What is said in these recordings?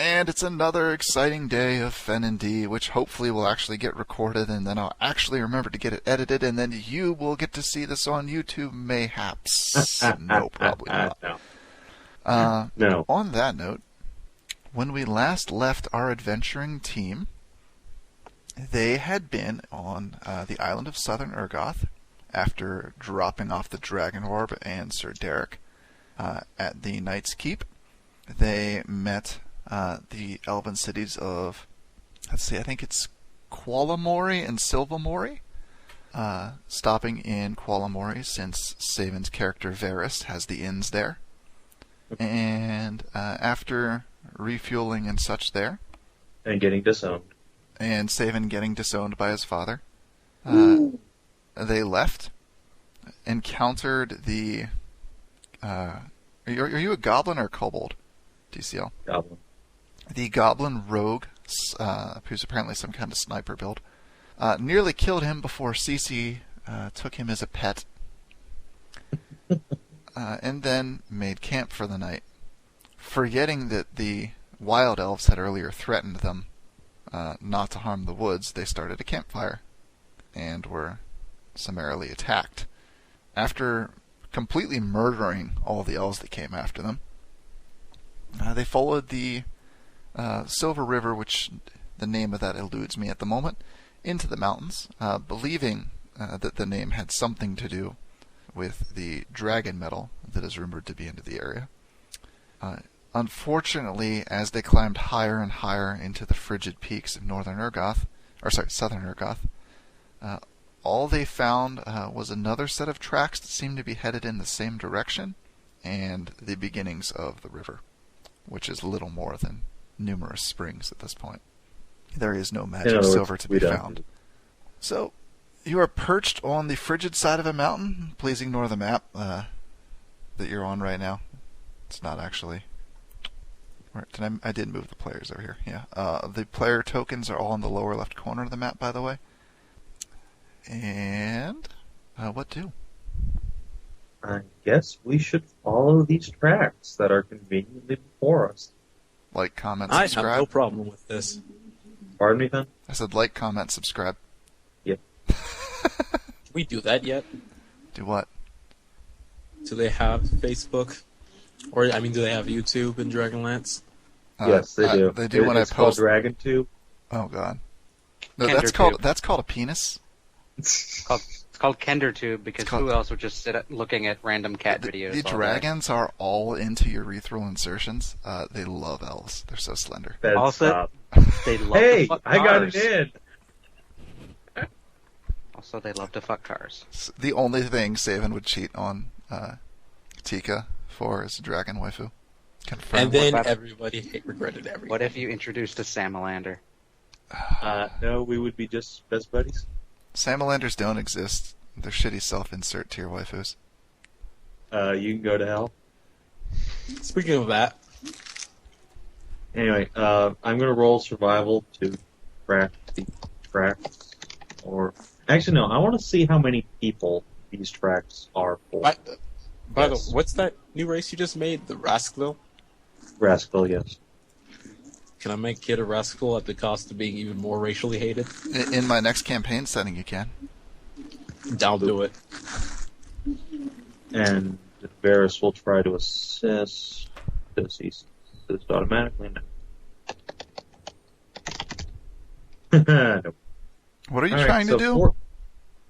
And it's another exciting day of Fen and D, which hopefully will actually get recorded, and then I'll actually remember to get it edited, and then you will get to see this on YouTube, mayhaps. No, probably not. No. On that note, when we last left our adventuring team, they had been on the island of Southern Ergoth after dropping off the Dragon Orb and Sir Derek at the Knight's Keep. They met the elven cities of, I think it's Qualamori and Silvamori, stopping in Qualamori since Saven's character Varys has the inns there. And after refueling and such there, and getting disowned, and Saven getting disowned by his father, they left, encountered the... Are you a goblin or a kobold, DCL? Goblin. The goblin rogue, who's apparently some kind of sniper build, nearly killed him before Cece took him as a pet, and then made camp for the night, forgetting that the wild elves had earlier threatened them not to harm the woods. They started a campfire and were summarily attacked. After completely murdering all the elves that came after them, they followed the Silver River, which the name of that eludes me at the moment, into the mountains, believing that the name had something to do with the dragon metal that is rumored to be into the area. Unfortunately, as they climbed higher and higher into the frigid peaks of Southern Ergoth, all they found was another set of tracks that seemed to be headed in the same direction, and the beginnings of the river, which is little more than numerous springs at this point. There is no magic silver to be found. So, you are perched on the frigid side of a mountain. Please ignore the map that you're on right now. It's not actually... I did move the players over here. Yeah. The player tokens are all in the lower left corner of the map, by the way. And what do? I guess we should follow these tracks that are conveniently before us. Like, comment, subscribe. I have no problem with this. Pardon me, then? I said like, comment, subscribe. Yep. We do that yet? Do what? Do they have Facebook? Or, do they have YouTube in Dragonlance? Yes, they do. They do when I post. It's called DragonTube. Oh, God. No, that's called a penis. It's called KenderTube because who else would just sit looking at random cat videos? The dragons are all into urethral insertions. They love elves. They're so slender. Also, they love to fuck cars. I got it in! Also, they love to fuck cars. The only thing Saven would cheat on Tika for is a dragon waifu. Confirmed. And then everybody regretted everything. What if you introduced a Salamander? No, we would be just best buddies. Salamanders don't exist. They're shitty self-insert tier waifus. You can go to hell. Speaking of that. Anyway, I'm going to roll survival to crack the tracks. Actually, no, I want to see how many people these tracks are for. By the way, what's that new race you just made? The Rascal? Rascal, yes. Can I make Kid a Rascal at the cost of being even more racially hated? In my next campaign setting, you can. I'll do it. And Varys will try to assist. Does he assist automatically? No. Nope. What are you trying to do?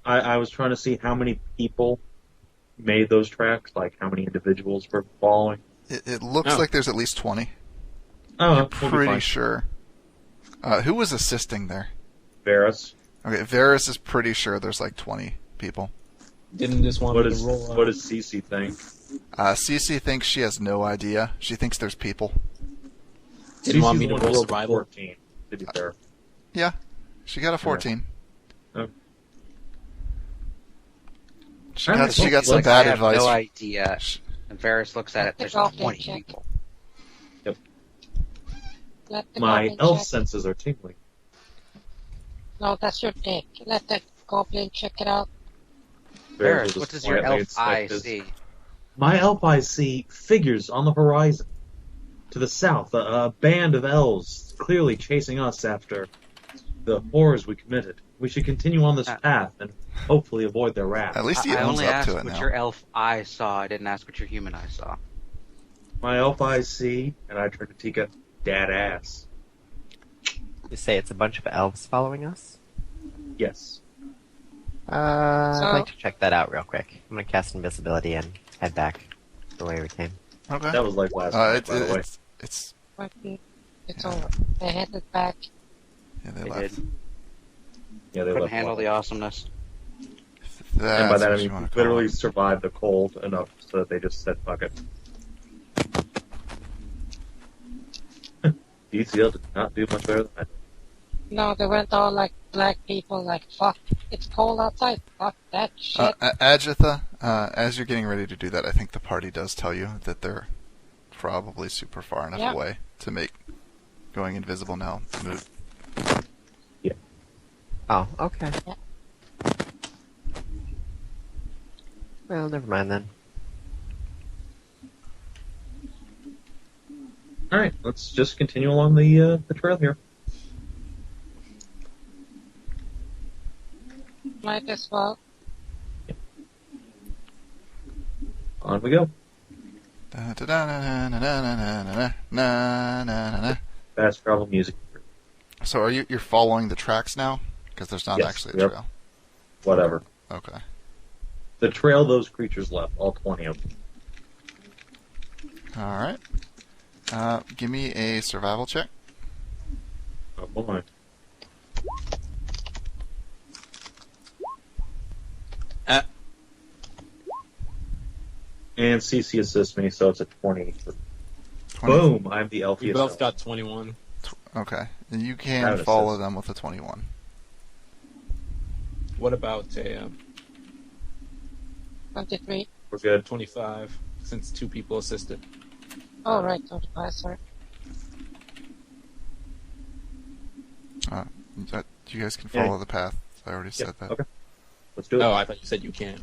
I was trying to see how many people made those tracks, like how many individuals were following. It looks like there's at least 20. Oh, I'm pretty sure. Who was assisting there? Varys. Okay, Varys is pretty sure there's like 20 people. Didn't just want to roll What does Cece think? Cece thinks she has no idea. She thinks there's people. Didn't want me to roll survival. 14, to be fair. Yeah, she got a 14. Oh. She got some bad advice. No idea. And Varys looks at it. There's 20 people. Yep. My elf senses are tingling. No, that's your dick. Let the goblin check it out. Varys, what does your elf eye see? My elf eye see figures on the horizon. To the south, a band of elves clearly chasing us after the horrors we committed. We should continue on this path and hopefully avoid their wrath. At least he I owns only up asked to it what now. your elf eye saw. I didn't ask what your human eye saw. My elf eyes see, and I turn to Tika, dad ass. You say it's a bunch of elves following us? Yes. I'd like to check that out real quick. I'm gonna cast invisibility and head back the way we came. Okay. That was like last night, by the way. It's It's over. They headed back. yeah, they They left. did. Yeah, they Couldn't left handle one. the awesomeness. That's And by that I what you mean wanna call literally it. survived the cold enough so that they just said fuck it. DCL did not do much better than I did. No, they went all like black people, like, fuck, it's cold outside, fuck that shit. Ajitha, as you're getting ready to do that, I think the party does tell you that they're probably super far enough Yeah. away to make going invisible now move. Oh, okay. Yeah. Well, never mind then. Alright, let's just continue along the trail here. Might as well. On we go. Da-da-da-na-na-na-na-na-na-na-na-na. Fast travel music. So you're following the tracks now? Because there's not Yes, actually a yep. trail. Whatever. Okay. The trail those creatures left, all 20 of them. Alright. Give me a survival check. Oh boy. And CC assists me, so it's a 20. 20. Boom! I'm the We elfiest. both elf. got 21. Okay. And you can That follow assists. them with a 21. What about a 23. We're good. 25, since 2 people assisted? Oh, right, 25, sorry. You guys can follow the path. I already Yeah, said that. okay. Let's do it. Oh, I thought you said you can't.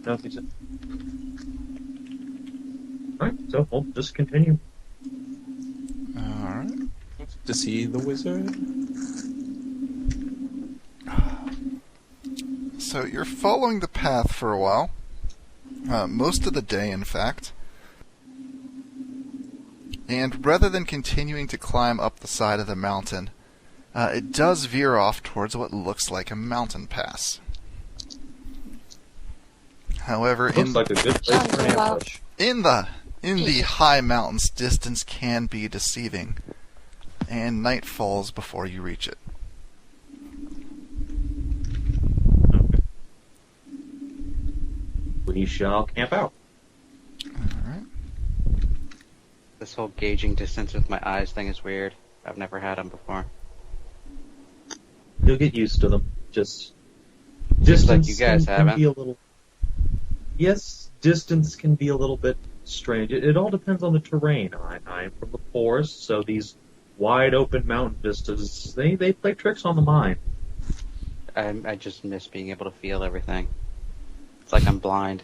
No, he said. Alright, so we'll just continue. Alright. To see the wizard? So you're following the path for a while. Most of the day, in fact. And rather than continuing to climb up the side of the mountain, it does veer off towards what looks like a mountain pass. However, Looks like a good place for an Sounds loud. ambush. in the high mountains, distance can be deceiving, and night falls before you reach it. Okay. We shall camp out. Alright. This whole gauging distance with my eyes thing is weird. I've never had them before. You'll get used to them. Just Seems like distance you guys can haven't. be a little. Yes, distance can be a little bit strange. It all depends on the terrain. I'm from the forest, so these wide open mountain vistas they play tricks on the mind. I just miss being able to feel everything. It's like I'm blind.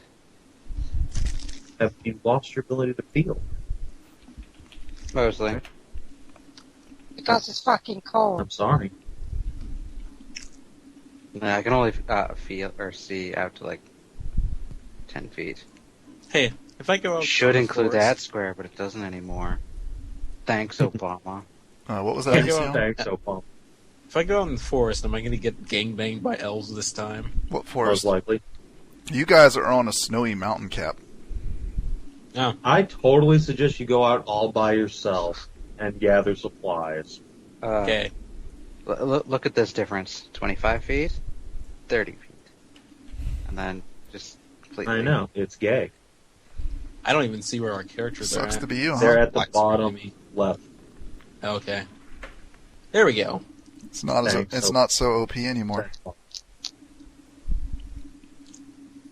Have you lost your ability to feel? Mostly. Because it's fucking cold. I'm sorry. I can only feel or see out to like 10 feet. Hey, if I go out Should to the include forest- that square, but it doesn't anymore. Thanks, Obama. What was I that, go ACL? out- Thanks, Opal. If I go out in the forest, am I going to get gangbanged by elves this time? What Most forest? likely. You guys are on a snowy mountain cap. No. I totally suggest you go out all by yourself and gather supplies. Okay. Look at this difference. 25 feet, 30 feet. And then just completely... I know, it's gay. I don't even see where our characters are Sucks at. to be you, huh? They're at the Black screen bottom to me. left. Okay. There we go. It's not Thanks, it's Hope. not so OP anymore.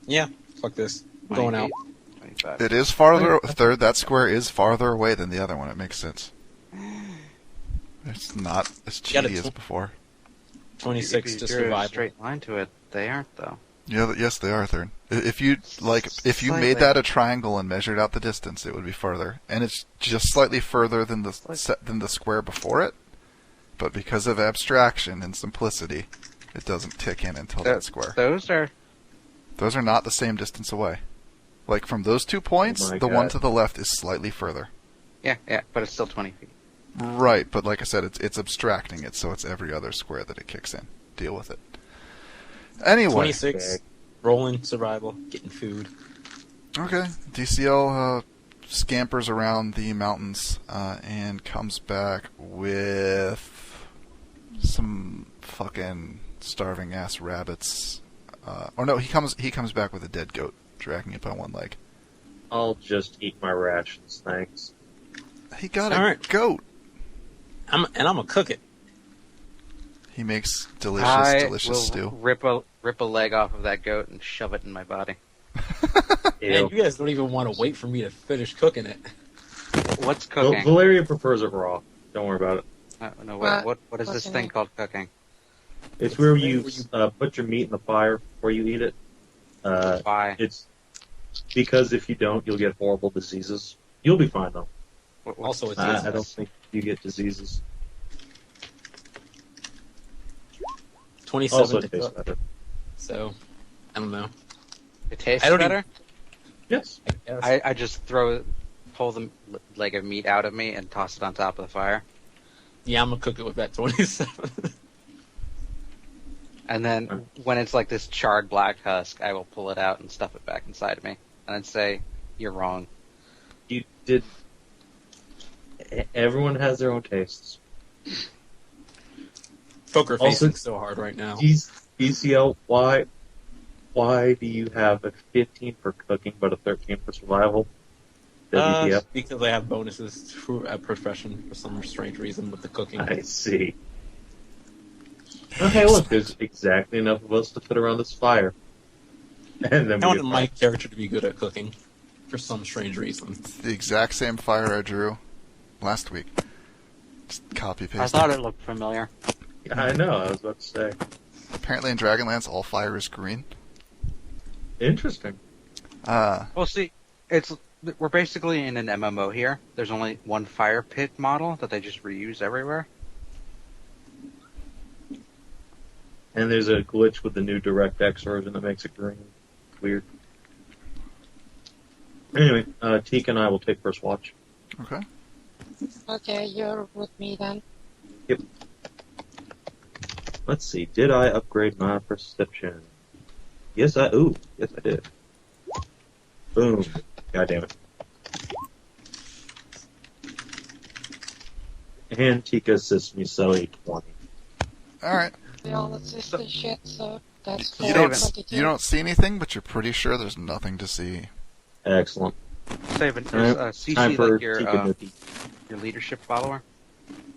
Yeah. Fuck this. I'm 20 going out. feet, 25. It is farther. Third, that square is farther away than the other one. It makes sense. It's not as Got it. cheaty as before. 26 If to you're in a survival. straight line to it, they aren't, though. Yeah, yes, they are third. If you Slightly. made that a triangle and measured out the distance, it would be further, and it's just slightly further than the square before it. But because of abstraction and simplicity, it doesn't tick in until that square. Those are not the same distance away. Like from those 2 points, my the one God. to the left is slightly further. yeah, but it's still 20 feet. Right, but like I said, it's abstracting it, so it's every other square that it kicks in. Deal with it. Anyway. 26. Rolling survival, getting food. Okay. DCL scampers around the mountains and comes back with some fucking starving ass rabbits. Or no, he comes back with a dead goat, dragging it by one leg. I'll just eat my rations, thanks. He got a Alright. goat. I'm gonna cook it. He makes delicious will stew. rip a leg off of that goat and shove it in my body. Man, Ew. you guys don't even want to wait for me to finish cooking it. What's cooking? Valeria prefers it raw. Don't worry about it. No, What? what is What's this in thing it? called cooking? It's where you put your meat in the fire before you eat it. Why? It's because if you don't, you'll get horrible diseases. You'll be fine though. Also, it's I don't think you get diseases. 27 Also, to it tastes cook. better. So, I don't know. It tastes I don't better? Yes. I guess. I just pull the leg of meat out of me and toss it on top of the fire. Yeah, I'm gonna cook it with that 27. And then when it's like this charred black husk, I will pull it out and stuff it back inside of me. And then say, you're wrong. You did. Everyone has their own tastes. Poker Also- facing so hard right now. DCL, why do you have a 15 for cooking but a 13 for survival? WTF? Because I have bonuses to a profession for some strange reason with the cooking. I see. Okay, look, there's exactly enough of us to fit around this fire. And then I we wanted get my character to be good at cooking for some strange reason. It's the exact same fire I drew last week. Just copy paste. I thought it looked familiar. I know, I was about to say. Apparently in Dragonlance, all fire is green. Interesting. Well, see, we're basically in an MMO here. There's only one fire pit model that they just reuse everywhere. And there's a glitch with the new DirectX version that makes it green. Weird. Anyway, Teak and I will take first watch. Okay. Okay, you're with me then. Let's see, did I upgrade my perception? Yes, I did. Boom. God damn it. And Tika assists me, so 820. Alright. We all assist this shit, so that's You don't 422. you don't see anything, but you're pretty sure there's nothing to see. Excellent. Saving, is Alright, CC time for like your Tika Nookie. your leadership follower?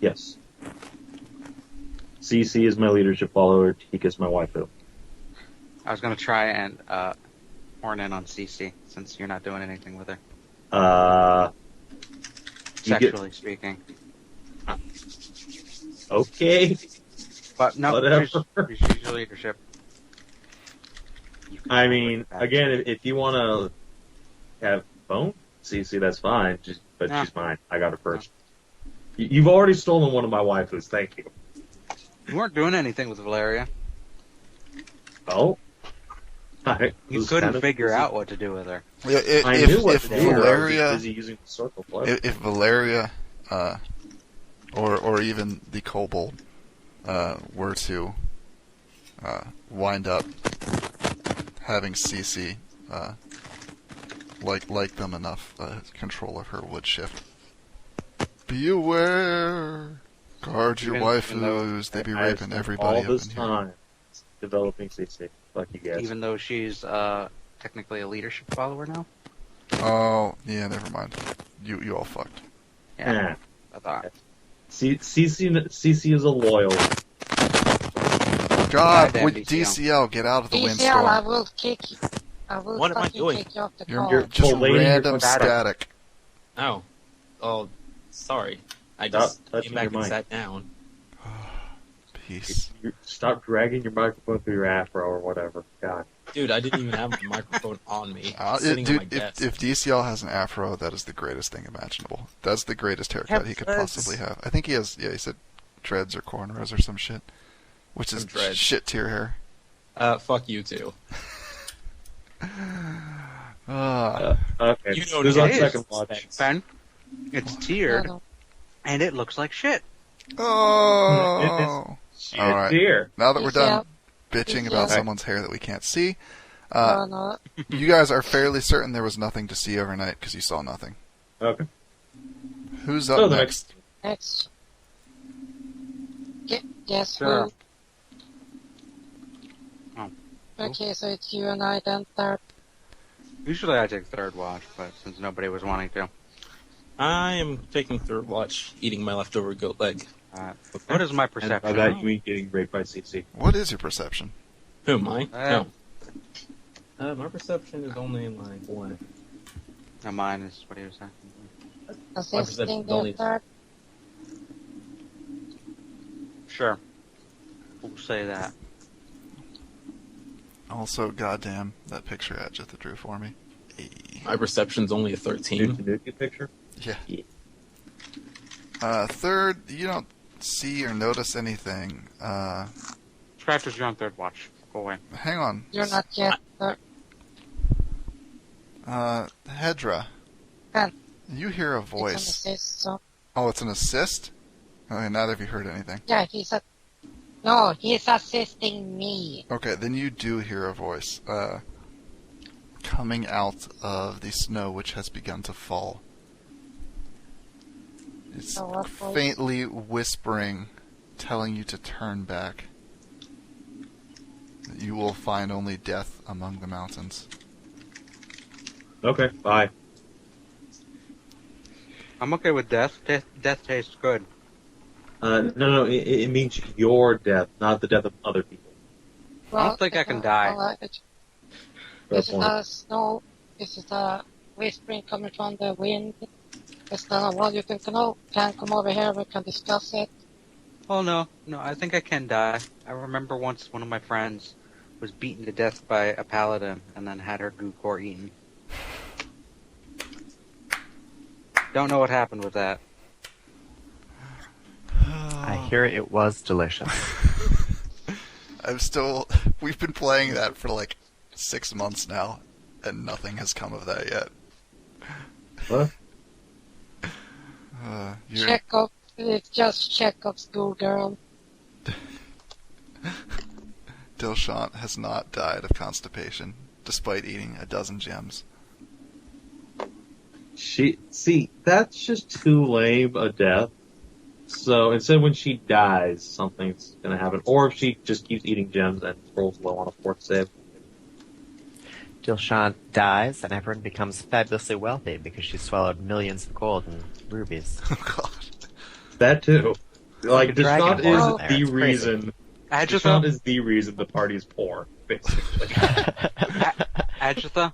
Yes. CC is my leadership follower, Tika is my waifu. I was gonna try and horn in on CC since you're not doing anything with her, You get- sexually speaking. Okay. But no, Whatever. she's your leadership. I mean, again, if you want to have phone CC, that's fine. But Yeah. she's mine. I got her first. You've already stolen one of my waifus. Thank you. You weren't doing anything with Valeria. Oh. You couldn't figure out what to do with her. I knew what If to do. I was Valeria, just busy using the circle play. if Valeria, or even the kobold, were to wind up having CC like them enough, control of her would shift. Be aware, guard your Even though waifus. They be I raping spent everybody all up this in here. time developing CC. Fuck you guys. Even though she's technically a leadership follower now. Oh yeah, never mind. You all fucked. Yeah, Eh. I thought. CC is a loyal. God, Goddamn with DCL. DCL, get out of the DCL, windstorm. I will kick you. I will What am I fucking doing? kick you off the You're call. just Well, lady, you're random pathetic. static. Oh. Oh, sorry. I Stop just touching came back your and mic. sat down. Peace. Stop dragging your microphone through your afro or whatever. God. Dude, I didn't even have the microphone on me. Dude, On my desk. if DCL has an afro, that is the greatest thing imaginable. That's the greatest haircut he could possibly have. I think he has, he said dreads or cornrows or some shit. Which is shit tier hair. Fuck you too. Okay. You know This is it on is. second watch. Ben, it's tiered, and it looks like shit. Oh! Shit, All right. dear. Now that we're done Yeah. bitching Yeah. about someone's hair that we can't see, No. you guys are fairly certain there was nothing to see overnight because you saw nothing. Okay. Who's So up the next? Next. Guess Sure. who? Oh. Okay, so it's you and I then third. Usually I take third watch, but since nobody was wanting to, I am taking third watch, eating my leftover goat leg. what is my And by perception? that, you mean getting raped by CC. What is your perception? Who am I? Uh, No. My perception is only like what? No, mine is what he was saying. Assisting perception's only- the third. Sure. We'll say that. Also, goddamn, that picture Adjitha drew for me. Hey. My perception's only a 13. Nuki picture? Yeah. Yeah. Third, you don't see or notice anything. Scratchers, you're on third watch. Go away. Hang on. You're not yet third. Hedra. Ben. You hear a It's an voice. assist, so Oh, it's an assist? Okay, neither of you heard anything. yeah, No, he's assisting me. Okay, then you do hear a voice. Coming out of the snow which has begun to fall. It's So what voice? faintly whispering, telling you to turn back. You will find only death among the mountains. Okay, bye. I'm okay with death. Death tastes good. No, it means your death, not the death of other people. I don't think I can die. Fair This is point. the snow. This is the whispering coming from the wind. It's not well, you can come over here. We can discuss it. Oh no, I think I can die. I remember once one of my friends was beaten to death by a paladin and then had her goo core eaten. Don't know what happened with that. I hear it was delicious. We've been playing that for like 6 months now, and nothing has come of that yet. What? Chekhov. It's just Chekhov's schoolgirl. Dilshant has not died of constipation, despite eating a dozen gems. See, that's just too lame a death. So instead, when she dies, something's gonna happen. Or if she just keeps eating gems and rolls low on a fourth save. Dilshant dies, and everyone becomes fabulously wealthy because she swallowed millions of gold and rubies. Oh god. That too. Like, Dragon Deshant Ball is in there. the It's crazy. reason. Deshant is the reason the party is poor, basically. Adjitha,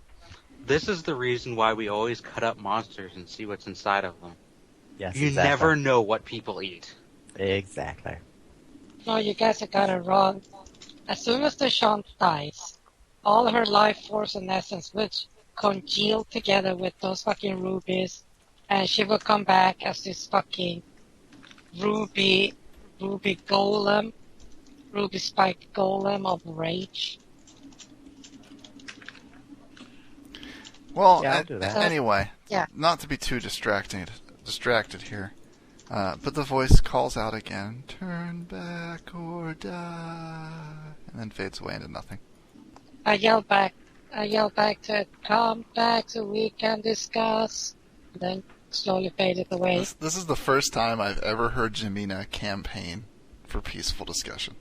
this is the reason why we always cut up monsters and see what's inside of them. Yes, You exactly. never know what people eat. Exactly. No, you guys have got it wrong. As soon as the Shant dies, all her life force and essence will congeal together with those fucking rubies, and she will come back as this fucking ruby golem, ruby spike golem of rage. Well, Yeah, I'll do that. Anyway, Yeah. not to be too distracted here, but the voice calls out again, "Turn back or die," and then fades away into nothing. I yell back to it, come back so we can discuss. And then slowly fade it away. This is the first time I've ever heard Jamina campaign for peaceful discussion.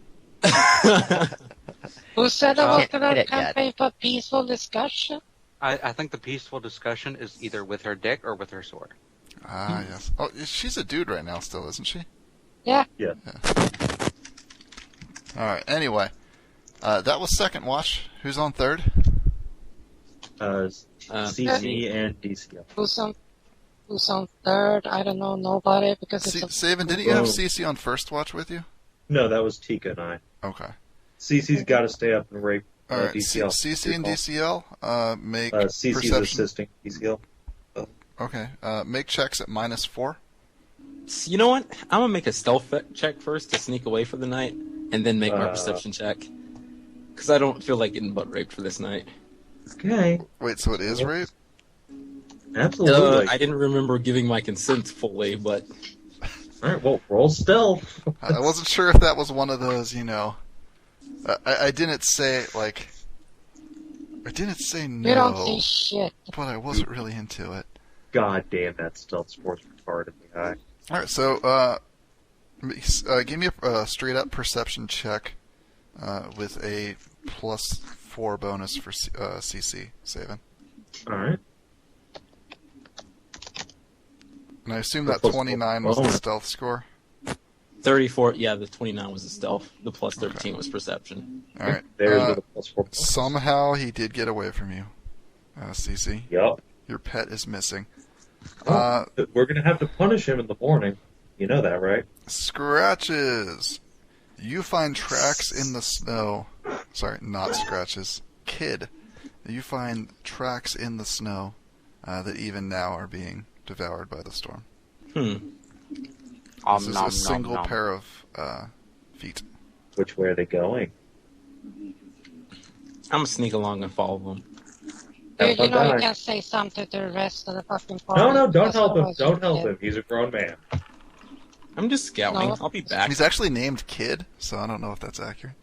Who said I was Can't gonna hit it yet. campaign for peaceful discussion? I think the peaceful discussion is either with her dick or with her sword. Ah, yes. Oh, she's a dude right now still, isn't she? Yeah. Yeah. Alright, anyway. That was second watch. Who's on third? CC and DCL. Who's on third? I don't know, nobody, because it's a... Saban, didn't you have Whoa. CC on first watch with you? No, that was Tika and I. Okay. CC's got to stay up and rape All right, DCL. CC and DCL, make CC's perception. assisting DCL. Okay, make checks at -4. So you know what? I'm gonna make a stealth check first to sneak away for the night, and then make my perception check. Because I don't feel like getting butt raped for this night. Okay. Wait, so it is rape? Absolutely. I didn't remember giving my consent fully, but Alright, well, roll stealth. I wasn't sure if that was one of those, I didn't say, like... I didn't say no. You don't see shit. But I wasn't really into it. God damn, that stealth score's retarded in the eye. Alright, so, give me a straight-up perception check with a +4 bonus for CC saving. Alright. And I assume that Plus 29 was the stealth score? 34. Yeah, the 29 was the stealth. The plus 13 was perception. Alright. There's with a +4 bonus. Somehow he did get away from you, CC. Yup. Your pet is missing. We're gonna have to punish him in the morning. You know that, right? Scratches! You find tracks in the snow. Sorry, not scratches. Kid. You find tracks in the snow that even now are being devoured by the storm. This is a single pair of feet. Which way are they going? I'm gonna sneak along and follow them. Dude, you know you die. can't say something to the rest of the fucking party. No, don't because help him. otherwise Don't you'll help get- him. He's a grown man. I'm just scouting. No. I'll be back. He's actually named Kid, so I don't know if that's accurate.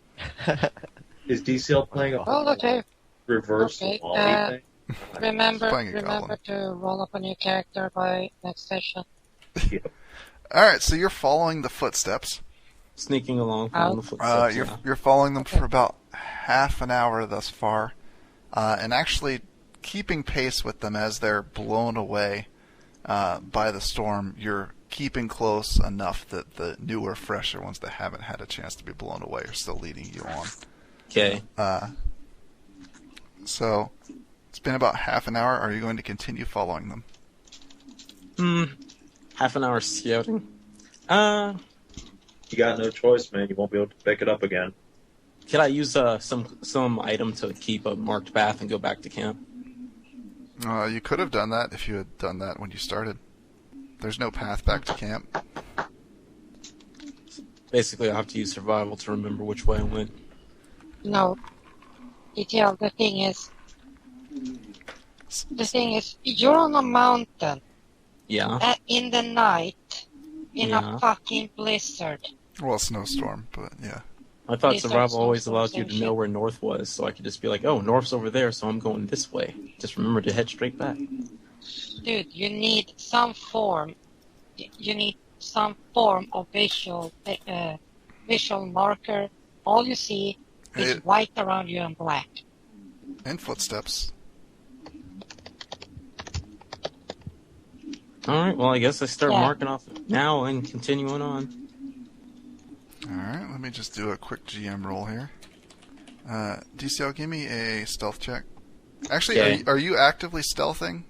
Is DCL playing a Well, okay. reverse Okay, lolly thing? Remember Playing a goblin. to roll up a new character by next session. Alright, so you're following the footsteps. Sneaking along, following the footsteps. You're following them for about half an hour thus far, and actually keeping pace with them as they're blown away by the storm. You're keeping close enough that the newer, fresher ones that haven't had a chance to be blown away are still leading you on. Okay. So it's been about half an hour. Are you going to continue following them? Half an hour scouting. You got no choice, man. You won't be able to pick it up again. Could I use some item to keep a marked path and go back to camp? You could have done that if you had done that when you started. There's no path back to camp. Basically, I'll have to use survival to remember which way I went. No. ETL, the thing is, you're on a mountain Yeah. in the night in Yeah. a fucking blizzard. Well, snowstorm, but yeah. I thought These are survival some always sort of allowed you same to know shit. where north was, so I could just be like, oh, north's over there, so I'm going this way. Just remember to head straight back. Dude, you need some form. You need some form of visual marker. All you see is Hey. white around you and black. And footsteps. Alright, well, I guess I start Yeah. marking off now and continuing on. Alright, let me just do a quick GM roll here. DCL, give me a stealth check. Actually, Okay. are you actively stealthing?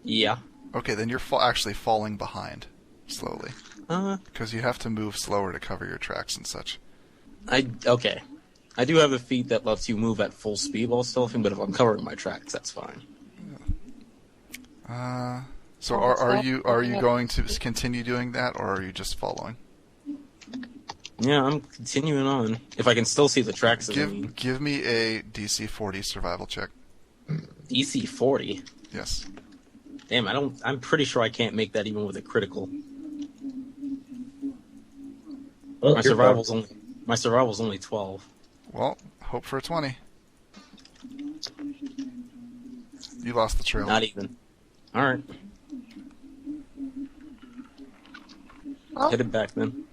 Yeah. Okay, then you're actually falling behind slowly. Because you have to move slower to cover your tracks and such. Okay. I do have a feat that lets you move at full speed while stealthing, but if I'm covering my tracks, that's fine. So Oh, are stop. you going to continue doing that, or are you just following? Yeah, I'm continuing on. If I can still see the tracks of me. Give me a DC 40 survival check. DC 40. Yes. Damn, I'm pretty sure I can't make that even with a critical. Well, My you're survival's only 12. Well, hope for a 20. You lost the trail. Not even. Alright. Oh, Headed back then.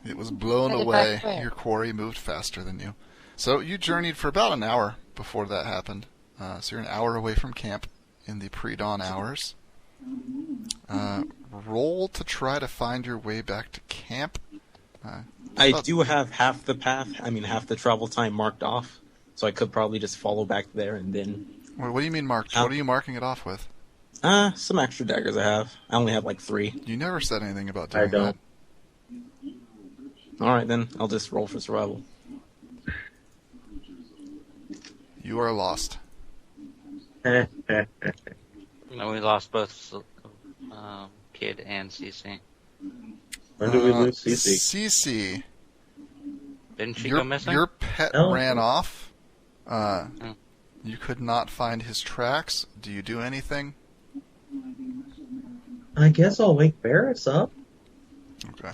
It was blown Headed away. back where? Your quarry moved faster than you. So you journeyed for about an hour before that happened. So you're an hour away from camp in the pre-dawn hours. Roll to try to find your way back to camp. I do have half the travel time marked off, so I could probably just follow back there and then... Wait, what do you mean marked? What are you marking it off with? Some extra daggers I have. I only have like 3. You never said anything about I doing don't. Alright then, I'll just roll for survival. You are lost. And we lost both Kid and CC. When did we lose CC? CC. Didn't she go missing? Your pet No. ran off. You could not find his tracks. Do you do anything? I guess I'll wake Varys up. Okay.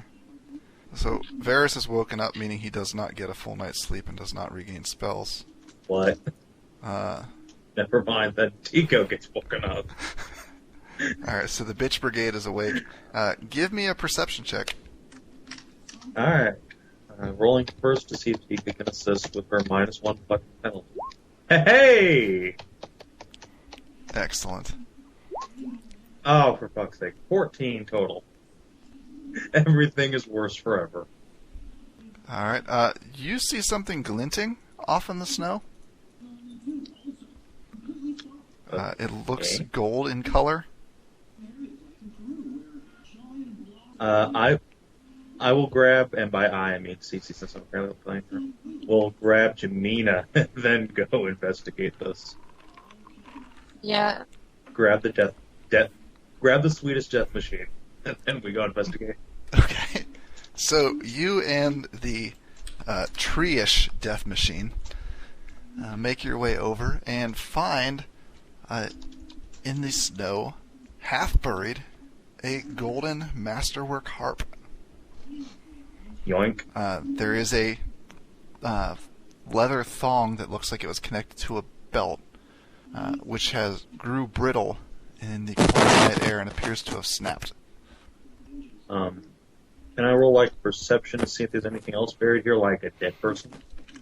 So Varys is woken up, meaning he does not get a full night's sleep and does not regain spells. What? Uh, Never mind, then Tico gets woken up. Alright, so the bitch brigade is awake. Give me a perception check. Alright. Rolling first to see if Tico can assist with her -1 fucking penalty. Hey! Excellent. Oh, for fuck's sake. 14 total. Everything is worse forever. Alright, you see something glinting off in the snow? It looks Okay. gold in color. I will grab, and by I mean CC since I'm currently playing her, we'll grab Jamina and then go investigate this. Yeah, Grab the grab the Swedish death machine, and then we go investigate. Okay. So you and the tree-ish death machine make your way over and find in the snow, half buried, a golden masterwork harp. Yoink. There is a leather thong that looks like it was connected to a belt, which has grew brittle in the cold night air and appears to have snapped. Can I roll like perception to see if there's anything else buried here, like a dead person?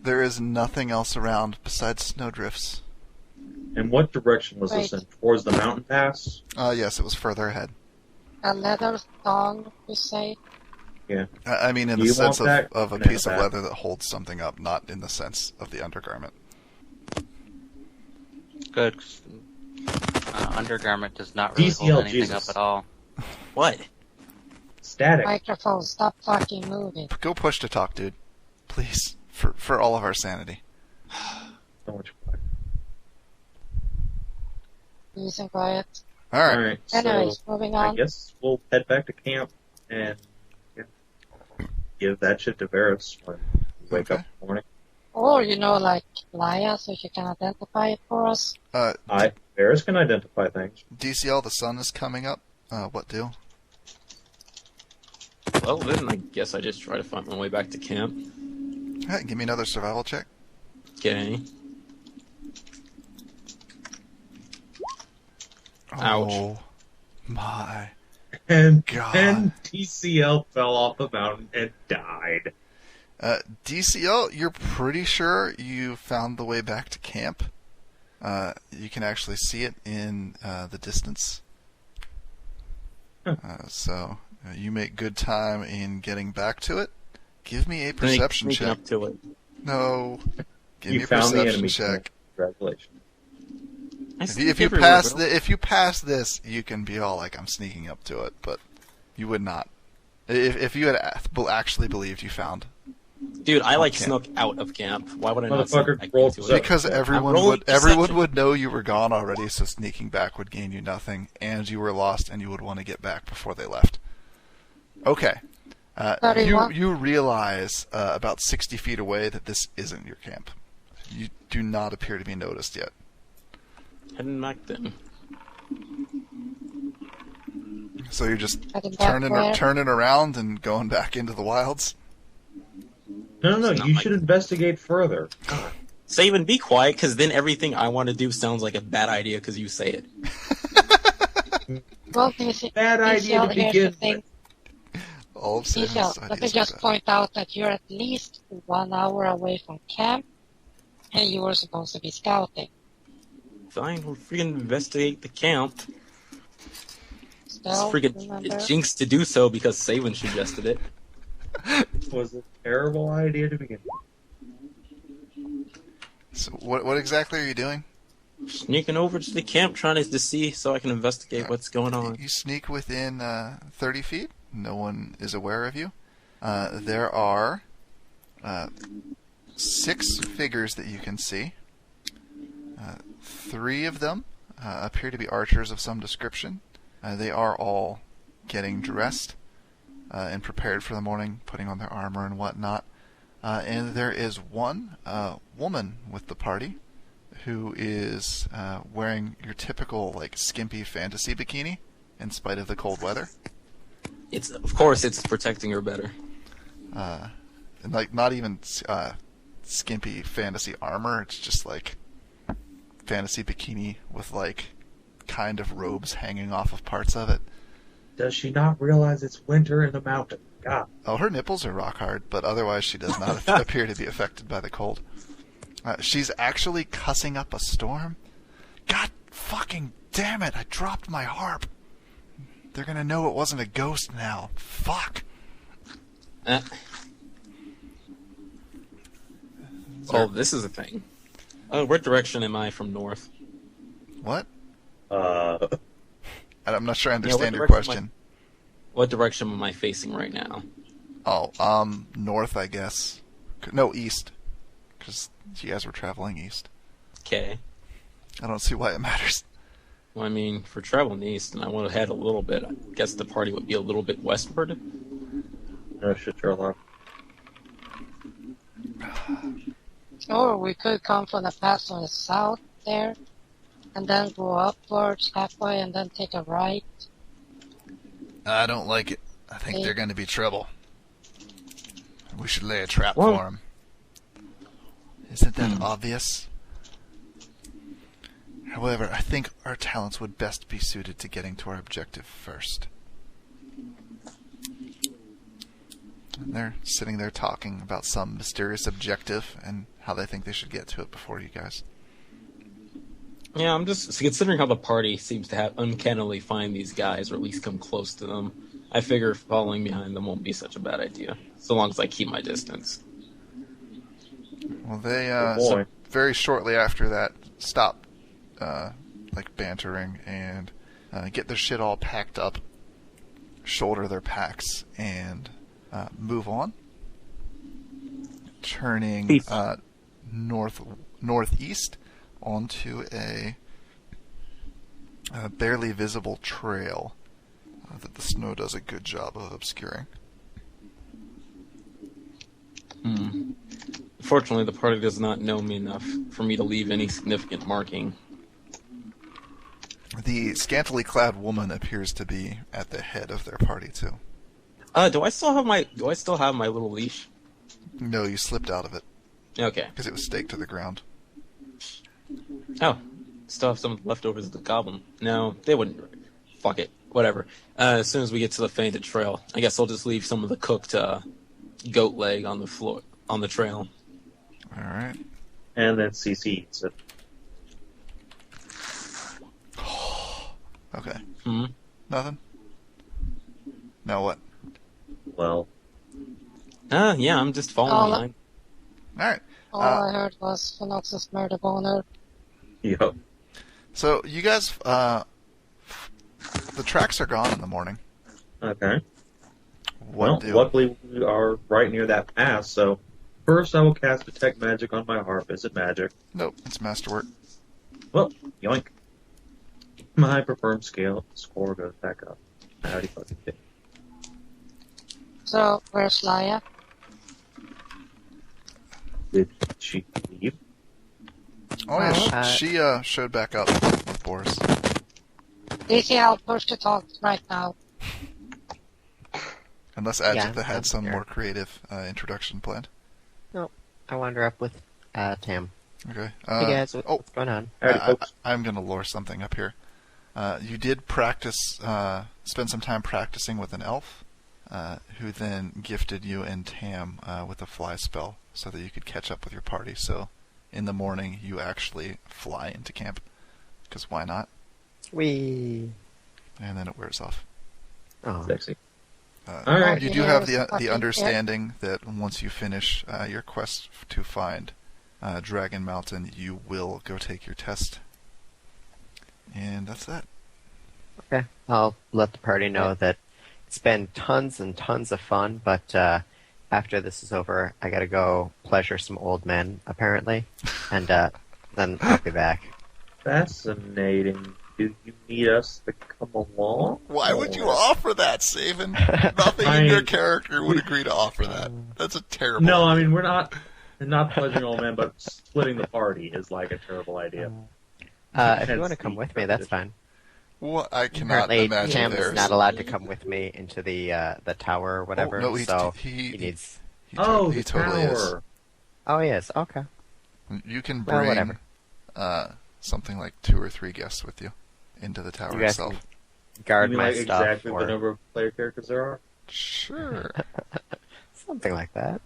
There is nothing else around besides snowdrifts. And what direction was this in? Towards the mountain pass? Yes, it was further ahead. a leather thong, you say? Yeah. I mean, in Do the you sense want that? of a No, piece of that. leather that holds something up, not in the sense of the undergarment. Good. 'Cause, undergarment does not really DCL, hold anything Jesus. up at all. What? Static. Microphone, stop fucking moving. Go push to talk, dude. Please. For all of our sanity. So much fun. Peace and quiet. Alright. Alright, so Anyways, moving I on. guess we'll head back to camp and give that shit to Varys when we wake up in the morning. Or, like, Laya, so she can identify it for us. Varys can identify things. DCL, the sun is coming up. What do? Well, then I guess I just try to find my way back to camp. Alright, give me another survival check. Okay. Ouch. Oh my. And God. then TCL fell off the mountain and died. DCL, you're pretty sure you found the way back to camp. You can actually see it in the distance. So you make good time in getting back to it. Give me a perception Sneaking check. up to it. No. Give You me a found the perception enemy check. camp. Congratulations. I If sneak you everywhere, pass but if you pass this, you can be all like, I'm sneaking up to it, but you would not. If you had actually believed you found. dude, I camp. snuck out of camp. Why would I not sneak Motherfucker, back roll into it? perception. Because everyone rolling would everyone perception. would know you were gone already, so sneaking back would gain you nothing, and you were lost, and you would want to get back before they left. Okay. You 31. realize about 60 feet away that this isn't your camp. You do not appear to be noticed yet. Heading back then. So you're just Heading back where? turning around and going back into the wilds. No, It's not you like- should investigate further. Save and be quiet, because then everything I want to do sounds like a bad idea because you say it. Well, DC, Bad idea to DCL, here's the begin thing. with. All of Satan's DCL, let me ideas are just bad. point out that you're at least 1 hour away from camp, and you were supposed to be scouting. Fine, we'll freaking investigate the camp. It's Still, freaking remember? jinx to do so because Savin suggested it. Was a terrible idea to begin with. So what exactly are you doing? Sneaking over to the camp trying to see so I can investigate what's going on. You sneak within 30 feet. No one is aware of you. There are 6 figures that you can see. 3 of them appear to be archers of some description. They are all getting dressed and prepared for the morning, putting on their armor and whatnot. And there is one woman with the party who is wearing your typical like skimpy fantasy bikini in spite of the cold weather. Of course it's protecting her better. And like not even skimpy fantasy armor, it's just like fantasy bikini with like kind of robes hanging off of parts of it. Does she not realize it's winter in the mountain? God. Oh, her nipples are rock hard, but otherwise she does not appear to be affected by the cold. She's actually cussing up a storm. God fucking damn it, I dropped my harp. They're gonna know it wasn't a ghost now. Fuck. Oh, this is a thing. What direction am I from north? What? I'm not sure I understand your direction question. What direction am I facing right now? Oh, north, I guess. No, east. Because you guys were traveling east. Okay. I don't see why it matters. Well, I mean, for traveling east, and I want to head a little bit, I guess the party would be a little bit westward. No shit, Sherlock. Or we could come from the pass on the south there, and then go upwards halfway, and then take a right. I don't like it. I think they're going to be trouble. We should lay a trap for them. Isn't that obvious? However, I think our talents would best be suited to getting to our objective first. And they're sitting there talking about some mysterious objective and how they think they should get to it before you guys. Yeah, I'm just considering how the party seems to have uncannily find these guys, or at least come close to them. I figure following behind them won't be such a bad idea, so long as I keep my distance. Well, they so very shortly after that stop, like bantering and get their shit all packed up, shoulder their packs, and move on, turning northeast onto a barely visible trail that the snow does a good job of obscuring. Fortunately, the party does not know me enough for me to leave any significant marking. The scantily clad woman appears to be at the head of their party too. Do I still have my little leash? No, you slipped out of it Okay. because it was staked to the ground. Oh, still have some of the leftovers of the goblin. No, they wouldn't. Fuck it. Whatever. As soon as we get to the fainted trail, I guess I'll just leave some of the cooked goat leg on the floor on the trail. All right. And then CC eats it. Okay. Hmm. Nothing? Now what? Well, Yeah, I'm just following behind. All right. All I heard was Fenoxo's murder boner. yep. So you guys, the tracks are gone in the morning. Okay. What do? Luckily we are right near that pass, so first I will cast Detect Magic on my harp. Is it magic? Nope, it's masterwork. Well, yoink. My preferred score goes back up. I already fucking did. So, where's Laya? Did she leave? Oh yeah, she showed back up with Boris. DC, I'll push to talk right now. Unless Adjitha had some more creative introduction planned. No, I wander up with Tam. Okay. Hey guys, what's going on? I'm going to lore something up here. You did practice, spend some time practicing with an elf, who then gifted you and Tam with a fly spell so that you could catch up with your party. So in the morning, you actually fly into camp. Because why not? Whee! And then it wears off. Oh. Sexy. All right. You do have the understanding that once you finish your quest to find Dragon Mountain, you will go take your test. And that's that. Okay. I'll let the party know that it's been tons and tons of fun, but after this is over, I gotta go pleasure some old men, apparently. And Then I'll be back. Fascinating. Do you need us to come along? Why would you Or- offer that, Saban? Nothing in your character would agree to offer that. That's a terrible No, I idea. mean, we're not pledging all men, but splitting the party is like a terrible idea. If you want to come with me, that's fine. What? I cannot Apparently, imagine Cam is there's... not allowed to come with me into the tower or whatever. no, so he needs. He Oh, he the totally tower. Oh, he is. Okay. is. You can Well, bring whatever. something like 2 or 3 guests with you into the tower You guys itself. can guard You mean my like stuff exactly or the number of player characters there are? Sure. something like that.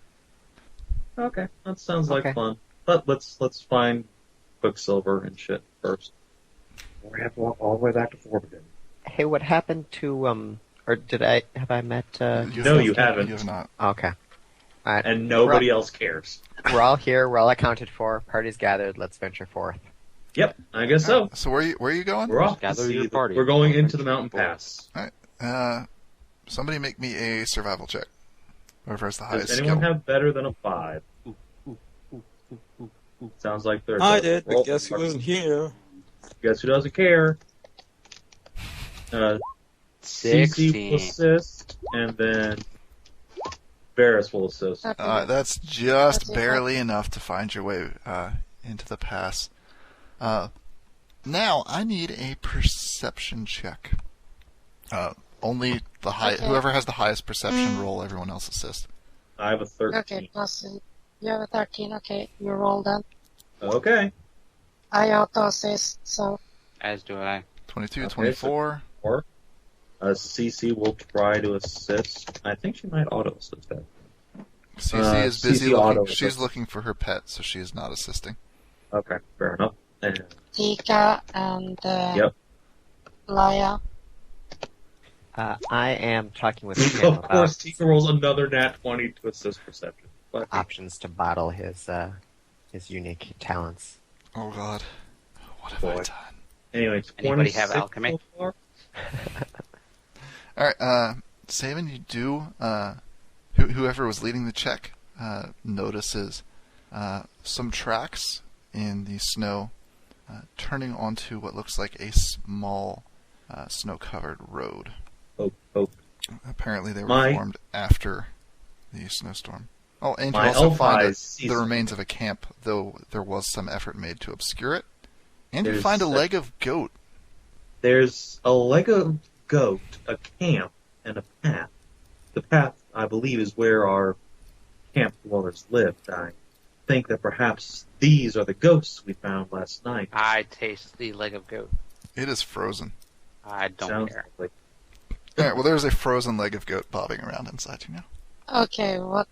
Okay, that sounds like Okay. fun. But let's find Quicksilver and shit first. We have to walk all the way back to Forbidden. Hey, what happened to or have I met? No, you haven't. You have not. Okay. All right. And nobody else cares. We're all here. We're all accounted for. Party's gathered. Let's venture forth. Yep, I guess so. So where are you going? We're off to Gather see your the- party. We're going into the mountain pass. Somebody make me a survival check. Whoever has the highest Does anyone skill. have better than a 5? Sounds like they're. I did, Roll but guess who for- wasn't here? Guess who doesn't care? CC will 16. assist, and then Varys will assist. That's just That's barely enough to find your way into the pass. Now I need a perception check. Only the high. Okay. Whoever has the highest perception roll. Everyone else assist. I have a 13. Okay, plus you have a 13. Okay, you roll then. Okay. I auto assist, so As do I. 22, Okay, 24. CC will try to assist. I think she might auto assist that. CC is busy CC auto looking. She's assist. looking for her pet, so she is not assisting. Okay, fair enough. And Tika and Yep. Laya. I am talking with Cam of about course, Tika rolls another nat 20 to assist perception. But options to bottle his unique talents. Oh God, what have Boy. I done? anyway, Anybody have 26 alchemy? so far? All right, Saban, you do. Whoever was leading the check notices some tracks in the snow, turning onto what looks like a small snow-covered road. Oh. Apparently, they were My- formed after the snowstorm. Oh, and you My also elf find eyes see the something. remains of a camp, though there was some effort made to obscure it. And you There's find a a- leg of goat. There's a leg of goat, a camp, and a path. The path, I believe, is where our camp dwellers lived. I think that perhaps these are the ghosts we found last night. I taste the leg of goat. It is frozen. I don't Sounds care. like All right, well, there's a frozen leg of goat bobbing around inside you now. Okay, Oh.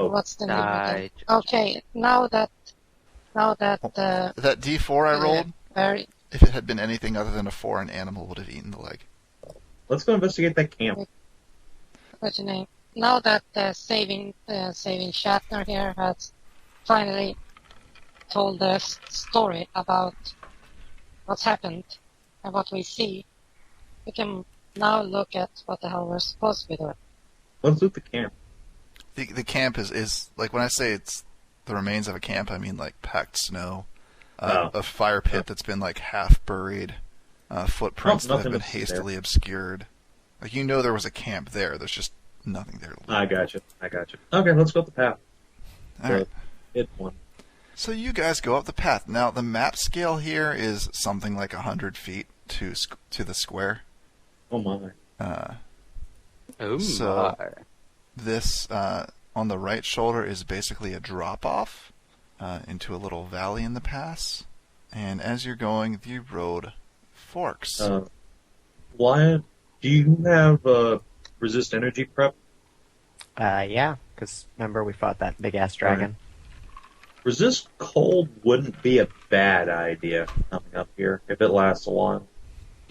what's the name again? Die. Okay, now that the That D4 I rolled, very if it had been anything other than a 4, an animal would have eaten the leg. Let's go investigate that camp. what's your name? Now that saving Shatner here has finally told us story about what's happened and what we see, we can now look at what the hell we're supposed to be doing. Let's loot the camp. The camp is like, when I say it's the remains of a camp, I mean like packed snow, Oh. a fire pit that's been like half buried, footprints that have nothing been to see hastily obscured. Like, you know there was a camp there. There's just nothing there to look. I got you. Okay, let's go up the path. All right. Hit one. So you guys go up the path. Now the map scale here is something like 100 feet to the square. Oh my. Oh, So- my. This on the right shoulder is basically a drop off into a little valley in the pass, and as you're going, the road forks. Wyatt, do you have resist energy prep? Yeah, because remember we fought that big ass dragon. Resist cold wouldn't be a bad idea coming up here if it lasts a while.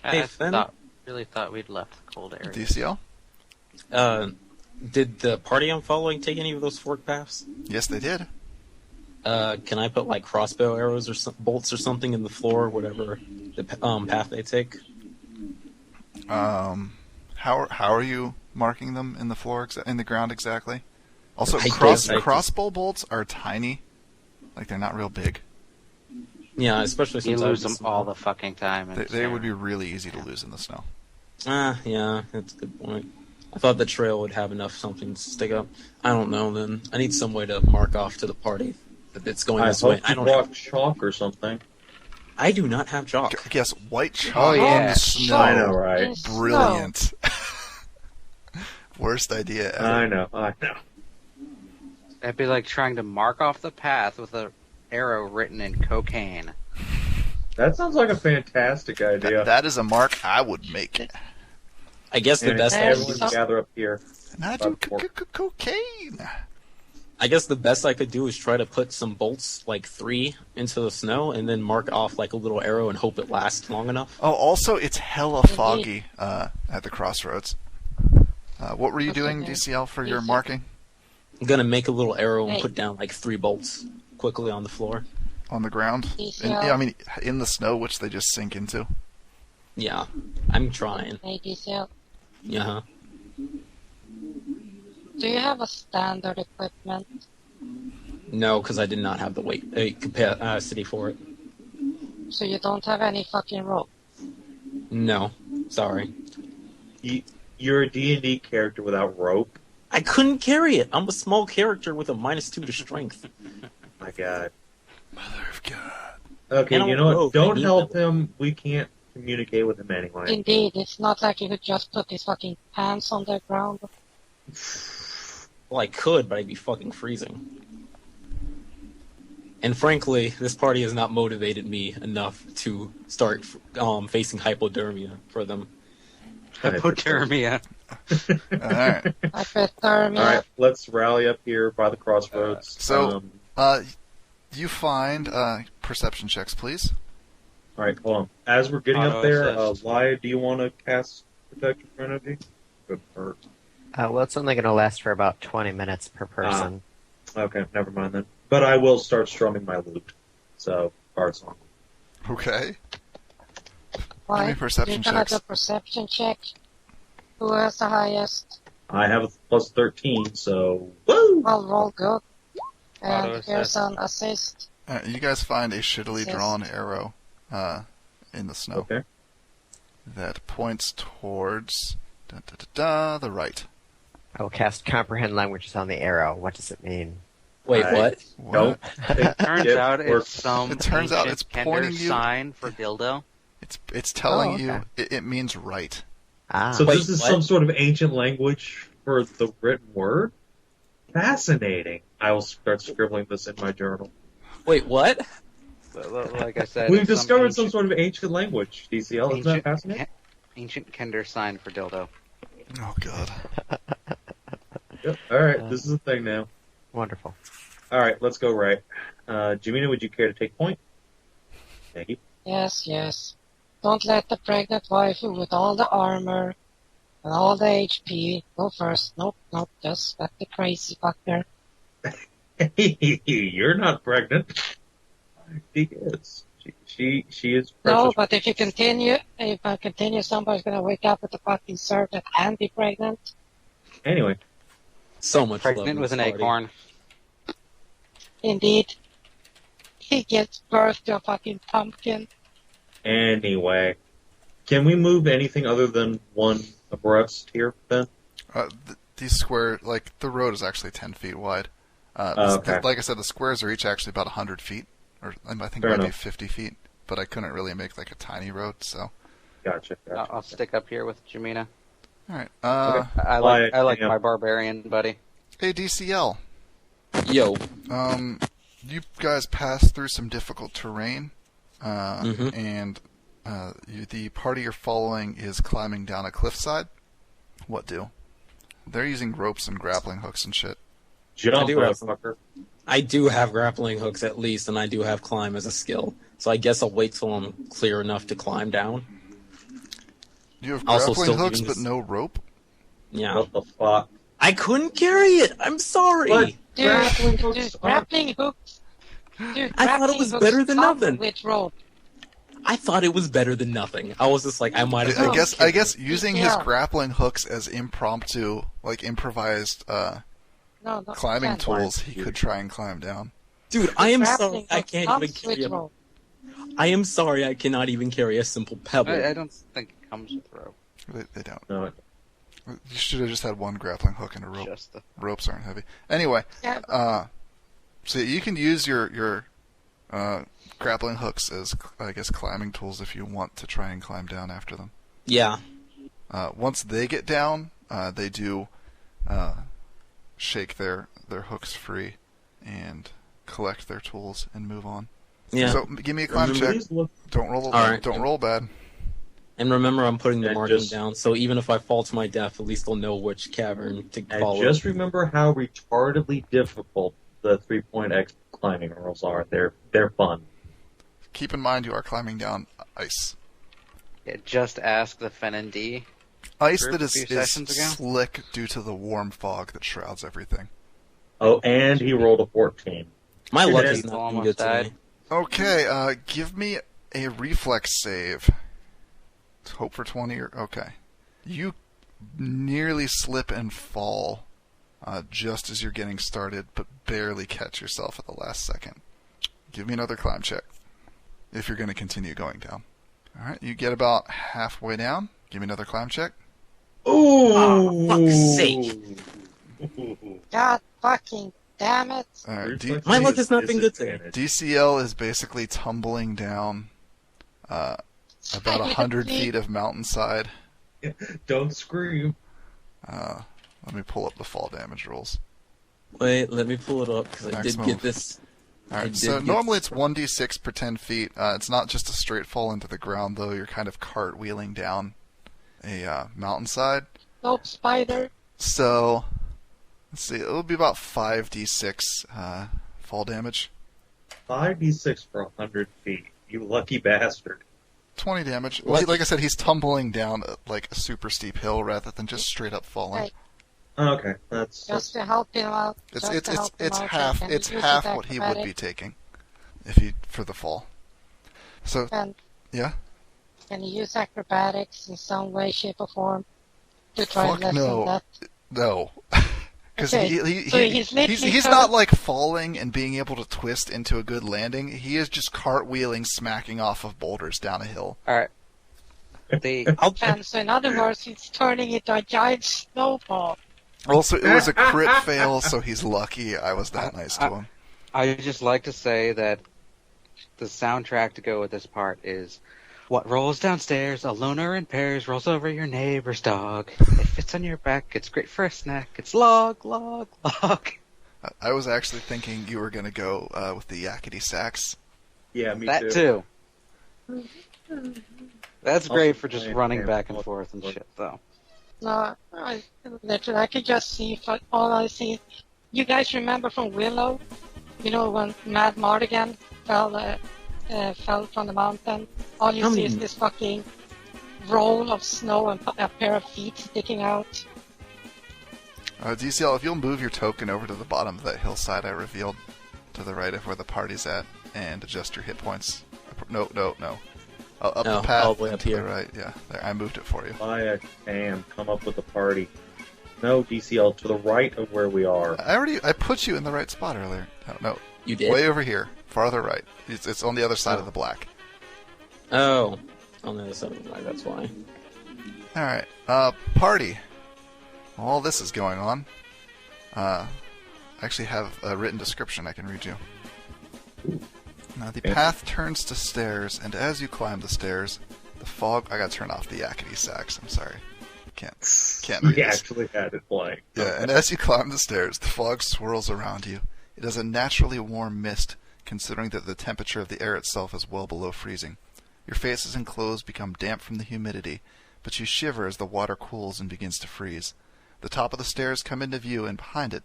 Hey, I Finn? really thought we'd left the cold area. DCL? Did the party I'm following take any of those fork paths? Yes, they did. Can I put like crossbow arrows or bolts or something in the floor, whatever the path they take? How are you marking them in the floor in the ground exactly? Also, I guess- crossbow bolts are tiny, like they're not real big. Yeah, especially You since lose I them all the fucking time. And They would be really easy to lose in the snow. Yeah, that's a good point. I thought the trail would have enough something to stick up. I don't know, then. I need some way to mark off to the party that it's going I this way. hope you brought chalk or something. I do not have chalk. Guess white chalk yeah. in the snow. I know, right? In snow. Brilliant. Worst idea ever. I know. It'd be like trying to mark off the path with an arrow written in cocaine. That sounds like a fantastic idea. That is a mark I would make. I guess the And best everyone Some- gather up here. And I do cocaine. I guess the best I could do is try to put some bolts, like 3, into the snow, and then mark off like a little arrow and hope it lasts long enough. Oh, also, it's hella foggy at the crossroads. What were you doing, DCL, for your marking? I'm gonna make a little arrow and Hey. put down like 3 bolts quickly on the floor. On the ground? In the snow, which they just sink into. Yeah, I'm trying. Hey, DCL, Yeah. do you have a standard equipment? No, because I did not have the capacity for it. So you don't have any fucking rope? No, sorry. You're a D&D character without rope. I couldn't carry it. I'm a small character with a -2 to strength. My God. Mother of God. Okay, I you know don't what? know. Don't help him. We can't communicate with him anyway. Indeed, it's not like you could just put his fucking pants on the ground. Well, I could, but I'd be fucking freezing. And frankly, this party has not motivated me enough to start facing hypothermia for them. Hypothermia. Alright. Hypothermia. All right, let's rally up here by the crossroads. You find perception checks, please. All right, hold on. As we're getting up Auto there, assist. Lia, do you want to cast Protective Energy? Good. Well, it's only going to last for about 20 minutes per person. Okay, never mind then. But I will start strumming my lute. So, bard song. Okay. Why? Give me perception You're gonna checks. do perception check. Who has the highest? I have a plus 13, so woo! Well, roll good. Auto And here's assist. an assist. You guys find a shittily Assist. drawn arrow in the snow Okay. that points towards the right. I will cast Comprehend Languages on the arrow. What does it mean? Wait, I- what? Nope. Turns Yep, out we're- it's some It turns out ancient it's pointing Kender you- sign for dildo. It's telling Oh, okay. you it means right. So Wait, this is what? some sort of ancient language for the written word? Fascinating. I will start scribbling this in my journal. Wait, what? Like I said, We've it's discovered some ancient- sort of ancient language, DCL. Isn't that ancient, fascinating? ancient Kender sign for dildo. Oh God. Yep. Alright, this is a thing now. Wonderful. Alright, let's go right. Jamina, would you care to take point? Thank you. Yes, yes. Don't let the pregnant waifu with all the armor and all the HP go first. Nope, just let the crazy fucker. You're not pregnant. She is. She is No, precious. but if I continue, somebody's gonna wake up with the fucking servant and be pregnant. Anyway, So much love Pregnant in with this an party. acorn. Indeed. He gives birth to a fucking pumpkin. anyway. Can we move anything other than one abreast here, then? These square, like the road is actually 10 feet wide. Okay. Like I said, the squares are each actually about 100 feet, or I think Fair maybe enough. 50 feet. But I couldn't really make like a tiny road, so. Gotcha. I'll stick up here with Jamina. All right. Okay. I like yeah. my barbarian buddy. Hey DCL. Yo. You guys passed through some difficult terrain, Mhm. and the party you're following is climbing down a cliffside. What do? They're using ropes and grappling hooks and shit. Jump, I do have- motherfucker. I do have grappling hooks at least, and I do have climb as a skill. So I guess I'll wait till I'm clear enough to climb down. You have Also grappling still hooks use- but no rope? Yeah. What the fuck? I couldn't carry it! I'm sorry! What? Dude, Grappling hooks dude, are- grappling hooks. Dude, I thought it grappling was hooks better than come nothing. With rope. I thought it was better than nothing. I was just like, I might as well. I guess using his Yeah. grappling hooks as impromptu, like improvised No, climbing can't. tools, he could try and climb down. Dude, I am Grappling sorry. I hook can't comes even carry with him. rope. I am sorry, I cannot even carry a simple pebble. I don't think it comes with rope. They don't. No, You should have just had one grappling hook and a rope. Just the... Ropes aren't heavy. Anyway, Yeah. so you can use your grappling hooks as, I guess, climbing tools if you want to try and climb down after them. Yeah. Once they get down, they do shake their hooks free and collect their tools and move on. Yeah. So give me a climb check. Please look. Don't roll. All right. Don't roll bad. And remember, I'm putting the And marking just- down, so even if I fall to my death, at least they'll know which cavern to And follow. just remember how retardedly difficult the 3-point X climbing rolls are. They're fun. Keep in mind you are climbing down ice. Yeah, just ask the Fen and D. Ice Group that a is few sessions ago? slick due to the warm fog that shrouds everything. Oh, and he rolled a 14. My luck Yeah. is not being Almost good died. today. Okay, give me a reflex save. Hope for 20 or... Okay. You nearly slip and fall just as you're getting started, but barely catch yourself at the last second. Give me another climb check if you're going to continue going down. Alright, you get about halfway down. Give me another climb check. Ooh! Oh, fuck's sake. God fucking damn it. Alright, Reflex My luck save has not been good today. disadvantage. DCL is basically tumbling down about 100 feet of mountainside. Don't scream. Let me pull up the fall damage rolls. Wait, let me pull it up, because I did Maximum. get this. I Alright, did so get- normally it's 1d6 per 10 feet. It's not just a straight fall into the ground, though. You're kind of cartwheeling down a mountainside. Nope, spider. So, let's see, it'll be about 5d6 fall damage. 5d6 for 100 feet. You lucky bastard. 20 damage. Well, like I said, he's tumbling down like a super steep hill rather than just straight up falling. Right. Okay, that's Just to help him out. It's just it's to it's help him it's out, half and it's use half his what he would be acrobatics. taking if he for the fall. So And yeah, can you use acrobatics in some way, shape, or form to try Fuck and lessen no. that? no, because Okay, so he's literally he's trying- not like falling and being able to twist into a good landing. He is just cartwheeling, smacking off of boulders down a hill. Alright. The And so in other words, he's turning into a giant snowball. Also, it was a crit fail, so he's lucky I was that nice to him. I just like to say that the soundtrack to go with this part is what rolls downstairs, a loner in pairs, rolls over your neighbor's dog. It fits on your back, it's great for a snack. It's log, log, log. I was actually thinking you were going to go with the yakety sax. yeah, me That too. That's Also great for just playing running game back and mode. forth and shit, though. No, literally, I could just see, all I see. You guys remember from Willow? You know, when Mad Mardigan fell from the mountain? All you see is this fucking roll of snow and a pair of feet sticking out. DCL, if you'll move your token over to the bottom of that hillside I revealed to the right of where the party's at and adjust your hit points. No. Up No, the path all the way and up to here. the right. Yeah, there. I moved it for you. Maya and come up with a party. No, DCL, to the right of where we are. I put you in the right spot earlier. No, You did? way over here, farther right. It's on the other side of the black. Oh, on the other side of the line, that's why. All right, party. All this is going on. I actually have a written description I can read you. Now the path turns to stairs, and as you climb the stairs, the fog. I gotta turn off the yakety sax. I'm sorry, can't read We this. actually had it playing. Yeah, and as you climb the stairs, the fog swirls around you. It is a naturally warm mist, considering that the temperature of the air itself is well below freezing. Your faces and clothes become damp from the humidity, but you shiver as the water cools and begins to freeze. The top of the stairs come into view, and behind it,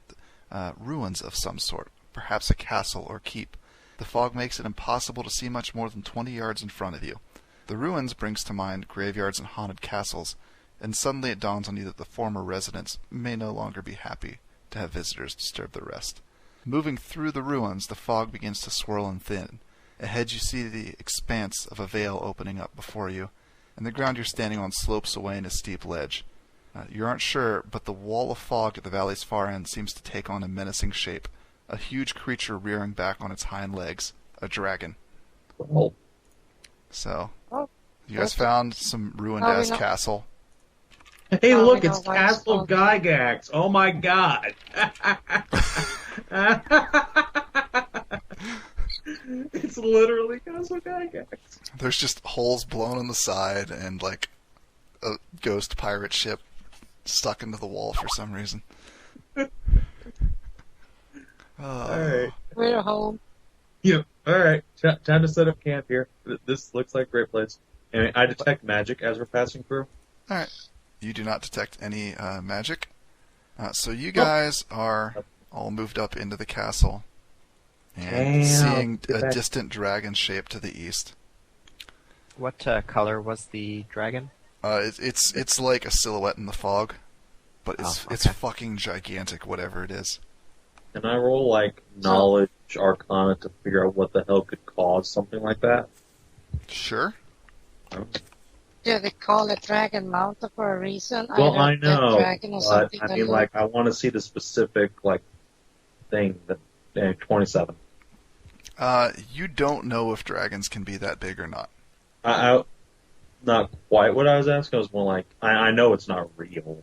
ruins of some sort, perhaps a castle or keep. The fog makes it impossible to see much more than 20 yards in front of you. The ruins brings to mind graveyards and haunted castles, and suddenly it dawns on you that the former residents may no longer be happy to have visitors disturb their rest. Moving through the ruins, the fog begins to swirl and thin. Ahead you see the expanse of a vale opening up before you, and the ground you're standing on slopes away in a steep ledge. You aren't sure, but the wall of fog at the valley's far end seems to take on a menacing shape. A huge creature rearing back on its hind legs. A dragon. Well, So, Oh, you guys okay. found some ruined Oh, we ass know- castle. Hey, Oh, look, we it's know why it's Castle called- Gygax. Oh my god. It's literally Castle Gygax. There's just holes blown on the side and like a ghost pirate ship stuck into the wall for some reason. Alright. We're home. Yeah. Alright. Time to set up camp here. This looks like a great place. And I detect magic as we're passing through. Alright. You do not detect any magic. So you guys are all moved up into the castle. And Damn. seeing Get a back. distant dragon shape to the east. What color was the dragon? It's like a silhouette in the fog. But it's Oh, it's okay. fucking gigantic, whatever it is. Can I roll, like, knowledge arcana to figure out what the hell could cause something like that? Sure. Yeah, they call it Dragon Mountain for a reason. Well, Either I Dead know, Dragon or but something I that mean, look- like, I want to see the specific, like, thing that 27. You don't know if dragons can be that big or not. I not quite what I was asking. I was more like, I know it's not real.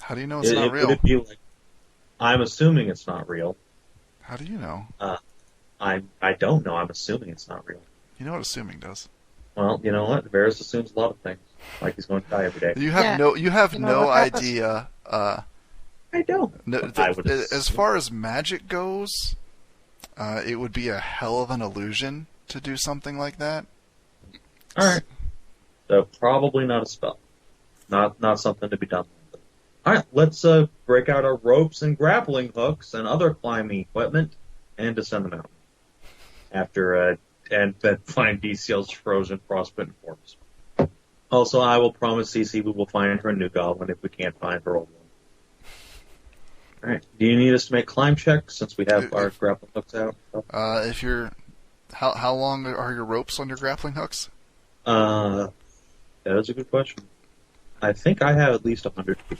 How do you know it's not Would real? it be like, I'm assuming it's not real. How do you know? I don't know. I'm assuming it's not real. You know what assuming does. Well, you know what? Varys assumes a lot of things, like he's going to die every day. You have Yeah. no You know no what happens- idea. I don't. No, I would as assume. far as magic goes, it would be a hell of an illusion to do something like that. All right. So probably not a spell. Not something to be done. All right. Let's break out our ropes and grappling hooks and other climbing equipment and descend the mountain. After and then find DCL's frozen, frostbitten corpse. Also, I will promise CC we will find her a new goblin if we can't find her old one. All right. Do you need us to make climb checks since we have our grappling hooks out? If you're, how long are your ropes on your grappling hooks? That is a good question. I think I have at least 100 feet.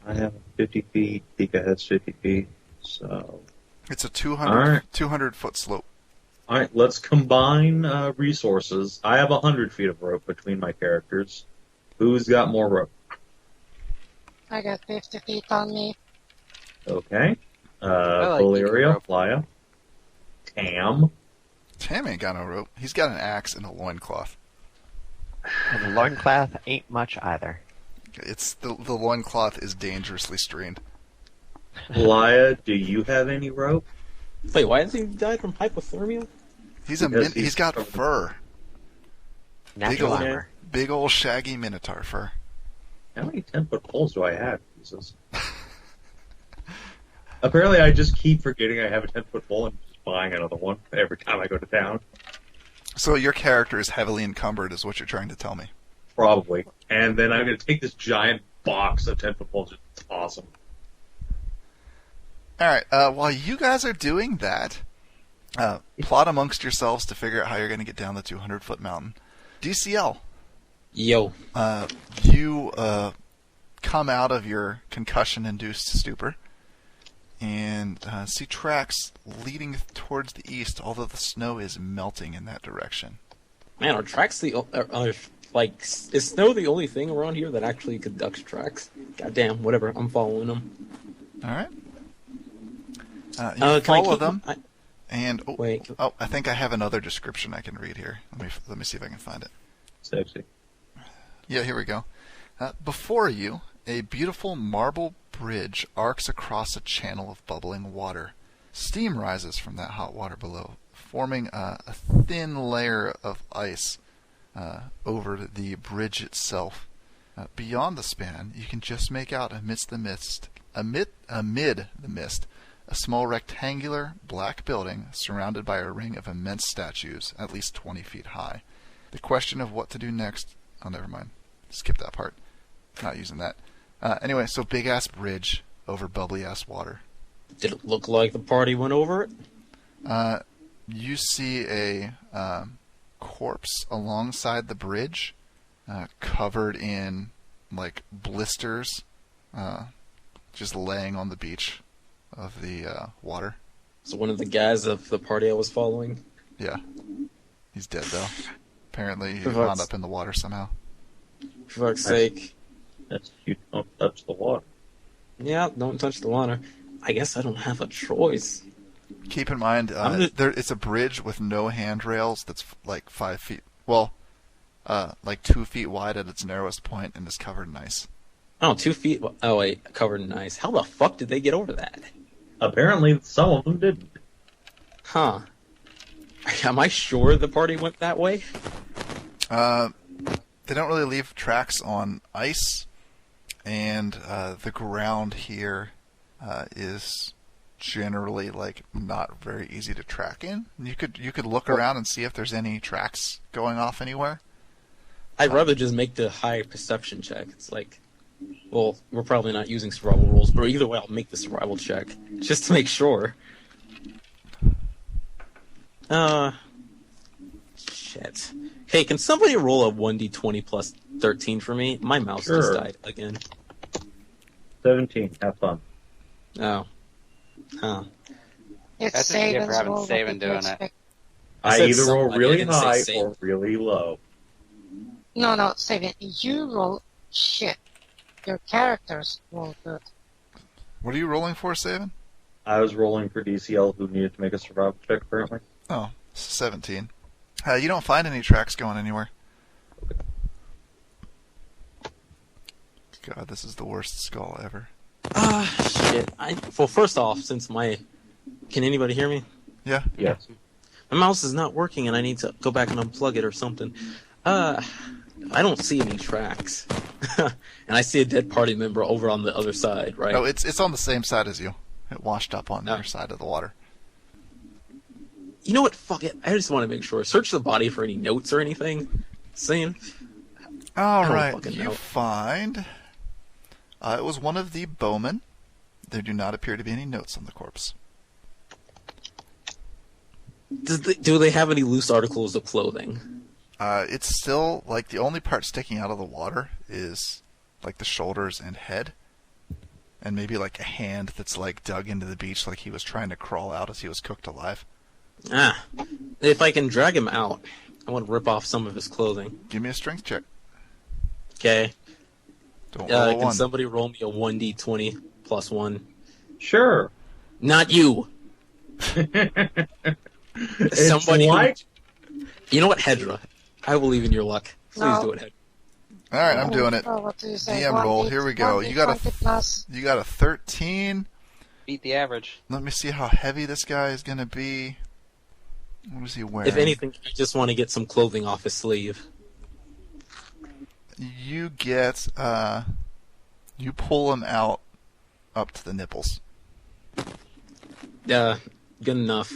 I have 50 feet, peak ahead's 50 feet, so... It's a 200, Alright. 200 foot slope. Alright, let's combine resources. I have 100 feet of rope between my characters. Who's got more rope? I got 50 feet on me. Okay. like using Valeria, rope. Playa, Tam. Tam ain't got no rope. He's got an axe and a loincloth. And the loincloth ain't much either. It's the loincloth is dangerously strained. Playa, do you have any rope? Wait, why has he died from hypothermia? He's Because he's got covered in- fur. Natural old- armor. Big old shaggy minotaur fur. How many 10-foot poles do I have? Jesus. Apparently, I just keep forgetting I have a 10-foot pole and just buying another one every time I go to town. So your character is heavily encumbered, is what you're trying to tell me. Probably. And then I'm going to take this giant box of 10-foot poles and just toss them. All right. While you guys are doing that, plot amongst yourselves to figure out how you're going to get down the 200-foot mountain. DCL, Yo. you come out of your concussion-induced stupor and see tracks leading towards the east, although the snow is melting in that direction. Man, are tracks like, is snow the only thing around here that actually conducts tracks? Goddamn, whatever, I'm following them. All right. You Can I follow keep them, my- and Wait. I think I have another description I can read here. Let me see if I can find it. Sexy. Yeah, here we go. Before you, a beautiful marble bridge arcs across a channel of bubbling water. Steam rises from that hot water below, forming a thin layer of ice over the bridge itself. Beyond the span, you can just make out amid the mist, a small rectangular black building surrounded by a ring of immense statues, at least 20 feet high. The question of what to do next... Oh, never mind. Skip that part. Not using that. Anyway, so big-ass bridge over bubbly-ass water. Did it look like the party went over it? You see a corpse alongside the bridge, covered in, like, blisters, just laying on the beach of the water. So one of the guys of the party I was following. Yeah. He's dead, though. Apparently, he For wound fuck's- up in the water somehow. For fuck's sake. That's you don't touch the water. Yeah, don't touch the water. I guess I don't have a choice. Keep in mind, it's a bridge with no handrails that's like 5 feet. Well, like 2 feet wide at its narrowest point and is covered in ice. Oh, 2 feet. Oh, wait, covered in ice. How the fuck did they get over that? Apparently, some of them didn't. Huh. Am I sure the party went that way? They don't really leave tracks on ice, and the ground here is generally like not very easy to track in. You could look around and see if there's any tracks going off anywhere. I'd rather just make the high perception check. It's like, well, we're probably not using survival rules, but either way, I'll make the survival check just to make sure. Shit. Hey, can somebody roll a 1d20 plus 13 for me? My mouse just Sure. died again. 17. Have fun. Oh. Huh. It's That's what you get for Saban's having roll. What Saban did you doing it. expect? I said either roll somebody, I really didn't say high Satan. or really low. No, Saban, you roll shit. Your characters roll good. What are you rolling for, Saban? I was rolling for DCL, who needed to make a survival check, apparently. Oh, 17. You don't find any tracks going anywhere. God, this is the worst skull ever. Shit. Well, first off, since my... Can anybody hear me? Yeah. Yes. My mouse is not working and I need to go back and unplug it or something. I don't see any tracks. And I see a dead party member over on the other side, right? No, it's on the same side as you. It washed up on Oh. your side of the water. You know what? Fuck it. I just want to make sure. Search the body for any notes or anything. Saying... All don't right, fucking you know. find it was one of the bowmen. There do not appear to be any notes on the corpse. Do they have any loose articles of clothing? It's still like the only part sticking out of the water is like the shoulders and head, and maybe like a hand that's like dug into the beach, like he was trying to crawl out as he was cooked alive. If I can drag him out, I want to rip off some of his clothing. Give me a strength check. Okay. Don't roll a Can 1. somebody roll me a 1d20 plus 1? Sure. Not you. It's Somebody. like... You know what, Hedra? I believe in your luck. Please No. do it, Hedra. All right, I'm doing it. Oh, what do you say? DM roll. Here we go. You got 1d20 plus. You got a 13. Beat the average. Let me see how heavy this guy is gonna be. What is he wearing? If anything, I just want to get some clothing off his sleeve. You get you pull him out up to the nipples. Good enough.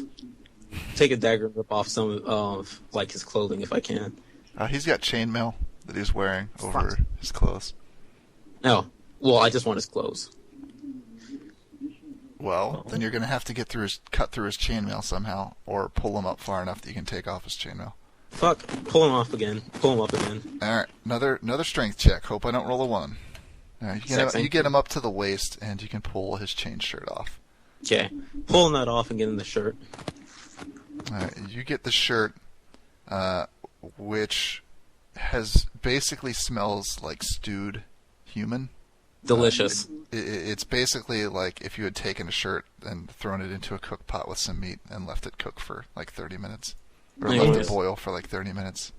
Take a dagger and rip off some of like his clothing if I can. He's got chainmail that he's wearing over his clothes. No. Well, I just want his clothes. Well, then you're gonna have to cut through his chainmail somehow, or pull him up far enough that you can take off his chainmail. Fuck. Pull him off again. Pull him up again. All right, another strength check. Hope I don't roll a 1. All right, Sexy. you get him up to the waist, and you can pull his chain shirt off. Okay. Pulling that off and getting the shirt. All right, you get the shirt, which has basically smells like stewed human. Delicious. It's basically like if you had taken a shirt and thrown it into a cook pot with some meat and left it cook for like 30 minutes. Or left Anyways. it boil for like 30 minutes.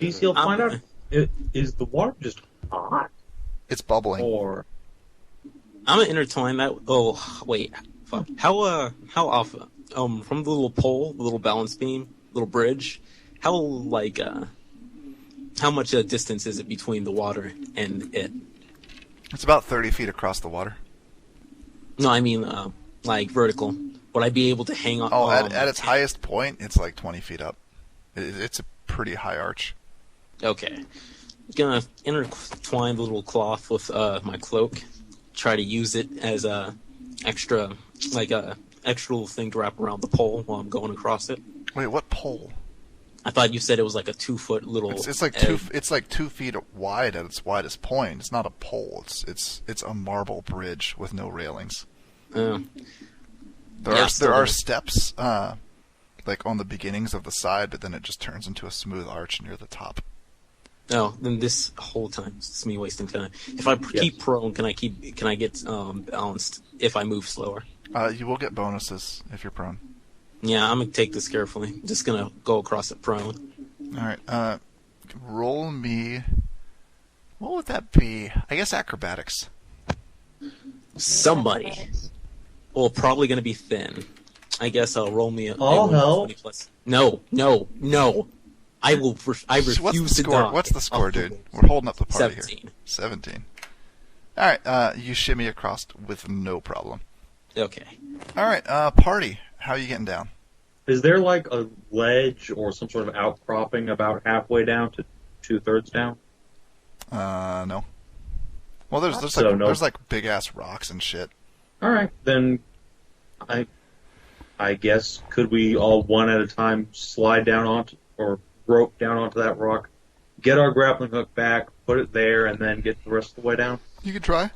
DCL, find out, is the water just hot? It's bubbling. Or... I'm gonna intertwine that. Oh, wait. Fuck. How often? From the little pole, the little balance beam, little bridge. How much distance is it between the water and it? It's about 30 feet across the water. No, I mean, like vertical. Would I be able to hang on? Oh, at its highest point, it's like 20 feet up. It's a pretty high arch. Okay. Gonna intertwine the little cloth with my cloak. Try to use it as a extra little thing to wrap around the pole while I'm going across it. Wait, what pole? I thought you said it was like a 2-foot little. It's like edge. it's like 2 feet wide at its widest point. It's not a pole. It's a marble bridge with no railings. There are steps like on the beginnings of the side, but then it just turns into a smooth arch near the top. No, then this whole time it's me wasting time. If I keep prone, can I get balanced if I move slower? You will get bonuses if you're prone. Yeah, I'm gonna take this carefully. I'm just gonna go across it prone. All right. Roll me. What would that be? I guess acrobatics. Somebody. Well, probably gonna be thin. I guess I'll roll me a All hell. 20 plus. No. I will. I refuse What's the to score? die. What's the score, dude? We're holding up the party 17. here. 17. All right. You shimmy across with no problem. Okay. All right. Party. How are you getting down? Is there like a ledge or some sort of outcropping about halfway down to 2/3 down? No. Well, there's like big ass rocks and shit. All right, then I guess could we all one at a time slide down onto or rope down onto that rock, get our grappling hook back, put it there, and then get the rest of the way down? You could try.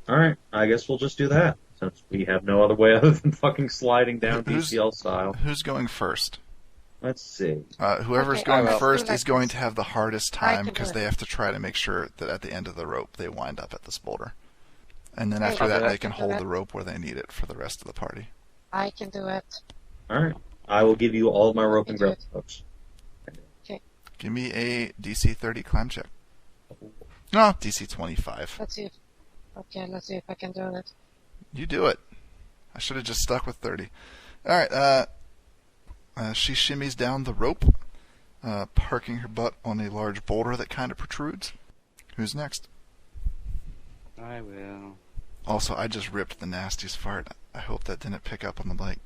All right, I guess we'll just do that since we have no other way other than fucking sliding down DCL style. Who's going first? Let's see. Whoever's Okay, going I will. first Do is going to have the hardest I time can because do they it. have to try to make sure that at the end of the rope they wind up at this boulder. And then Okay, after I'll that do it. they can Do hold it. the rope where they need it for the rest of the party. I can do it. All right, I will give you all of my rope and Do it. grappling hooks. Give me a DC 30 climb check. No, DC 25. Let's see if I can do it. You do it. I should have just stuck with 30. Alright, she shimmies down the rope, parking her butt on a large boulder that kind of protrudes. Who's next? I will. Also, I just ripped the nastiest fart. I hope that didn't pick up on the mic.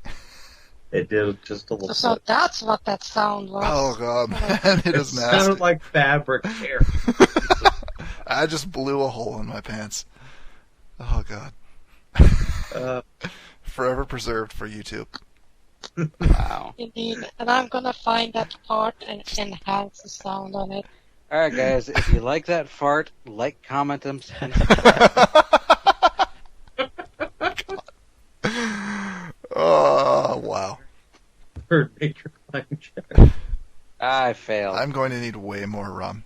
It did just a little So bit. that's what that sound was. Oh god, man, it is It nasty. sounded like fabric hair. I just blew a hole in my pants. Oh god. Forever preserved for YouTube. Wow. Indeed, and I'm gonna find that part and enhance the sound on it. Alright, guys, if you like that fart, like, comment, and Oh, wow. Bird, make your climb check. I failed. I'm going to need way more rum.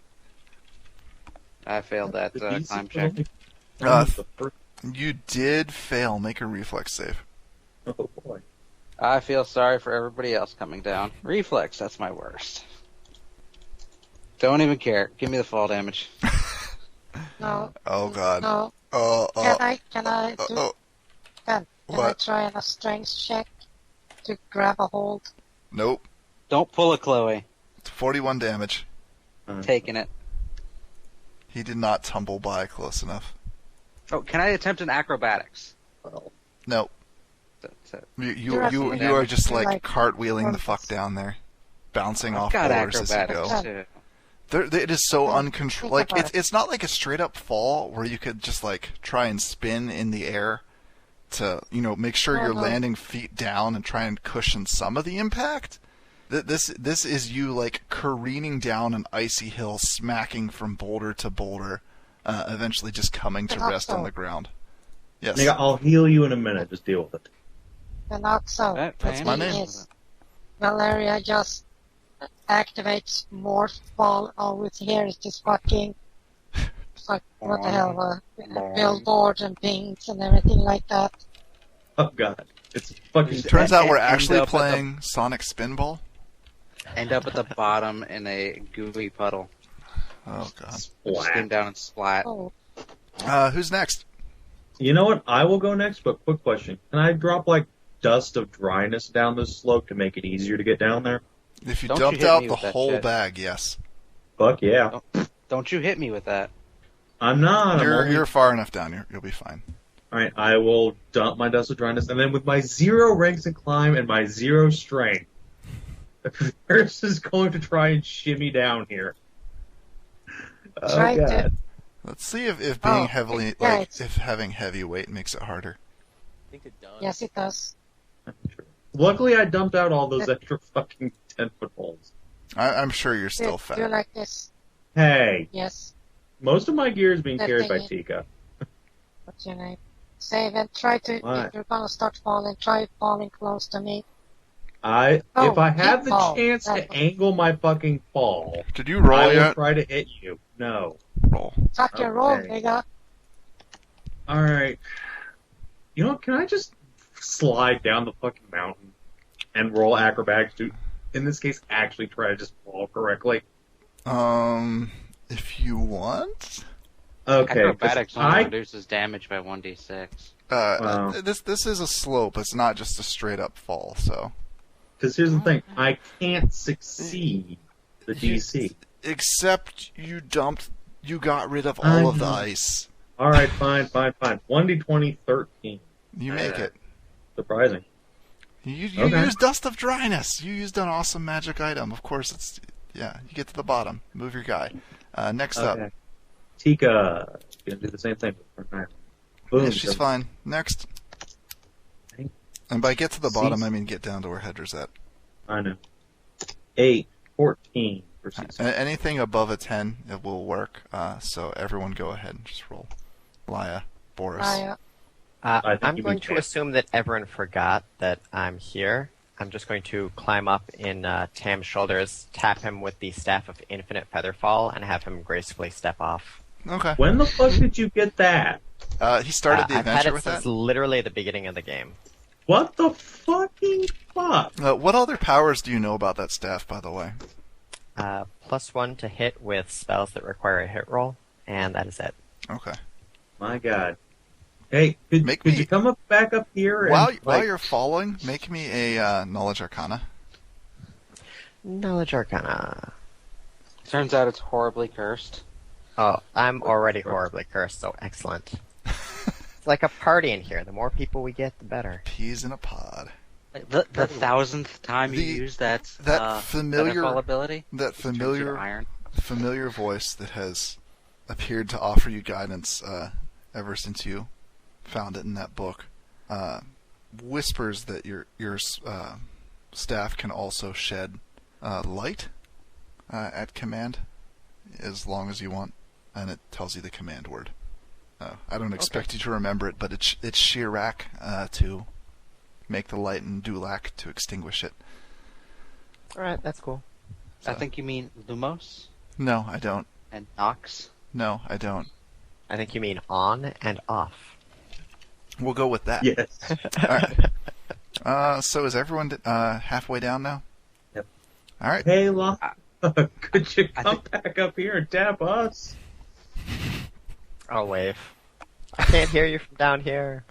I failed that The DC climb check. the first- You did fail. Make a reflex save. Oh boy. I feel sorry for everybody else coming down. Reflex, that's my worst. Don't even care. Give me the fall damage. No. Oh god. No. Oh, Can I do? oh. Can I What? try a strength check to grab a hold? Nope. Don't pull a Chloe. It's 41 damage. Taking it. He did not tumble by close enough. Oh, can I attempt an acrobatics? Nope. That's it. You are just like cartwheeling the fuck down there, bouncing I've off got boulders as you acrobatics go. too. It is so Yeah, uncontrolled. think Like about it. it's not like a straight up fall where you could just like try and spin in the air to make sure you're no. landing feet down and try and cushion some of the impact. This is you like careening down an icy hill, smacking from boulder to boulder, eventually just coming to rest on the ground. Yes. Nigga, I'll heal you in a minute. Just deal with it. Fenoxo. That's my name. Is Valeria just activates morph ball over here is just fucking what the hell billboards and pings and everything like that. Oh god. It's fucking. Turns out we're End actually up at the- playing Sonic Spinball. End up at the bottom in a gooey puddle. Oh god. Just came down and splat. Oh, Who's next? You know what? I will go next, but quick question. Can I drop, like, dust of dryness down this slope to make it easier to get down there? If you Don't you dumped hit out me the with that whole shit. bag, yes. Fuck yeah. Don't you hit me with that. I'm not. You're far enough down. You'll be fine. Alright, I will dump my dust of dryness, and then with my 0 ranks in climb and my 0 strength, Ferris is going to try and shimmy down here. Oh, Try to- God. Let's see if being yeah, it's- if having heavy weight makes it harder. I think it does. yes, it does. Luckily, I dumped out all those extra fucking 10-foot holes. I'm sure you're still Do fat. like this. Hey, Yes. most of my gear is being That carried by thing- Tika. What's your name? Save and try to. What? If you're gonna start falling, try falling close to me. If I had the pitfall. chance to angle my fucking fall, Did you roll I will yet? try to hit you. No. Roll. Fucking roll, Okay. nigga. Alright. You know what, can I just slide down the fucking mountain and roll acrobatics to, in this case, actually try to just fall correctly? If you want. Okay. Acrobatics 'cause only reduces damage by 1d6. Wow. This is a slope. It's not just a straight up fall. So. Because here's the thing, I can't succeed the DC. Except you got rid of all of the know. ice. Alright, fine. 1d20, 13. You make it. Surprising. You Okay. used Dust of Dryness. You used an awesome magic item. Of course, you get to the bottom. Move your guy. Next up. Okay. Tika. Gonna do the same thing. Boom. Yeah, she's fine. Next. And by get to the bottom, I mean get down to where Hedra's at. I know. 8, 14 for season. Anything above a 10, it will work. So everyone go ahead and just roll. Laya, Boris. I think I'm you going mean to Tam. assume that everyone forgot that I'm here. I'm just going to climb up in Tam's shoulders, tap him with the Staff of Infinite Featherfall, and have him gracefully step off. Okay. When the fuck did you get that? He started the I've had adventure it with since that. literally the beginning of the game. What the fucking fuck? What other powers do you know about that staff, by the way? +1 to hit with spells that require a hit roll, and that is it. Okay. My god. Hey, could me- you come back up here? While and, you're falling, make me a Knowledge Arcana. Knowledge Arcana. Turns out it's horribly cursed. Oh, I'm already horribly cursed, so excellent. It's like a party in here. The more people we get, the better. Peas in a pod. The 1000th time you The- use that familiar- Featherfall ability. That turns you to familiar iron. voice that has appeared to offer you guidance ever since you found it in that book whispers that your staff can also shed light at command as long as you want, and it tells you the command word. I don't expect you to remember it, but it's Shirak to make the light and Dulak to extinguish it. Alright, that's cool. So- I think you mean Lumos No, I don't. and Nox. No, I don't. I think you mean on and off. We'll go with that. Yes. All right. So is everyone halfway down now? Yep. All right. Hey, could you I come back up here and tap us? I'll wave. I can't hear you from down here.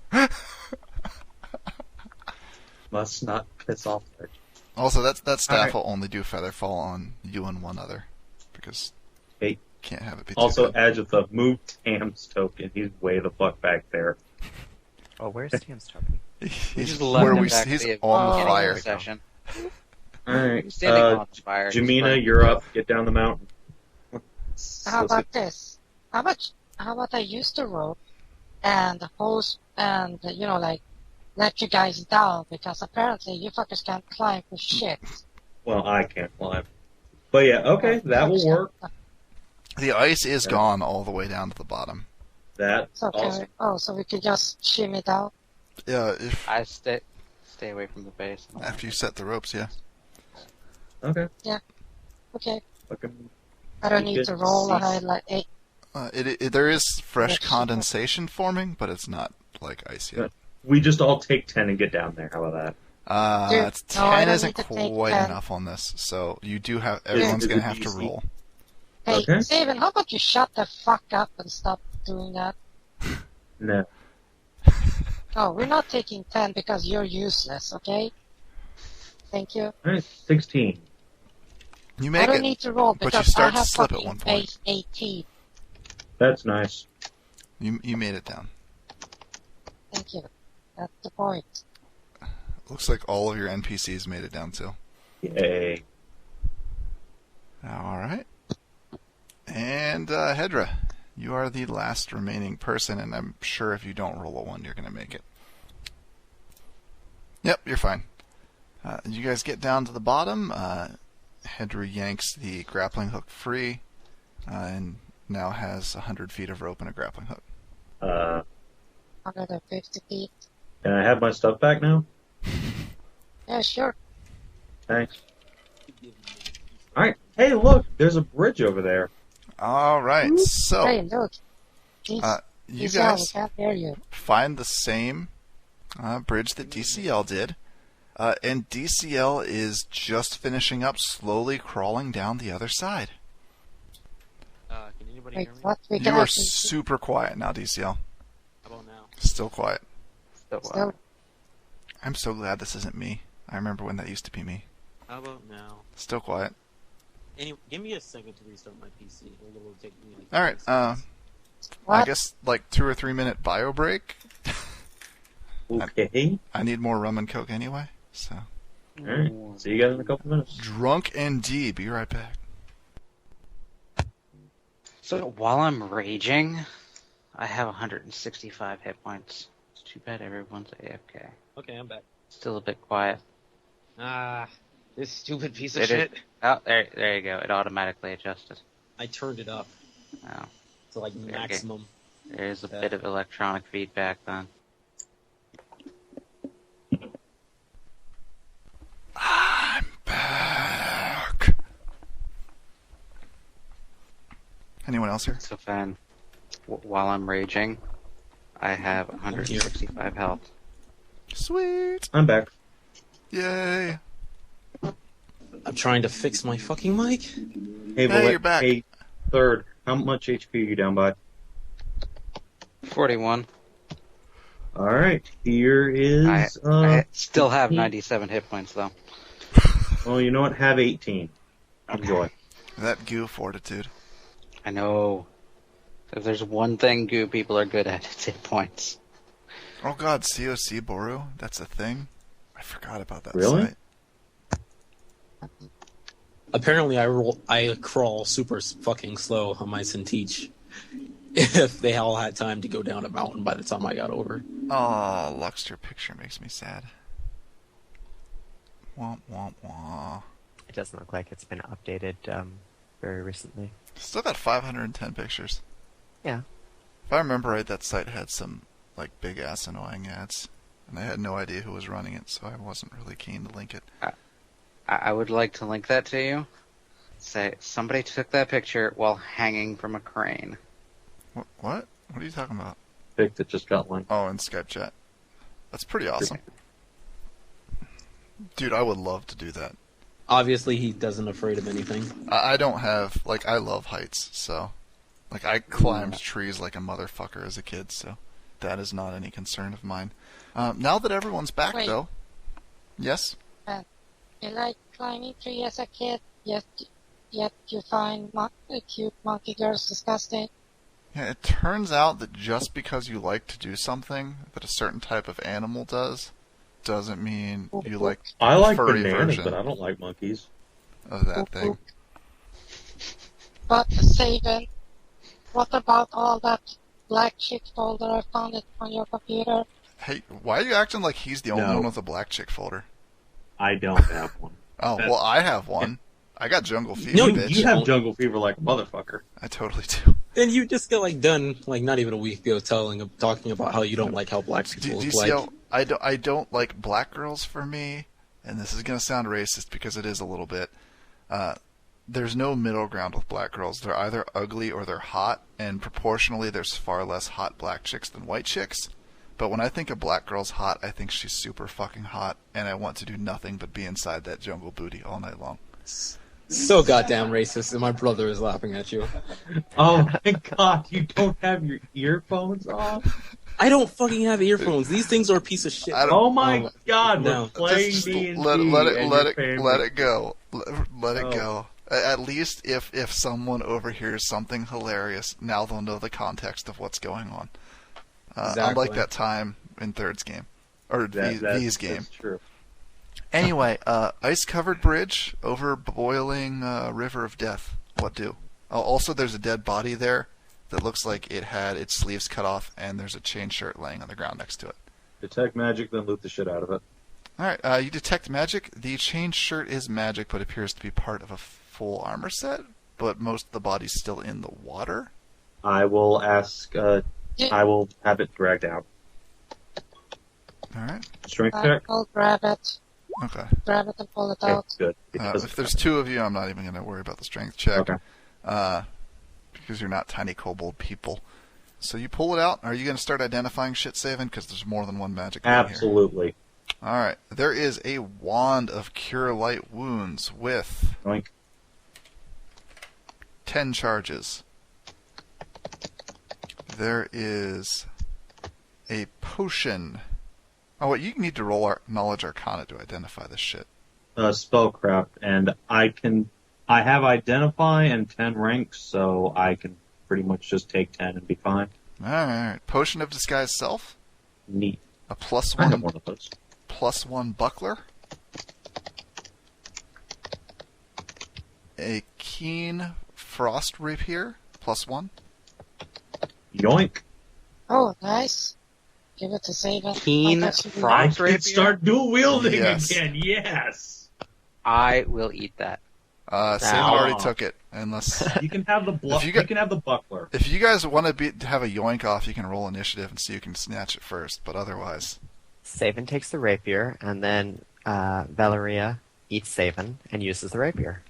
Must not piss off there. Also, that staff Alright. will only do Featherfall on you and one other, because Hey. can't have it be too Also, good. Agatha, move Tam's token. He's way the fuck back there. Oh, where's Tam's token? We He's just left where him we back he's to the on the beginning of fire. the session. Alright. He's standing on the fire. just Jamina, like- you're up. Get down the mountain. How about this? How about I use the rope and hose and, let you guys down, because apparently you fuckers can't climb for shit. Well, I can't climb. But yeah, okay, that will work. The ice is Yeah. gone all the way down to the bottom. That's So awesome. so we could just shimmy down. Yeah, if I stay away from the base. after you set the ropes, yeah. Okay. Okay. Fucking I don't need to roll a high like 8. There is fresh Yes. condensation forming, but it's not like ice yet. We just all take 10 and get down there. How about that? Dude, It's no, I 10 don't isn't need to take quite 10. enough on this, so you do have everyone's Is gonna it have to easy? roll. Hey, Okay. Steven, how about you shut the fuck up and stop doing that? No. No, we're not taking 10 because you're useless, okay? Thank you. Alright, 16. You I make don't it. need to roll but you because start I to have slip at fucking one point. base 18. That's nice. You made it down. Thank you. That's the point. Looks like all of your NPCs made it down too. Yay. All right. And Hedra, you are the last remaining person, and I'm sure if you don't roll a 1, you're going to make it. Yep, you're fine. You guys get down to the bottom. Hedra yanks the grappling hook free, and now has 100 feet of rope and a grappling hook. 150 feet. Can I have my stuff back now? Yeah, sure. Thanks. Alright. Hey, look! There's a bridge over there. All right, so Hey, look. Jeez, you DCL, guys we can't hear you. find the same bridge that DCL did, and DCL is just finishing up, slowly crawling down the other side. Can anybody Wait, hear me? what? We You can are actually super quiet now, DCL. How about now? Still quiet. still. I'm so glad this isn't me. I remember when that used to be me. How about now? Still quiet. Give me a second to restart my PC. It'll take me like All right. 30 seconds. I What? guess like 2 or 3 minute bio break. Okay. I need more rum and coke anyway. So Alright. See you guys in a couple minutes. drunk ND. Be right back. So while I'm raging, I have 165 hit points. It's too bad everyone's AFK. Okay, I'm back. Still a bit quiet. This stupid piece of It is- shit. Oh, there you go. It automatically adjusted. I turned it up Oh, to like Okay. maximum. there's a bit of electronic feedback then. I'm back. Anyone else here? So then, while I'm raging, I have 165 health. Sweet. I'm back. Yay. I'm trying to fix my fucking mic. Hey, You're back. Hey, third. How much HP are you down by? 41. Alright. Here is, I still have 97 hit points though. well, you know what? Have 18. Enjoy. That goo fortitude. I know. If there's one thing goo people are good at, it's hit points. Oh god, COC Boru? That's a thing? I forgot about that Really? site. Apparently, I crawl super fucking slow on my Centeach. If they all had time to go down a mountain by the time I got over. Oh, Lux, your picture makes me sad. Womp womp womp. It doesn't look like it's been updated very recently. Still got 510 pictures. Yeah. If I remember right, that site had some like big ass annoying ads, and I had no idea who was running it, so I wasn't really keen to link it. I would like to link that to you. Say, somebody took that picture while hanging from a crane. What? What are you talking about? Pick that just got linked. Oh, in Skype chat. That's pretty awesome. Dude, I would love to do that. Obviously, he doesn't afraid of anything. I don't have, like, I love heights, so. Like, I climbed trees like a motherfucker as a kid, so that is not any concern of mine. Now that everyone's back, Wait. though. Yes? You like climbing tree as a kid, yet you find cute monkey girls disgusting. Yeah, it turns out that just because you like to do something that a certain type of animal does, doesn't mean you like I like furry bananas, version but I don't like monkeys. of that thing. But Saban, what about all that black shit folder I found it on your computer? Hey, why are you acting like he's the only No. one with a black chick folder? I don't have one. Oh, well, I have one. I got jungle fever, No, bitch. You have jungle fever like a motherfucker. I totally do. And you just got like done like not even a week ago talking about how you don't like how black people DCL, like. I don't like black girls for me, and this is going to sound racist because it is a little bit. There's no middle ground with black girls. They're either ugly or they're hot, and proportionally there's far less hot black chicks than white chicks. But when I think a black girl's hot, I think she's super fucking hot, and I want to do nothing but be inside that jungle booty all night long. So goddamn racist, and my brother is laughing at you. Oh my god, you don't have your earphones on? I don't fucking have earphones. These things are a piece of shit. I don't- Oh my god, no. we're playing Just D&D let and it your family. let it go. Let it Oh. go. At least if someone overhears something hilarious, now they'll know the context of what's going on. Exactly. Unlike that time in Third's game. Or V's game. That's true. Anyway, ice-covered bridge over boiling river of death. What do? Also, there's a dead body there that looks like it had its sleeves cut off, and there's a chain shirt laying on the ground next to it. Detect magic, then loot the shit out of it. Alright, you detect magic. The chain shirt is magic, but appears to be part of a full armor set, but most of the body's still in the water. I will ask, I will have it dragged out. Alright. Strength check? I'll grab it. Okay. grab it and pull it Okay, out. good. Because If there's two of you, I'm not even going to worry about the strength check. Okay. Because you're not tiny kobold people. So you pull it out. Are you going to start identifying shit, Savan? Because there's more than one magic item here. Absolutely. All right. There is a wand of Cure Light Wounds with Oink. 10 charges. There is a potion. Oh, wait, you need to roll our Knowledge Arcana to identify this shit. Spellcraft, and I have Identify and 10 ranks, so I can pretty much just take 10 and be fine. All right. Potion of Disguise Self. Neat. A plus I have one, one of those. plus one buckler. A keen frost rapier, plus one. Yoink. Oh, nice. Give it to Saban. Keen Oh, that's really frost I nice. can rapier? start dual wielding Yes. again. Yes. I will eat that. Saban already took it. Unless You can have the If you you got- can have the buckler. if you guys want to have a yoink off, you can roll initiative and see who can snatch it first. But otherwise, Saban takes the rapier, and then Valeria eats Saban and uses the rapier.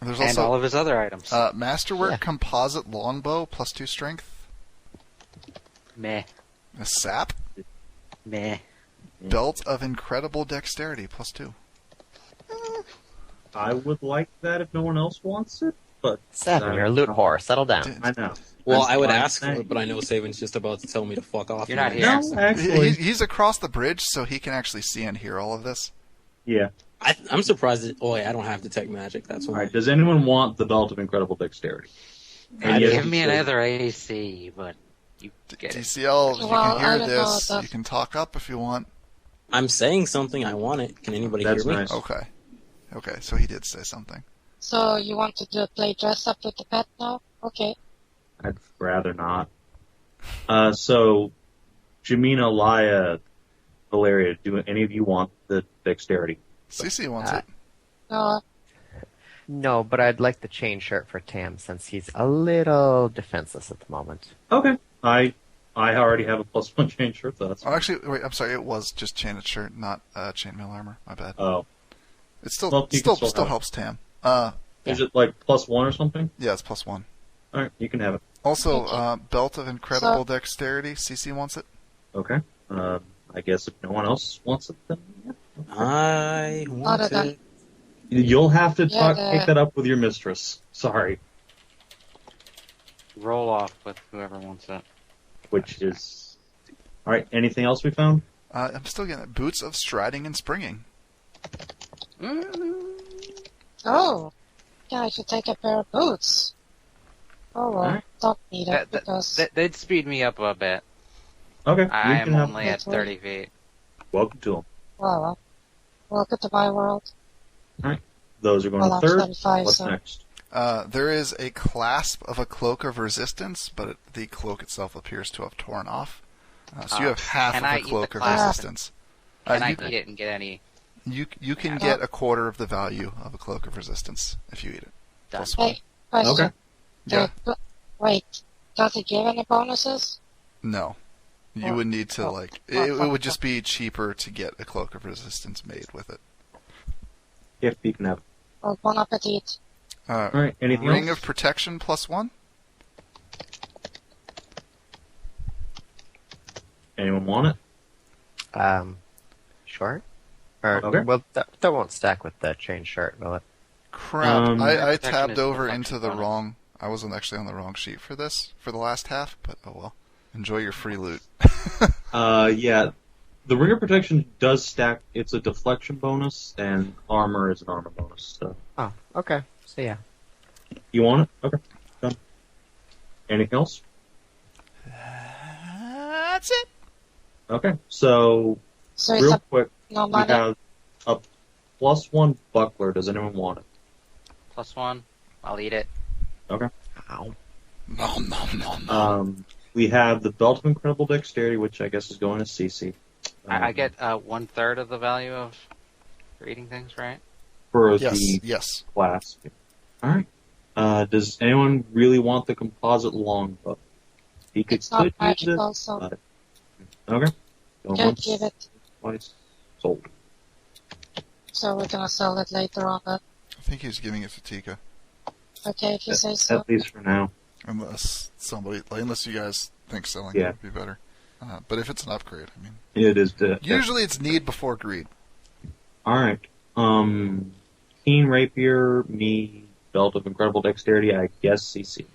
there's And all also of his other items. Masterwork Yeah. Composite Longbow, plus 2 strength. Meh. A sap. Meh. Belt of Incredible Dexterity, plus 2. I would like that if no one else wants it, but 7, you're a loot whore. Settle down. D- I know. Well, That's I would fine. ask for it, but I know Saban's just about to tell me to fuck off. You're not and- here. No, actually, He's across the bridge, so he can actually see and hear all of this. yeah. I'm surprised that. Oh, yeah, I don't have Detect Magic. That's All why. right. Does anyone want the belt of incredible dexterity? And yes, Give me you should. another AC, but you get it. DCL, you Well, can I hear don't know this. if You can talk up if you want. I'm saying something. I want it. Can anybody That's hear me? nice. Okay. Okay, so he did say something. So you want to play dress up with the pet now? Okay. I'd rather not. So, Jamina, Laya, Valeria, do any of you want the dexterity? CC wants Uh, it. No, No, but I'd like the chain shirt for Tam since he's a little defenseless at the moment. Okay. I already have a +1 chain shirt, so that's Oh, actually, wait, I'm sorry. It was just chained shirt, not chainmail armor. My bad. Oh. It still Well, you can still have it. helps Tam. Is it like +1 or something? Yeah, it's plus 1. Alright, you can have it. Also, Thank Belt of Incredible Dexterity. CC wants it. Okay. I guess if no one else wants it, then yeah. I want Other than- it. You'll have to Yeah, take that up with your mistress. Sorry. Roll off with whoever wants it. Which is... Alright, anything else we found? I'm still getting it. Boots of Striding and Springing. Oh, yeah, I should take a pair of boots. Oh well, Alright. don't need it because They'd speed me up a bit. Okay, I you am can have... only at 30 feet. Welcome to them. well, welcome to my world. Those are going Well, to I'm third. 75, What's so next? There is a clasp of a Cloak of Resistance, but the cloak itself appears to have torn off. So you have half can of I a eat the Cloak of clasp? Resistance. Can I You eat it and get any? you can get a quarter of the value of a Cloak of Resistance if you eat it. Done. Plus 1. Hey, question. Okay. Yeah. Wait, does it give any bonuses? No. You Oh. would need to, Oh. like... Oh, It fuck, would just be cheaper to get a Cloak of Resistance made with it. If you can have it. Well, bon appetit. Alright, anything Ring else? of Protection plus 1? Anyone want it? Sure. Or, Okay. Well, that won't stack with the chain shirt, will it? Crap. I Protection tabbed is over protection into the bonus. wrong... I wasn't actually on the wrong sheet for this, for the last half, but oh well. Enjoy your free loot. Yeah. The Ring of Protection does stack. It's a deflection bonus, and armor is an armor bonus. So. Oh, okay. So yeah. You want it? Okay. Done. Anything else? That's it. Okay. So, So it's real a quick, no we money. have a +1 buckler. Does anyone want it? +1. I'll eat it. Okay. Ow. Nom, nom, nom, nom. We have the Belt of Incredible Dexterity, which I guess is going to CC. I get 1/3 of the value of for eating things, right? For Yes, the yes. class. Alright. Does anyone really want the composite longbow? He could It's not use magical, it. so Okay. Going can't once, give it. twice, sold. So we're gonna sell it later on then. I think he's giving it to Tika. Okay, if you say so. At least for now. Unless you guys think selling Yeah. it would be better. But if it's an upgrade, I mean, It is the usually it's need before greed. All right. Keen rapier, me, belt of incredible dexterity. I guess CC.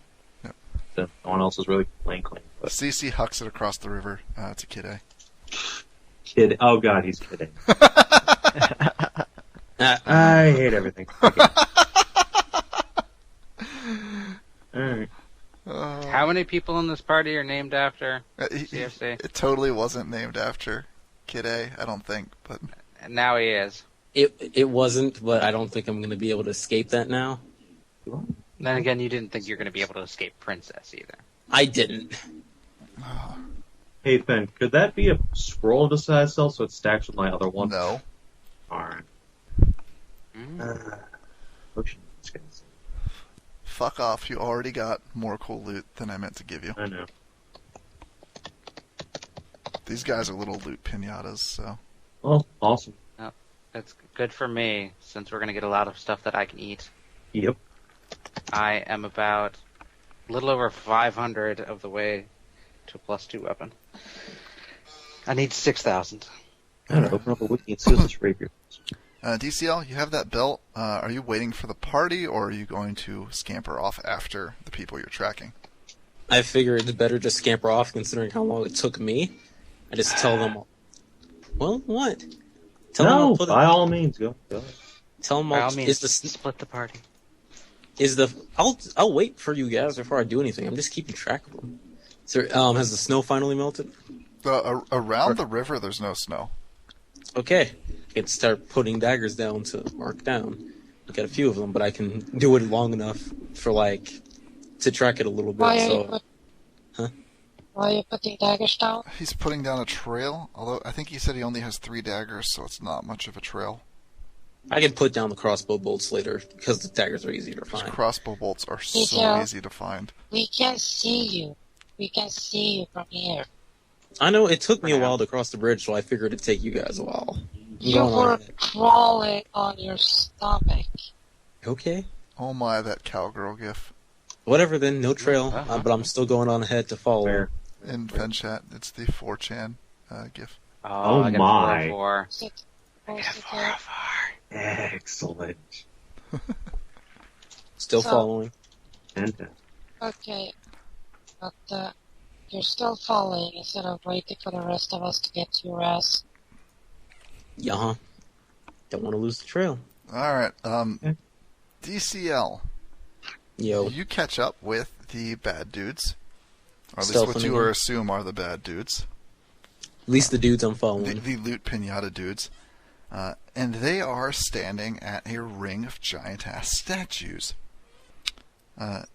Yep. No one else is really playing clean. But CC hucks it across the river to Kid A. kid, oh god, he's kidding. Uh, I hate everything. Okay. All right. How many people in this party are named after He- CFC? It totally wasn't named after Kid A, I don't think. But And now he is. it wasn't, but I don't think I'm going to be able to escape that now. Then again, you didn't think you were going to be able to escape Princess either. I didn't. Hey, Ben, could that be a scroll disguise cell so it stacks with my other one? no. Alright. Mm. Potion disguise. Fuck off, you already got more cool loot than I meant to give you. I know. These guys are little loot pinatas, so. Well, awesome. That's good for me, since we're going to get a lot of stuff that I can eat. Yep. I am about a little over 500 of the way to a +2 weapon. I need 6,000. Gotta open up a wiki and see what this rapier is. DCL, you have that belt. Are you waiting for the party, or are you going to scamper off after the people you're tracking? I figure it's better to scamper off considering how long it took me. I just tell them, well, what? Tell them No, I'll put by it, all means, go. tell them By I'll, all means, is the split the party. I'll wait for you guys before I do anything. I'm just keeping track of them. So, has the snow finally melted? Around the river, there's no snow. Okay, I can start putting daggers down to mark down. I got a few of them, but I can do it long enough for to track it a little bit. Why are, you So, put, Huh? why are you putting daggers down? He's putting down a trail, although I think he said he only has 3 daggers, so it's not much of a trail. I can put down the crossbow bolts later because the daggers are easier to Those find. crossbow bolts are so Yeah. easy to find. We can see you. We can see you from here. I know it took me a while to cross the bridge, so I figured it'd take you guys a while. You Going on were ahead. crawling on your stomach. Okay. Oh my, that cowgirl gif. Whatever then, no trail, Uh-huh. but I'm still going on ahead to follow. Fair. In Fenchat, it's the 4chan gif. Oh I got my. 404. Is it I got supposed to 404. Excellent. Still So- following. Fantastic. Okay. But you're still following instead of waiting for the rest of us to get to your ass. Yeah. Don't want to lose the trail. Alright, DCL. Yo. You catch up with the bad dudes. Or at least Stealthing what you again. assume are the bad dudes. At least the dudes I'm The, following. the loot pinata dudes. And they are standing at a ring of giant-ass statues.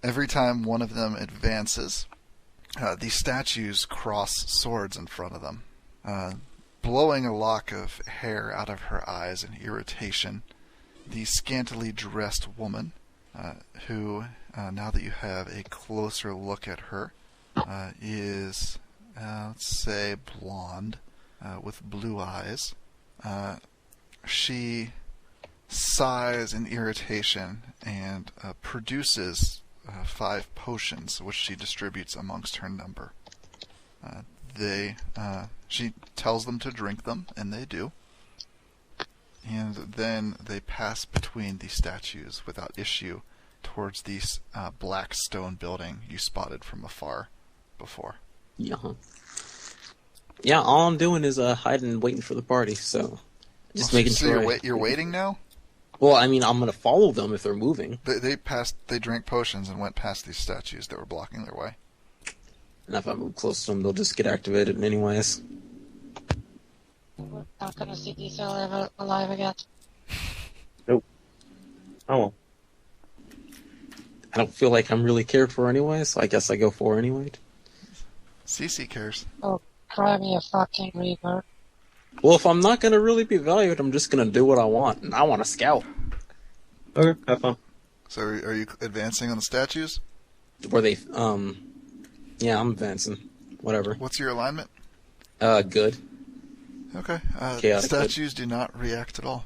Every time one of them advances, these statues cross swords in front of them, blowing a lock of hair out of her eyes in irritation. The scantily dressed woman, who, now that you have a closer look at her, is, let's say, blonde, with blue eyes. She sighs in irritation and produces 5 potions, which she distributes amongst her number. She tells them to drink them, and they do. And then they pass between the statues without issue towards the black stone building you spotted from afar before. Yeah. Yeah, all I'm doing is hiding and waiting for the party, so just making so sure. you're waiting now? Well, I mean, I'm gonna follow them if they're moving, They drank potions and went past these statues that were blocking their way. and if I move close to them, they'll just get activated anyways. We're not gonna see these alive again. Oh well. I don't feel like I'm really cared for anyway, so I guess I go for it anyway. CC cares. Cry me a fucking reaper. Well, if I'm not gonna really be valued, I'm just gonna do what I want, and I want to scout. Okay, have fun. So are you advancing on the statues? Where they, yeah, I'm advancing. Whatever. What's your alignment? Good. Okay. Chaotic Statues do not react at all.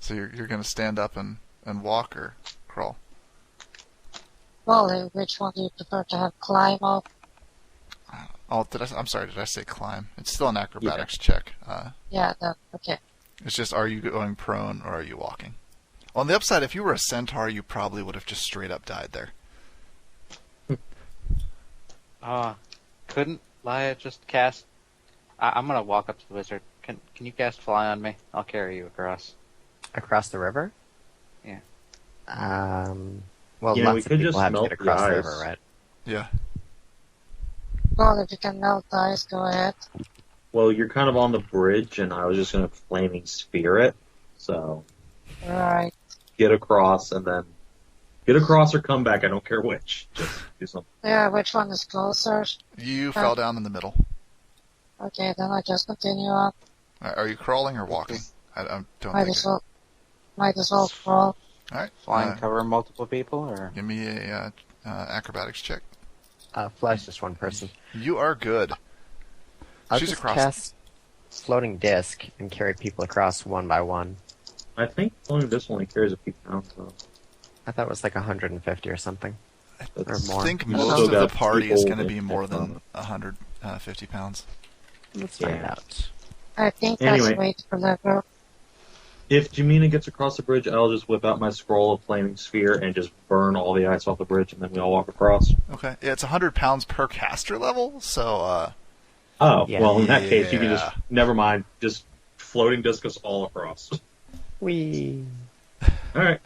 So you're going to stand up and walk or crawl? Well, which one do you prefer to have? Climb up? Oh, I'm sorry. Did I say climb? It's still an acrobatics check. Yeah, okay. It's just, are you going prone or are you walking? On the upside, if you were a centaur, you probably would have just straight up died there. Couldn't Laia just cast? I'm gonna walk up to the wizard. Can you cast fly on me? I'll carry you across. Across the river? Yeah. Well, Yeah, we lots of could people just have to melt get the across the ice. river, right? Yeah. Well, if you can melt ice, go ahead. Well, you're kind of on the bridge, and I was just going to flaming spear it. So Right. get across, and then get across or come back. I don't care which. Just do something. Yeah, which one is closer? You fell down in the middle. Okay, then I just continue on. Are you crawling or walking? I don't Might think. as well crawl. All right. Flying cover multiple people, or Give me a acrobatics check. Fly's just one person. You are good. I'll She's just across. cast floating disc and carry people across one by one. I think floating disc only carries a few pounds, though. I thought it was like 150 or something. Or more. I think You most also of the got party is people going to be in more front than 150 pounds. Let's find Yeah. out. I think that's Anyway. way too clever. If Jamina gets across the bridge, I'll just whip out my scroll of flaming sphere and just burn all the ice off the bridge, and then we all walk across. Okay. Yeah, it's 100 pounds per caster level, so Oh, Yeah. well, in that case, you can Yeah. just, never mind, just floating disc us all across. Whee! Alright.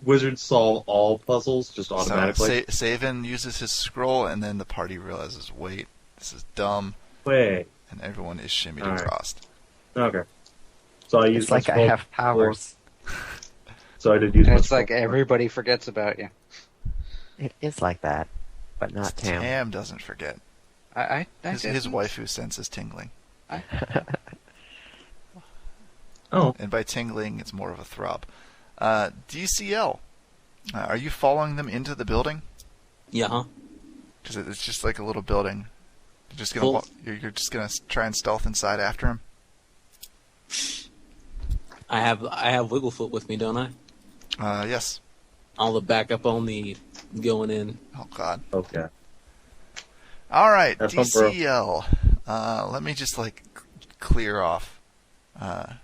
Wizards solve all puzzles just so automatically. Saven uses his scroll, and then the party realizes, wait, this is dumb, Wait. and everyone is shimmied All right. across. Okay. So I used It's my like I scroll have powers. So I did use my it's scroll like everybody forgets about you. It is like that, but not Tam. Tam doesn't forget. I His didn't. waifu sense is tingling. Oh, And by tingling, it's more of a throb. DCL, are you following them into the building? Yeah, huh? Because it's just like a little building. You're just gonna Well- walk, you're just gonna try and stealth inside after him. I have Wigglefoot with me, don't I? Yes. All the backup on the going in. Oh God. okay. All right, That's fun, bro. DCL. Let me just clear off and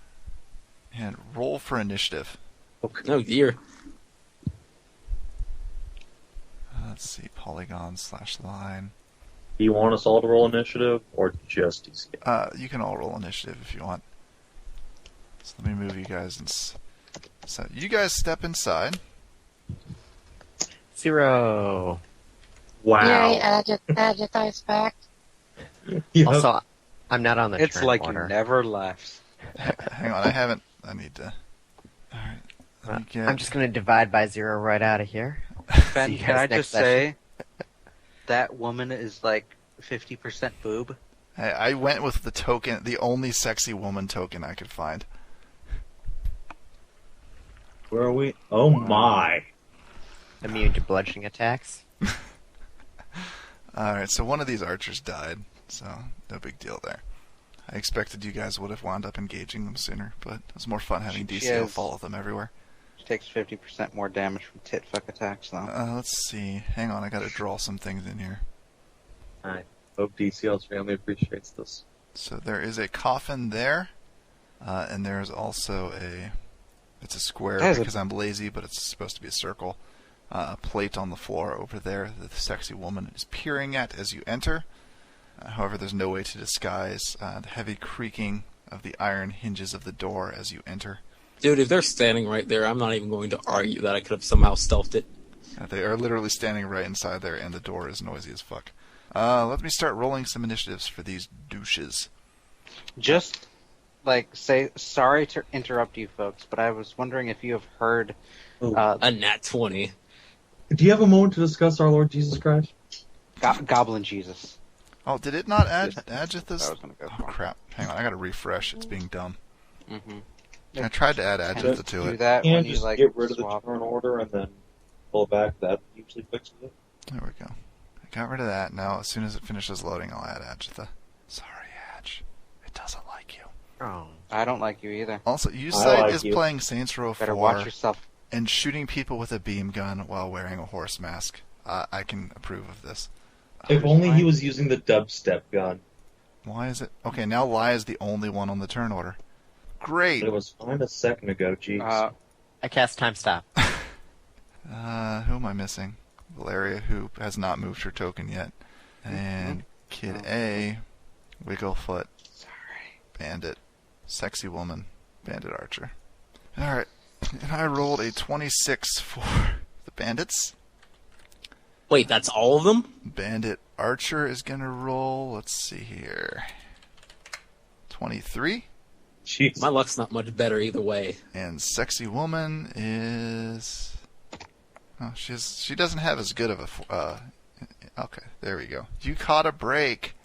roll for initiative. Okay. Oh dear. Let's see, polygon/line. Do you want us all to roll initiative, or just DCL? You can all roll initiative if you want. So let me move you guys so you guys step inside. 0. Wow. Yay, Agitize back. Yeah. Also, I'm not on the It's turn like order. you never left. Hang on, I need to. All right. Let me get. I'm just going to divide by 0 right out of here. Ben, See you can guys I next just say that woman is like 50% boob? I went with the token, the only sexy woman token I could find. Where are we? Oh my. Immune to bludgeoning attacks. All right, so one of these archers died, so no big deal there. I expected you guys would have wound up engaging them sooner, but it was more fun having She DCL has- follow them everywhere. She takes 50% more damage from tit fuck attacks, though. Let's see. Hang on, I gotta draw some things in here. I hope DCL's family appreciates this. So there is a coffin there, and there is also it's a square That is a- because I'm lazy, but it's supposed to be a circle. A plate on the floor over there that the sexy woman is peering at as you enter. However, there's no way to disguise the heavy creaking of the iron hinges of the door as you enter. Dude, if they're standing right there, I'm not even going to argue that I could have somehow stealthed it. They are literally standing right inside there, and the door is noisy as fuck. Let me start rolling some initiatives for these douches. Just, say, sorry to interrupt you folks, but I was wondering if you have heard, A nat 20. Do you have a moment to discuss our Lord Jesus Christ? Goblin Jesus. Oh, did it not add That Adjithus? was gonna go Oh, for. crap. Hang on, I gotta refresh. It's being dumb. Mm-hmm. I tried to add Adjitha to Do it. that And when you, just get rid of the swap. turn order and then pull it back. That usually fixes it. There we go. I got rid of that. Now, as soon as it finishes loading, I'll add Adjitha. Sorry, Adj. It doesn't like you. Oh. I don't like you either. Also, I Usite like is you. playing Saints Row Better 4 watch yourself. and shooting people with a beam gun while wearing a horse mask. I can approve of this. If only he was using the dubstep gun. Why is it? Okay, now Lai is the only one on the turn order. Great. It was fine a second ago, jeez. I cast time stop. Who am I missing? Valeria, who has not moved her token yet. And Kid A, Wigglefoot, Bandit, Sexy Woman, Bandit Archer. Alright, and I rolled a 26 for the Bandits. Wait, that's all of them? Bandit Archer is gonna roll, let's see here, 23. Jeez. My luck's not much better either way. And Sexy Woman is... Oh, she doesn't have as good of a... okay, there we go. You caught a break.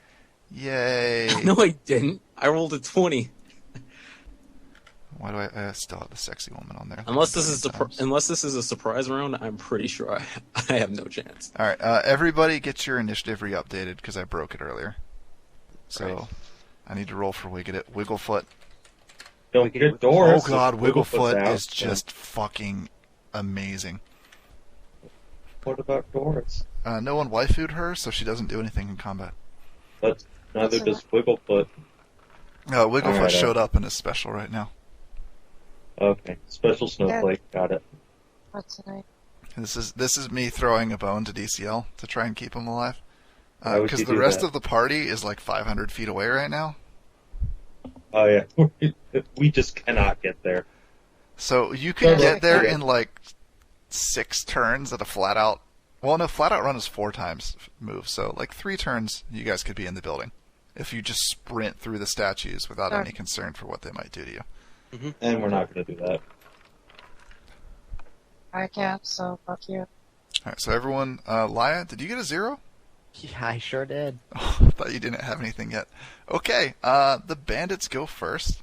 Yay. No, I didn't. I rolled a 20. Why do I still have the Sexy Woman on there? Unless this is a surprise round, I'm pretty sure I have no chance. Alright, everybody get your initiative re-updated because I broke it earlier. So, Right. I need to roll for Wigglefoot. Don't get Doris. Oh god, Wigglefoot's Wigglefoot out, is just fucking amazing. What about Doris? No one waifu'd her, so she doesn't do anything in combat. But neither does Wigglefoot. Wigglefoot Alright, showed up in his special right now. Okay, special snowflake, got it. What's tonight? This is me throwing a bone to DCL to try and keep him alive. Why would Because you the do rest that? of the party is like 500 feet away right now. Oh yeah, we just cannot get there. So you could So, get there okay. in like 6 turns at a flat out. Well, no, flat out run is 4 times move. So like 3 turns, you guys could be in the building if you just sprint through the statues without Sure. any concern for what they might do to you. And we're not going to do that. I can't, so fuck you. All right, so everyone, Laya, did you get a 0? Yeah, I sure did. Oh, I thought you didn't have anything yet. Okay, the bandits go first.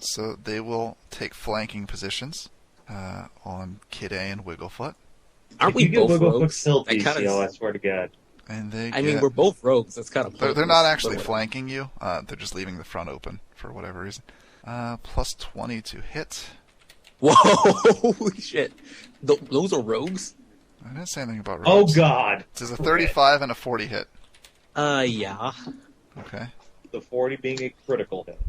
So they will take flanking positions on Kid A and Wigglefoot. Aren't If we you get both Wigglefoot rogues? killed, That kinda- DCL, I swear to God. And they I mean, get- we're both rogues. That's kind of They're not actually flanking you. They're just leaving the front open for whatever reason. Plus 20 to hit. Whoa, holy shit. Those are rogues? I didn't say anything about Oh rogues. God! There's a 35 and a 40 hit. Yeah. Okay. The 40 being a critical hit.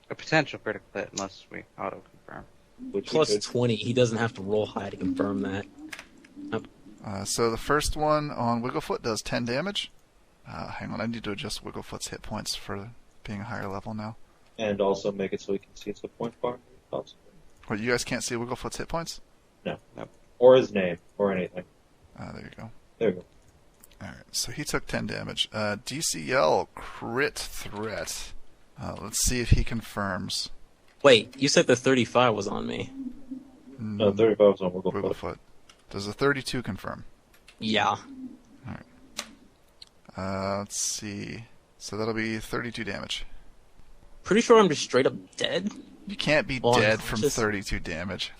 A potential critical hit unless we auto-confirm. Which we Plus could- 20. He doesn't have to roll high to confirm that. So the first one on Wigglefoot does 10 damage. Hang on, I need to adjust Wigglefoot's hit points for being a higher level now. And also make it so we can see it's a point bar. Possibly. What, you guys can't see Wigglefoot's hit points? No. Or his name, or anything. There you go. There we go. Alright, so he took 10 damage. DCL, crit threat. Let's see if he confirms. Wait, you said the 35 was on me. No, 35 is on Wigglefoot. Wigglefoot. Does a 32 confirm? Yeah. Let's see. So that'll be 32 damage. Pretty sure I'm just straight up dead. You can't be Well, dead from unconscious. 32 damage.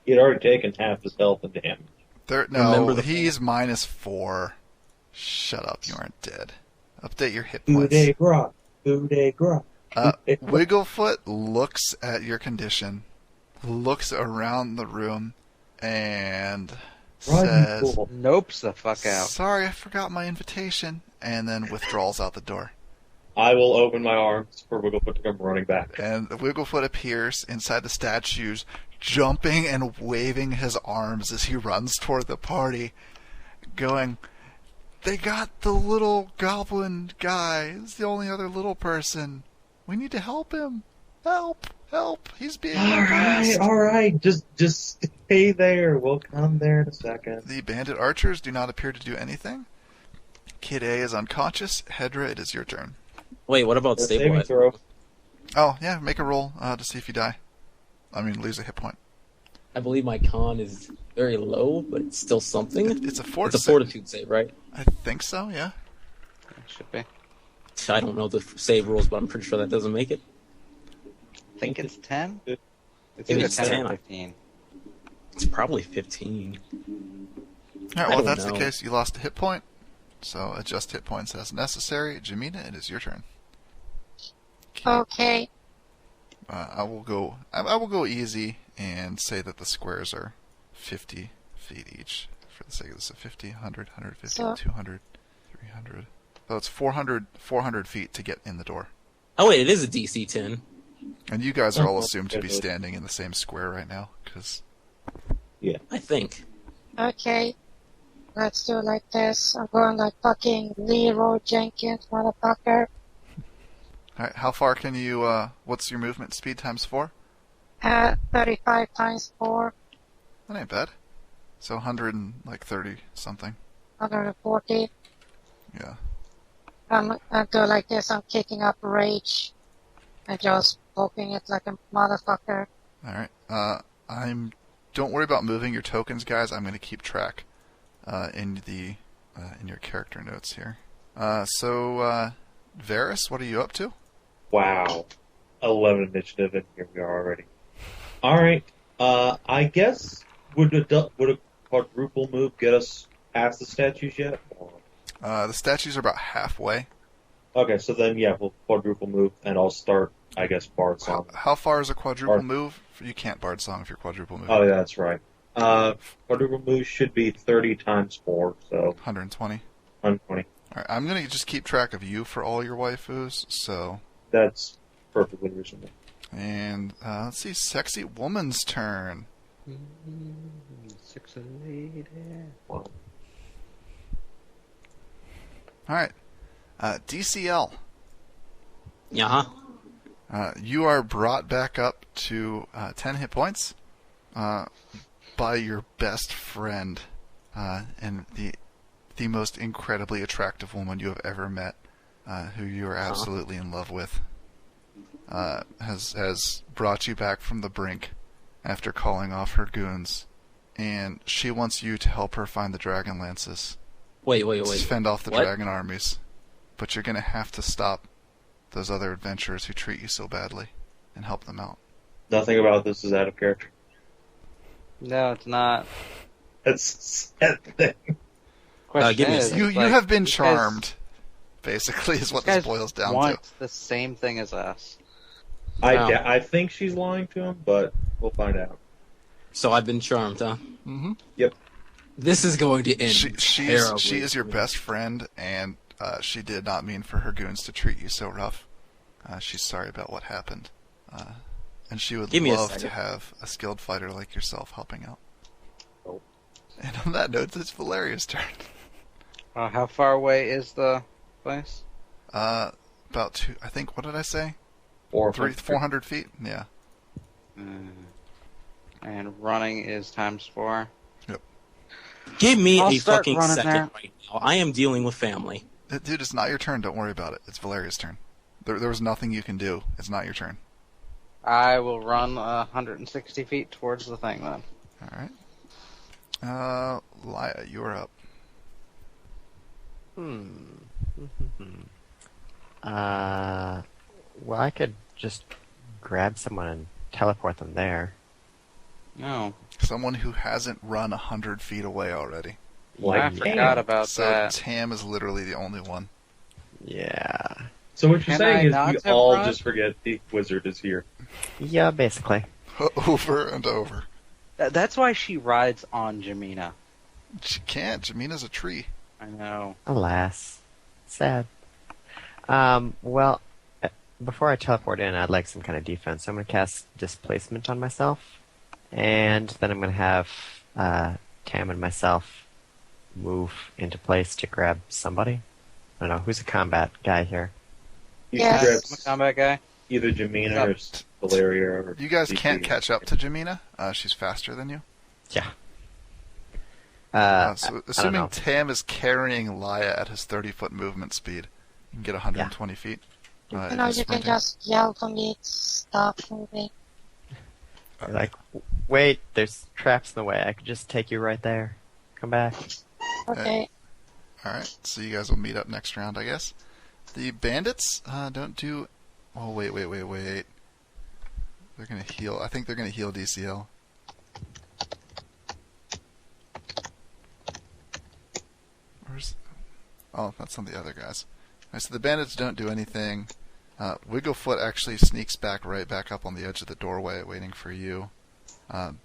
He had already taken half his health and damage. No, Remember the- he's minus 4. Shut up, you aren't dead. Update your hit points. Boudet gras. Boudet gras. Wigglefoot looks at your condition, looks around the room, and says, Nopes the fuck out. "Sorry, I forgot my invitation," and then withdraws out the door. I will open my arms for Wigglefoot to come running back. And Wigglefoot appears inside the statues, jumping and waving his arms as he runs toward the party, going, "They got the little goblin guy. He's the only other little person. We need to help him. Help! Help! He's being harassed." Alright, just stay there. We'll come there in a second. The bandit archers do not appear to do anything. Kid A is unconscious. Hedra, it is your turn. Wait, what about A saving stabilize? throw. Oh, yeah, make a roll to see if you die. I mean, lose a hit point. I believe my con is very low, but it's still something. It's a fort It's a save. fortitude save, right? I think so, yeah. Should be. I don't know the save rules, but I'm pretty sure that doesn't make it. I think it's 10? It- It's If either it's 10 10, or 15. It's probably 15. Alright, I well, if don't that's know. the case, you lost a hit point. So adjust hit points as necessary. Jamina, it is your turn. Okay. I will go easy and say that the squares are 50 feet each. For the sake of this, so 50, 100, 150, So- 200, 300. So it's 400 feet to get in the door. Oh wait, it is a DC 10. And you guys are all assumed to be standing in the same square right now, because... I think. Okay. Let's do it like this. I'm going like fucking Leroy Jenkins, motherfucker. Alright, how far can you, what's your movement speed times 4? 35 times 4, That ain't bad. So 130 something. 140. Yeah. I'm do it like this. I'm kicking up rage and just poking it like a motherfucker. Alright, don't worry about moving your tokens, guys. I'm gonna keep track, in your character notes here. So, Varys, what are you up to? Wow. 11 initiative, and here we are already. Alright, I guess, would a quadruple move get us past the statues yet? Or... The statues are about halfway. Okay, so then, yeah, we'll quadruple move, and I'll start, I guess, Bard Song. How far is a quadruple Bard. move? You can't Bard Song if you're quadruple moving. Oh, yeah, that's right. Quadruple move should be 30 times 4, so 120. 120. Alright, I'm gonna just keep track of you for all your waifus, so... That's perfectly reasonable. And, let's see, sexy woman's turn. Six lady. Wow. Alright, DCL. Yeah. You are brought back up to 10 hit points by your best friend and the most incredibly attractive woman you have ever met, who you are absolutely in love with. Has brought you back from the brink after calling off her goons, and she wants you to help her find the Dragonlances. Wait. To fend off the What? dragon armies. But you're gonna have to stop those other adventurers who treat you so badly and help them out. Nothing about this is out of character. No, it's not. That's a sad thing. Question give me a is, second. You like, have been these guys- charmed, basically, is what these this guys boils down want to. the same thing as us. Wow. I think she's lying to him, but we'll find out. So I've been charmed, huh? Mm-hmm. Yep. This is going to end She terribly. is your best friend, and she did not mean for her goons to treat you so rough. She's sorry about what happened. And she would Give me a love to second. have a skilled fighter like yourself helping out. Oh. And on that note, it's Valeria's turn. How far away is the place? About two, I think, what did I say? 400 feet? Yeah. And running is times 4. Give me I'll a start fucking running second there. right now. I am dealing with family. Dude, it's not your turn. Don't worry about it. It's Valeria's turn. There was nothing you can do. It's not your turn. I will run 160 feet towards the thing then. Alright. Laya, you're up. Well, I could just grab someone and teleport them there. No. Someone who hasn't run 100 feet away already. I forgot about So that. Tam is literally the only one. Yeah. So what you're Can I saying is not we have all run? just forget the wizard is here. Yeah, basically. Over and over. That's why she rides on Jamina. She can't. Jamina's a tree. I know. Alas. Sad. Well, before I teleport in, I'd like some kind of defense. So I'm going to cast Displacement on myself. And then I'm going to have Tam and myself move into place to grab somebody. I don't know. Who's a combat guy here? You Yes. should I'm a grab combat guy. either Jamina or Valeria. Or You guys DC. can't catch up to Jamina. She's faster than you. Yeah. So I don't assuming know. Tam is carrying Laya at his 30-foot movement speed, you can get 120 feet. You if know, he's you can sprinting. just yell for me to stop moving. You're like, wait, there's traps in the way. I could just take you right there. Come back. Okay. Alright, so you guys will meet up next round, I guess. The bandits don't do... Oh, wait. They're gonna heal. I think they're gonna heal DCL. Where's... Oh, that's some of the other guys. Alright, so the bandits don't do anything. Wigglefoot actually sneaks right back up on the edge of the doorway, waiting for you.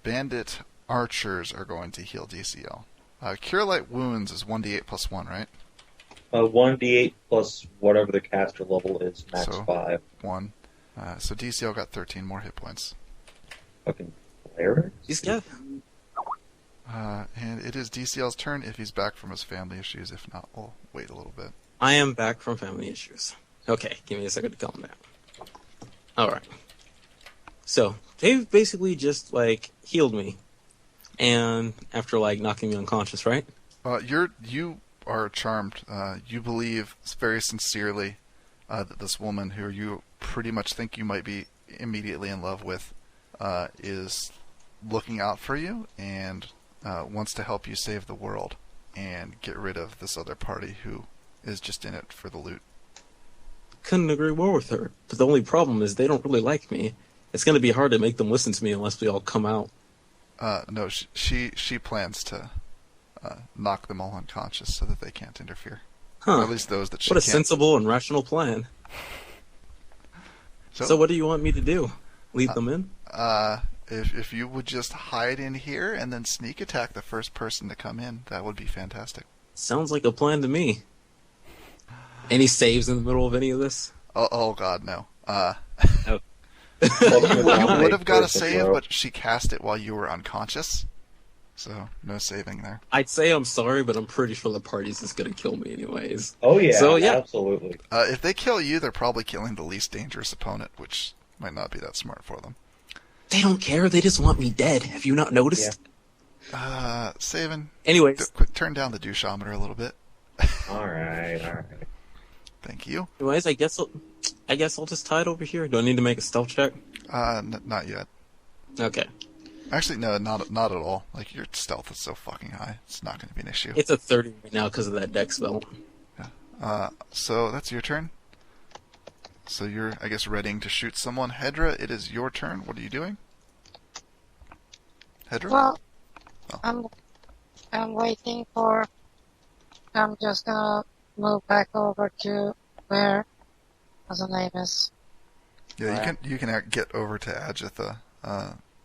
Bandit archers are going to heal DCL. Cure Light Wounds is 1d8 plus 1, right? 1d8 plus whatever the caster level is, max So, 5. 1. So DCL got 13 more hit points. Fucking cleric? He's good. And it is DCL's turn if he's back from his family issues. If not, we'll wait a little bit. I am back from family issues. Okay, give me a second to calm down. Alright. So, they've basically just, healed me. And after, knocking me unconscious, right? You are charmed. You believe very sincerely that this woman, who you pretty much think you might be immediately in love with, is looking out for you and wants to help you save the world and get rid of this other party who is just in it for the loot. Couldn't agree more with her. But the only problem is they don't really like me. It's going to be hard to make them listen to me unless we all come out. No, she plans to knock them all unconscious so that they can't interfere. Huh. Or at least those that she What a can't. sensible and rational plan. So what do you want me to do? Lead them in? If you would just hide in here and then sneak attack the first person to come in, that would be fantastic. Sounds like a plan to me. Any saves in the middle of any of this? Oh God, no. Oh. You would have got a save, but she cast it while you were unconscious, so no saving there. I'd say I'm sorry, but I'm pretty sure the party's just gonna kill me anyways. Oh yeah, So, yeah. absolutely. If they kill you, they're probably killing the least dangerous opponent, which might not be that smart for them. They don't care, they just want me dead. Have you not noticed? Saving. Anyways. Quick, turn down the doucheometer a little bit. Alright. Thank you. Anyways, I guess I'll just tie it over here. Do I need to make a stealth check? Not yet. Okay. Actually, no, not at all. Your stealth is so fucking high, it's not going to be an issue. It's a 30 right now because of that dex spell. Yeah. So that's your turn. So you're, I guess, readying to shoot someone. Hedra, it is your turn. What are you doing? Hedra? Well, Oh. I'm waiting for. I'm just gonna move back over to where, what's the name is. Yeah, you can get over to Agatha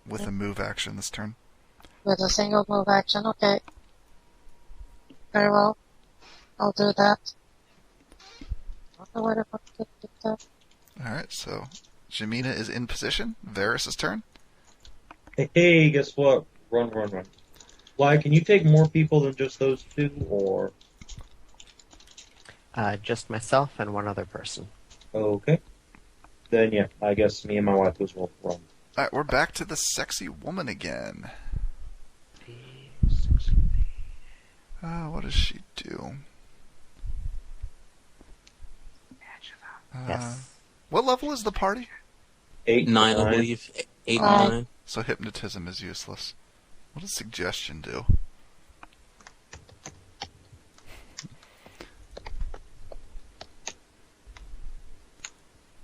with a move action this turn. With a single move action. Okay. Very well. I'll do that. I don't know where the fuck to get that. Alright, so Jamina is in position. Varys' turn. Hey, guess what? Run. Why, can you take more people than just those two, or... Just myself and one other person. Okay. Then, yeah, I guess me and my wife will run. Alright, we're back to the sexy woman again. What does she do? Yes. What level is the party? 8, 9, I believe. 8 and 9. So hypnotism is useless. What does suggestion do?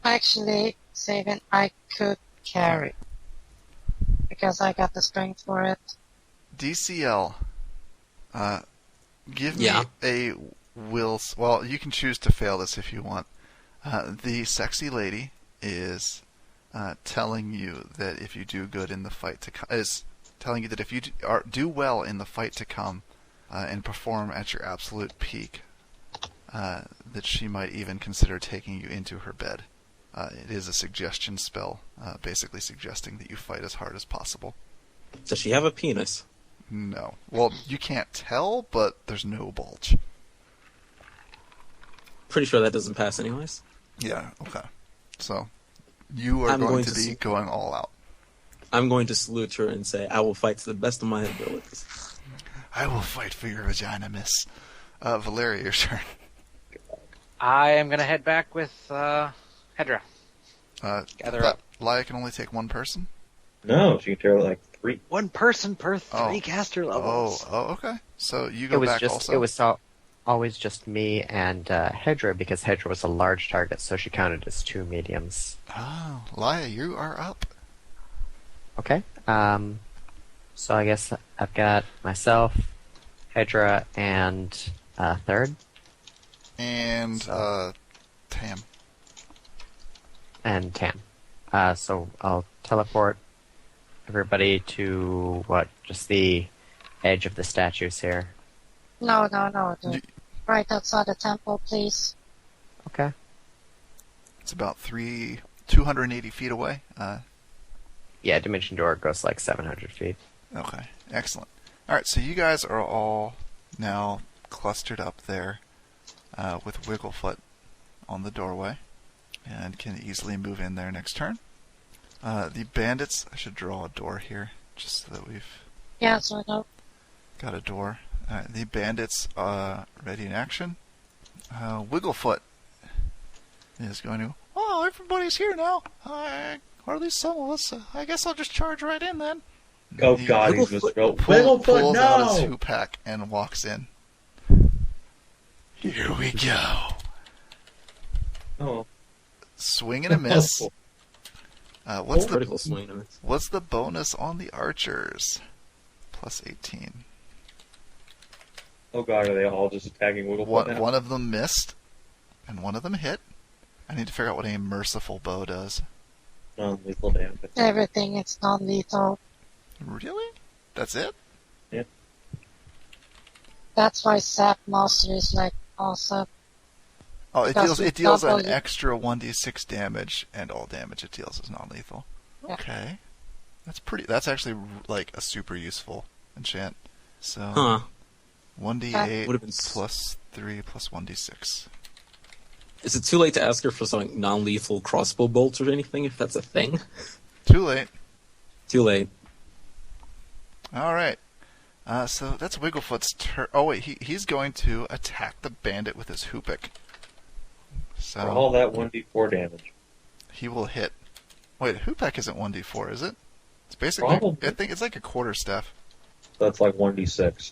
Actually, saving I could carry. Because I got the strength for it. DCL. Give Yeah. me a will. Well, you can choose to fail this if you want. The sexy lady is telling you that if you do good in the fight to come, is telling you that if you do well in the fight to come and perform at your absolute peak, that she might even consider taking you into her bed. It is a suggestion spell, basically suggesting that you fight as hard as possible. Does she have a penis? No. Well, you can't tell, but there's no bulge. Pretty sure that doesn't pass anyways. Yeah, okay. So, you are going to be going all out. I'm going to salute her and say, I will fight to the best of my abilities. I will fight for your vagina, miss. Valeria, your turn. I am going to head back with Hedra. Gather up. Laia can only take one person? No, she can carry like 3. One person per 3 caster levels. Oh, okay. So you go back also? It was always just me and Hedra, because Hedra was a large target, so she counted as 2 mediums. Oh, Laia, you are up. Okay. So I guess I've got myself, Hedra, and third. And So. Tam. and Tam. So I'll teleport everybody to, just the edge of the statues here. No. You- Right outside the temple, please. Okay. It's about 280 feet away. Yeah, Dimension Door goes like 700 feet. Okay, excellent. All right, so you guys are all now clustered up there with Wigglefoot on the doorway and can easily move in there next turn. The bandits, I should draw a door here just so that we've Yeah, so I know. got a door. The bandits ready in action. Wigglefoot is going to, oh, everybody's here now. Or at least some of us. I guess I'll just charge right in then. Oh He God, he's just go. pulls Wigglefoot, out his no! hoop pack and walks in. Here we go. Oh. Swing and a miss. What's the Critical swing on it. What's the bonus on the archers? Plus 18. Oh God, are they all just attacking Wigglefoot now? One of them missed, and one of them hit. I need to figure out what a merciful bow does. Non-lethal damage. Everything is non-lethal. Really? That's it? That's why Sap Master is like awesome. Oh, it That's deals an double- extra 1d6 damage, and all damage it deals is non-lethal. Yeah. Okay. That's actually like a super useful enchant. So Huh. 1d8 Would've been plus 3 plus 1d6. Is it too late to ask her for some non-lethal crossbow bolts or anything, if that's a thing? Too late. Too late. All right. So that's Wigglefoot's turn. Oh wait, he's going to attack the bandit with his hoopik. For all So that 1d4 damage. he will hit. Wait, hoopik isn't 1d4, is it? It's basically. Probably. I think it's like a quarter staff. That's like 1d6.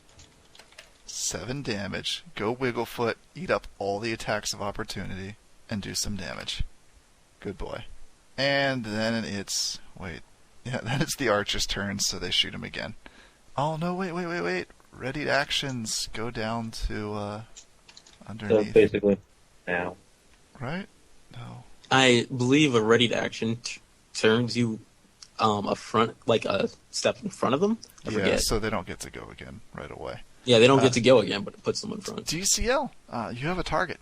7 damage. Go Wigglefoot. Eat up all the attacks of opportunity and do some damage. Good boy. And then it's then it's the archer's turn, so they shoot him again. Oh no! Wait! Ready actions go down to So underneath. basically, now. Right? No. I believe a ready to action turns you a front, like a step in front of them. I Yeah, forget. so they don't get to go again right away. Yeah, they don't get to go again, but it puts them in front. DCL, you have a target.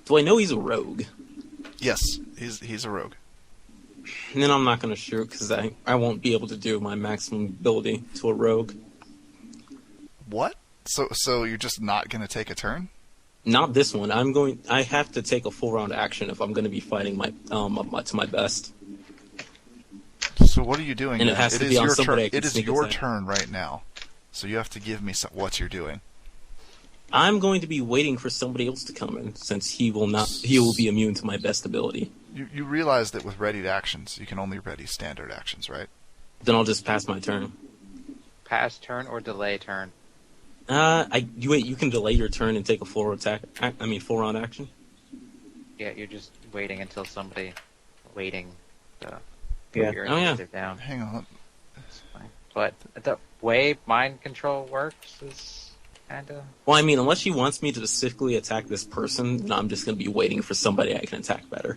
Do I know he's a rogue? Yes, he's a rogue. And then I'm not going to shoot because I won't be able to do my maximum ability to a rogue. What? So you're just not going to take a turn? Not this one. I have to take a full round action if I'm going to be fighting my to my best. So what are you doing? And it then? has to is be on your somebody I turn. can It is sneak your attack. turn right now. So you have to give me what you're doing. I'm going to be waiting for somebody else to come in since he will be immune to my best ability. You realize that with ready actions, you can only ready standard actions, right? Then I'll just pass my turn. Pass turn or delay turn. You can delay your turn and take a full round action. Yeah, you're just waiting until somebody waiting to put Yeah. your Oh, yeah. initiative down. Hang on. It's fine. But the way mind control works is kind of... Well, I mean, unless she wants me to specifically attack this person, then I'm just going to be waiting for somebody I can attack better.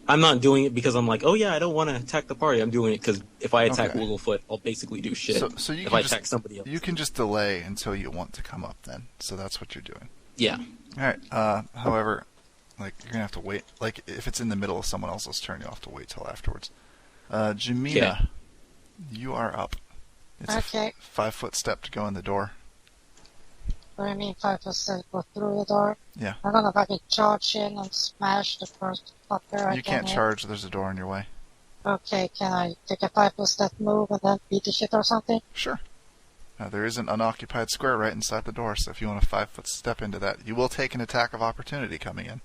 I'm not doing it because I'm like, oh yeah, I don't want to attack the party. I'm doing it because if I attack Okay. Wigglefoot, I'll basically do shit. So you if can I just attack somebody else. you can just delay until you want to come up. Then, so that's what you're doing. Yeah. All right. However, like you're gonna have to wait. Like if it's in the middle of someone else's turn, you'll have to wait till afterwards. Jamina, Yeah. you are up. It's Okay. a 5-foot step to go in the door. What do you mean 5% go through the door? Yeah. I'm gonna fucking charge in and smash the first fucker I You can can't hit. charge. There's a door in your way. Okay, can I take a 5% move and then beat the shit or something? Sure. There is an unoccupied square right inside the door, so if you want a 5-foot step into that, you will take an attack of opportunity coming in.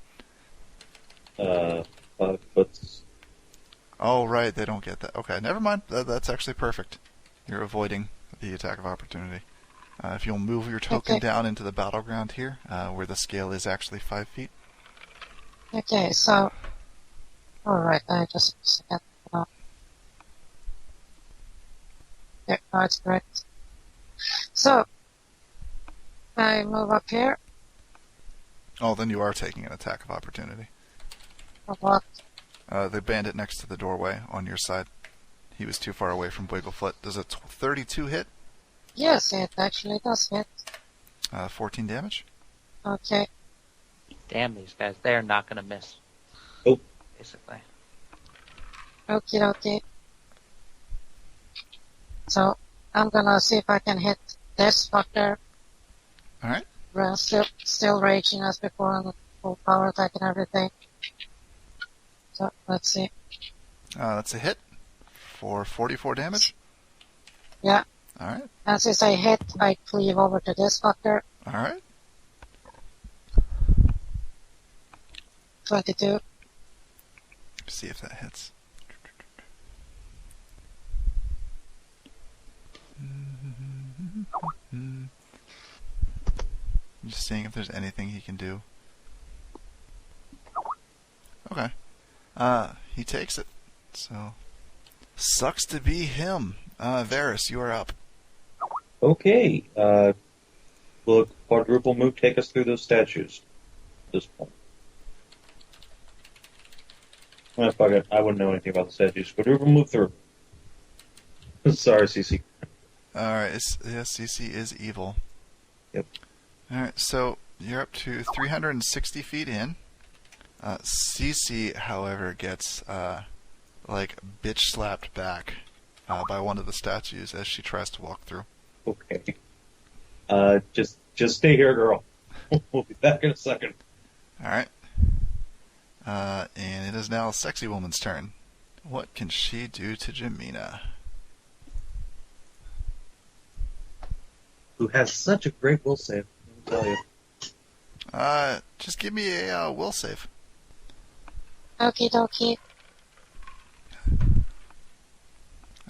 5 foot. Oh, right, they don't get that. Okay, never mind. That's actually perfect. You're avoiding the attack of opportunity. If you'll move your token Okay. down into the battleground here, where the scale is actually 5 feet. Okay, so... Alright, just a second. Yeah, no, it's correct. So, I move up here. Oh, then you are taking an attack of opportunity. For what? The bandit next to the doorway on your side. He was too far away from Wigglefoot. Does a 32 hit? Yes, it actually does hit. 14 damage? Okay. Damn these guys. They're not going to miss. Oh. Basically. Okie dokie. So, I'm gonna see if I can hit this fucker. Alright. Still raging as before on the full power attack and everything. So, let's see. That's a hit for 44 damage. Yeah. Alright. And since I hit, I cleave over to this fucker. Alright. 22. See if that hits. Just seeing if there's anything he can do. Okay. He takes it. So, sucks to be him. Varys, you are up. Okay. Will a quadruple move take us through those statues at this point? Fuck it. I wouldn't know anything about the statues. Quadruple move through. Sorry, CC. Alright, CC is evil. Yep. Alright, so you're up to 360 feet in. CC, however, gets, bitch slapped back by one of the statues as she tries to walk through. Okay. Just stay here, girl. We'll be back in a second. Alright. And it is now a sexy woman's turn. What can she do to Jamina? Who has such a great will save, let me tell you. Just give me a will save. Okie dokie.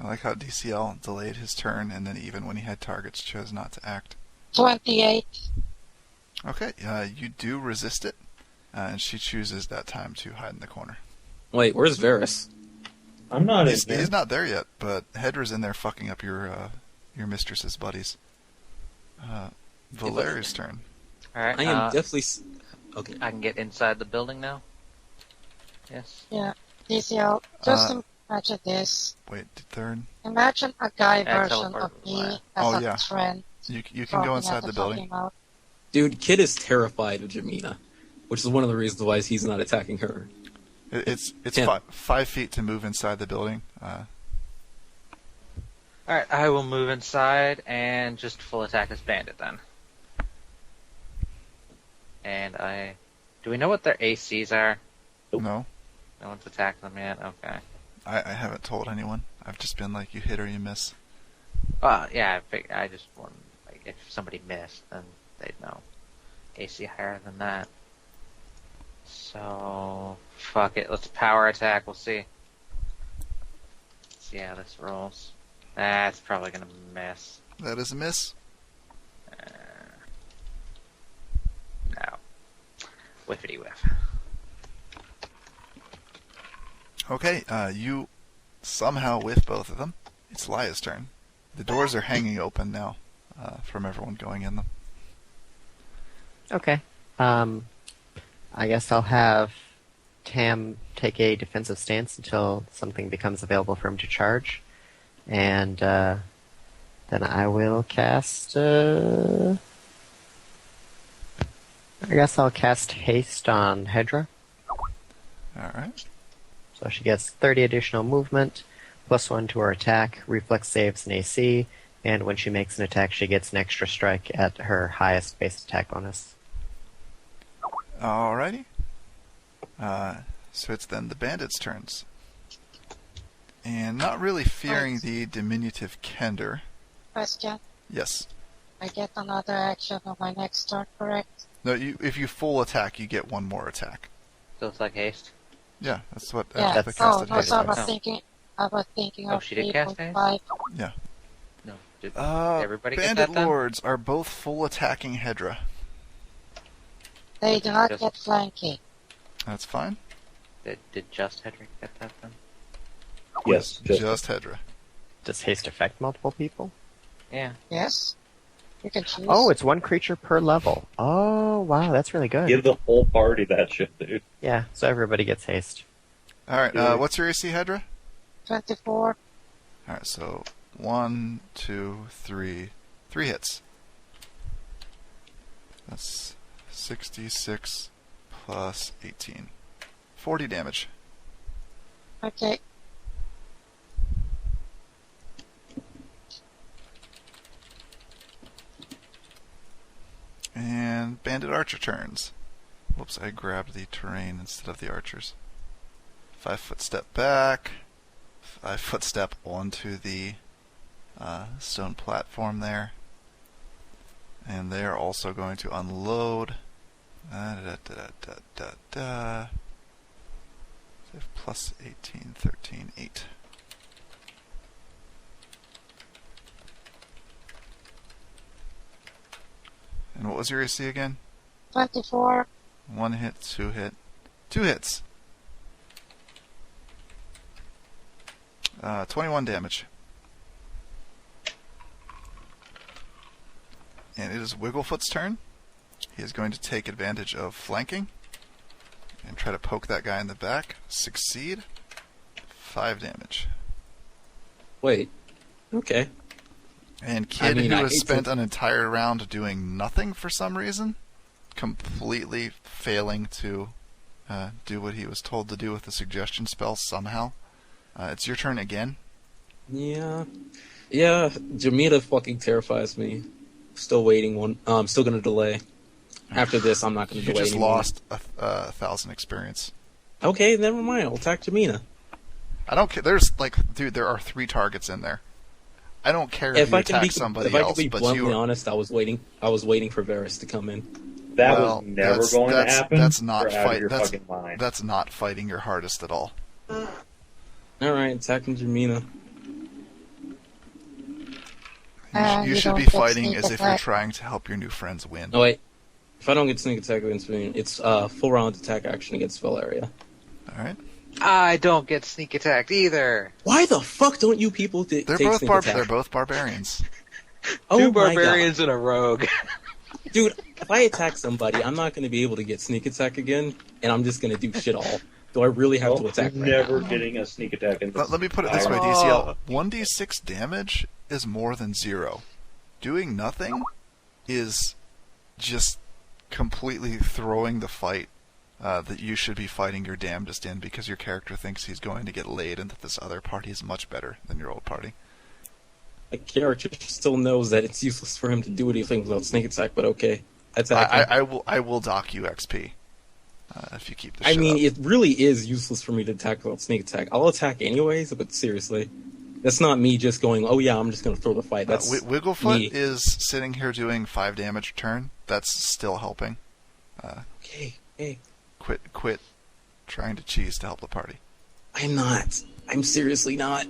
I like how DCL delayed his turn, and then even when he had targets, chose not to act. 28. Okay, you do resist it, and she chooses that time to hide in the corner. Wait, where's Varys? I'm not in here. He's not there yet, but Hedra's in there fucking up your mistress's buddies. Valeria's turn. Alright, I am definitely... Okay. I can get inside the building now? Yes. Yeah. DCL, just imagine this. Wait, third? Imagine a guy Yeah, version of teleport. me Oh, as yeah. a trend. You can go inside the building. Mouth. Dude, Kid is terrified of Jamina, which is one of the reasons why he's not attacking her. It's Yeah. 5 feet to move inside the building. Alright, I will move inside and just full attack this bandit then. And do we know what their ACs are? No, No one's attacked them yet? Okay. I haven't told anyone. I've just been like, you hit or you miss. Yeah, I just want, if somebody missed, then they'd know. AC higher than that. So, fuck it, let's power attack, we'll see. Let's see how this rolls. That's probably gonna miss. That is a miss. No. Whiffity whiff. Okay, you somehow whiff both of them. It's Laya's turn. The doors are hanging open now from everyone going in them. Okay. I guess I'll have Tam take a defensive stance until something becomes available for him to charge. And then I will cast... I guess I'll cast Haste on Hedra. Alright. So she gets 30 additional movement, +1 to her attack, reflex saves, and AC, and when she makes an attack, she gets an extra strike at her highest base attack bonus. Alrighty. So it's then the bandits' turns. And not really fearing the diminutive Kender. Question. Yes. I get another action on my next turn, correct? No, if you full attack, you get one more attack. So it's like haste? Yeah, that's what Yeah. the that's- casted No, haste so I does. was thinking Oh, of she did cast haste? 3.5. Yeah. No. Did everybody get Bandit that done? Lords are both full attacking Hedra. They do not Just- get flanking. That's fine. Did just Hedrick get that done? Yes, Just Hedra. Does haste affect multiple people? Yeah. Yes? You can choose. Oh, it's one creature per level. Oh, wow, that's really good. Give the whole party that shit, dude. Yeah, so everybody gets haste. All right, Yeah. what's your AC, Hedra? 24. All right, so 1, 2, 3, 3 hits. That's 66 plus 18. 40 damage. Okay. And Bandit Archer turns. Whoops, I grabbed the terrain instead of the archers. 5-foot step back. 5-foot step onto the stone platform there. And they're also going to unload. Plus 18, 13, 8. And what was your AC again? 24. 1 hit, 2 hit. 2 hits. 21 damage. And it is Wigglefoot's turn. He is going to take advantage of flanking and try to poke that guy in the back. Succeed. 5 damage. Wait. Okay. And Kid, I mean, who I has hate spent to- an entire round doing nothing for some reason, completely failing to do what he was told to do with the suggestion spell somehow. It's your turn again. Yeah. Yeah, Jamita fucking terrifies me. Still waiting one. I'm still gonna delay. After this, I'm not gonna You delay just anymore. lost 1,000 experience. Okay, never mind. I'll attack Jamina. I don't care. There's dude, there are 3 targets in there. I don't care if you attack somebody if I else, can be but bluntly you. honest, I was waiting for Varys to come in. That Well, was never that's- going to that's- happen. that's not You're out of fight- your that's- fucking mind. That's not fighting your hardest at all. All right, attacking Jamina. You should don't be get fighting sneak as if you're attack. trying to help your new friends win. Oh wait, if I don't get sneak attack against me, it's full round attack action against spell area. All right. I don't get sneak attacked either. Why the fuck don't you people take They're sneak attack? They're both barbarians. Oh Two my barbarians and a rogue. God. Dude, if I attack somebody, I'm not going to be able to get sneak attack again, and I'm just going to do shit all. Do I really have to attack right never now? getting a sneak attack in this. Let me put it this way, Oh. DCL. 1d6 damage is more than 0. Doing nothing is just completely throwing the fight that you should be fighting your damnedest in because your character thinks he's going to get laid and that this other party is much better than your old party. My character still knows that it's useless for him to do anything without sneak attack, but okay. Attack him. I will dock you XP if you keep the I shit mean, up. it really is useless for me to attack without sneak attack. I'll attack anyways, but seriously. That's not me just going, oh yeah, I'm just going to throw the fight. That's Wigglefoot me. is sitting here doing 5 damage a turn. That's still helping. Okay, hey. Quit trying to cheese to help the party. I'm not. I'm seriously not.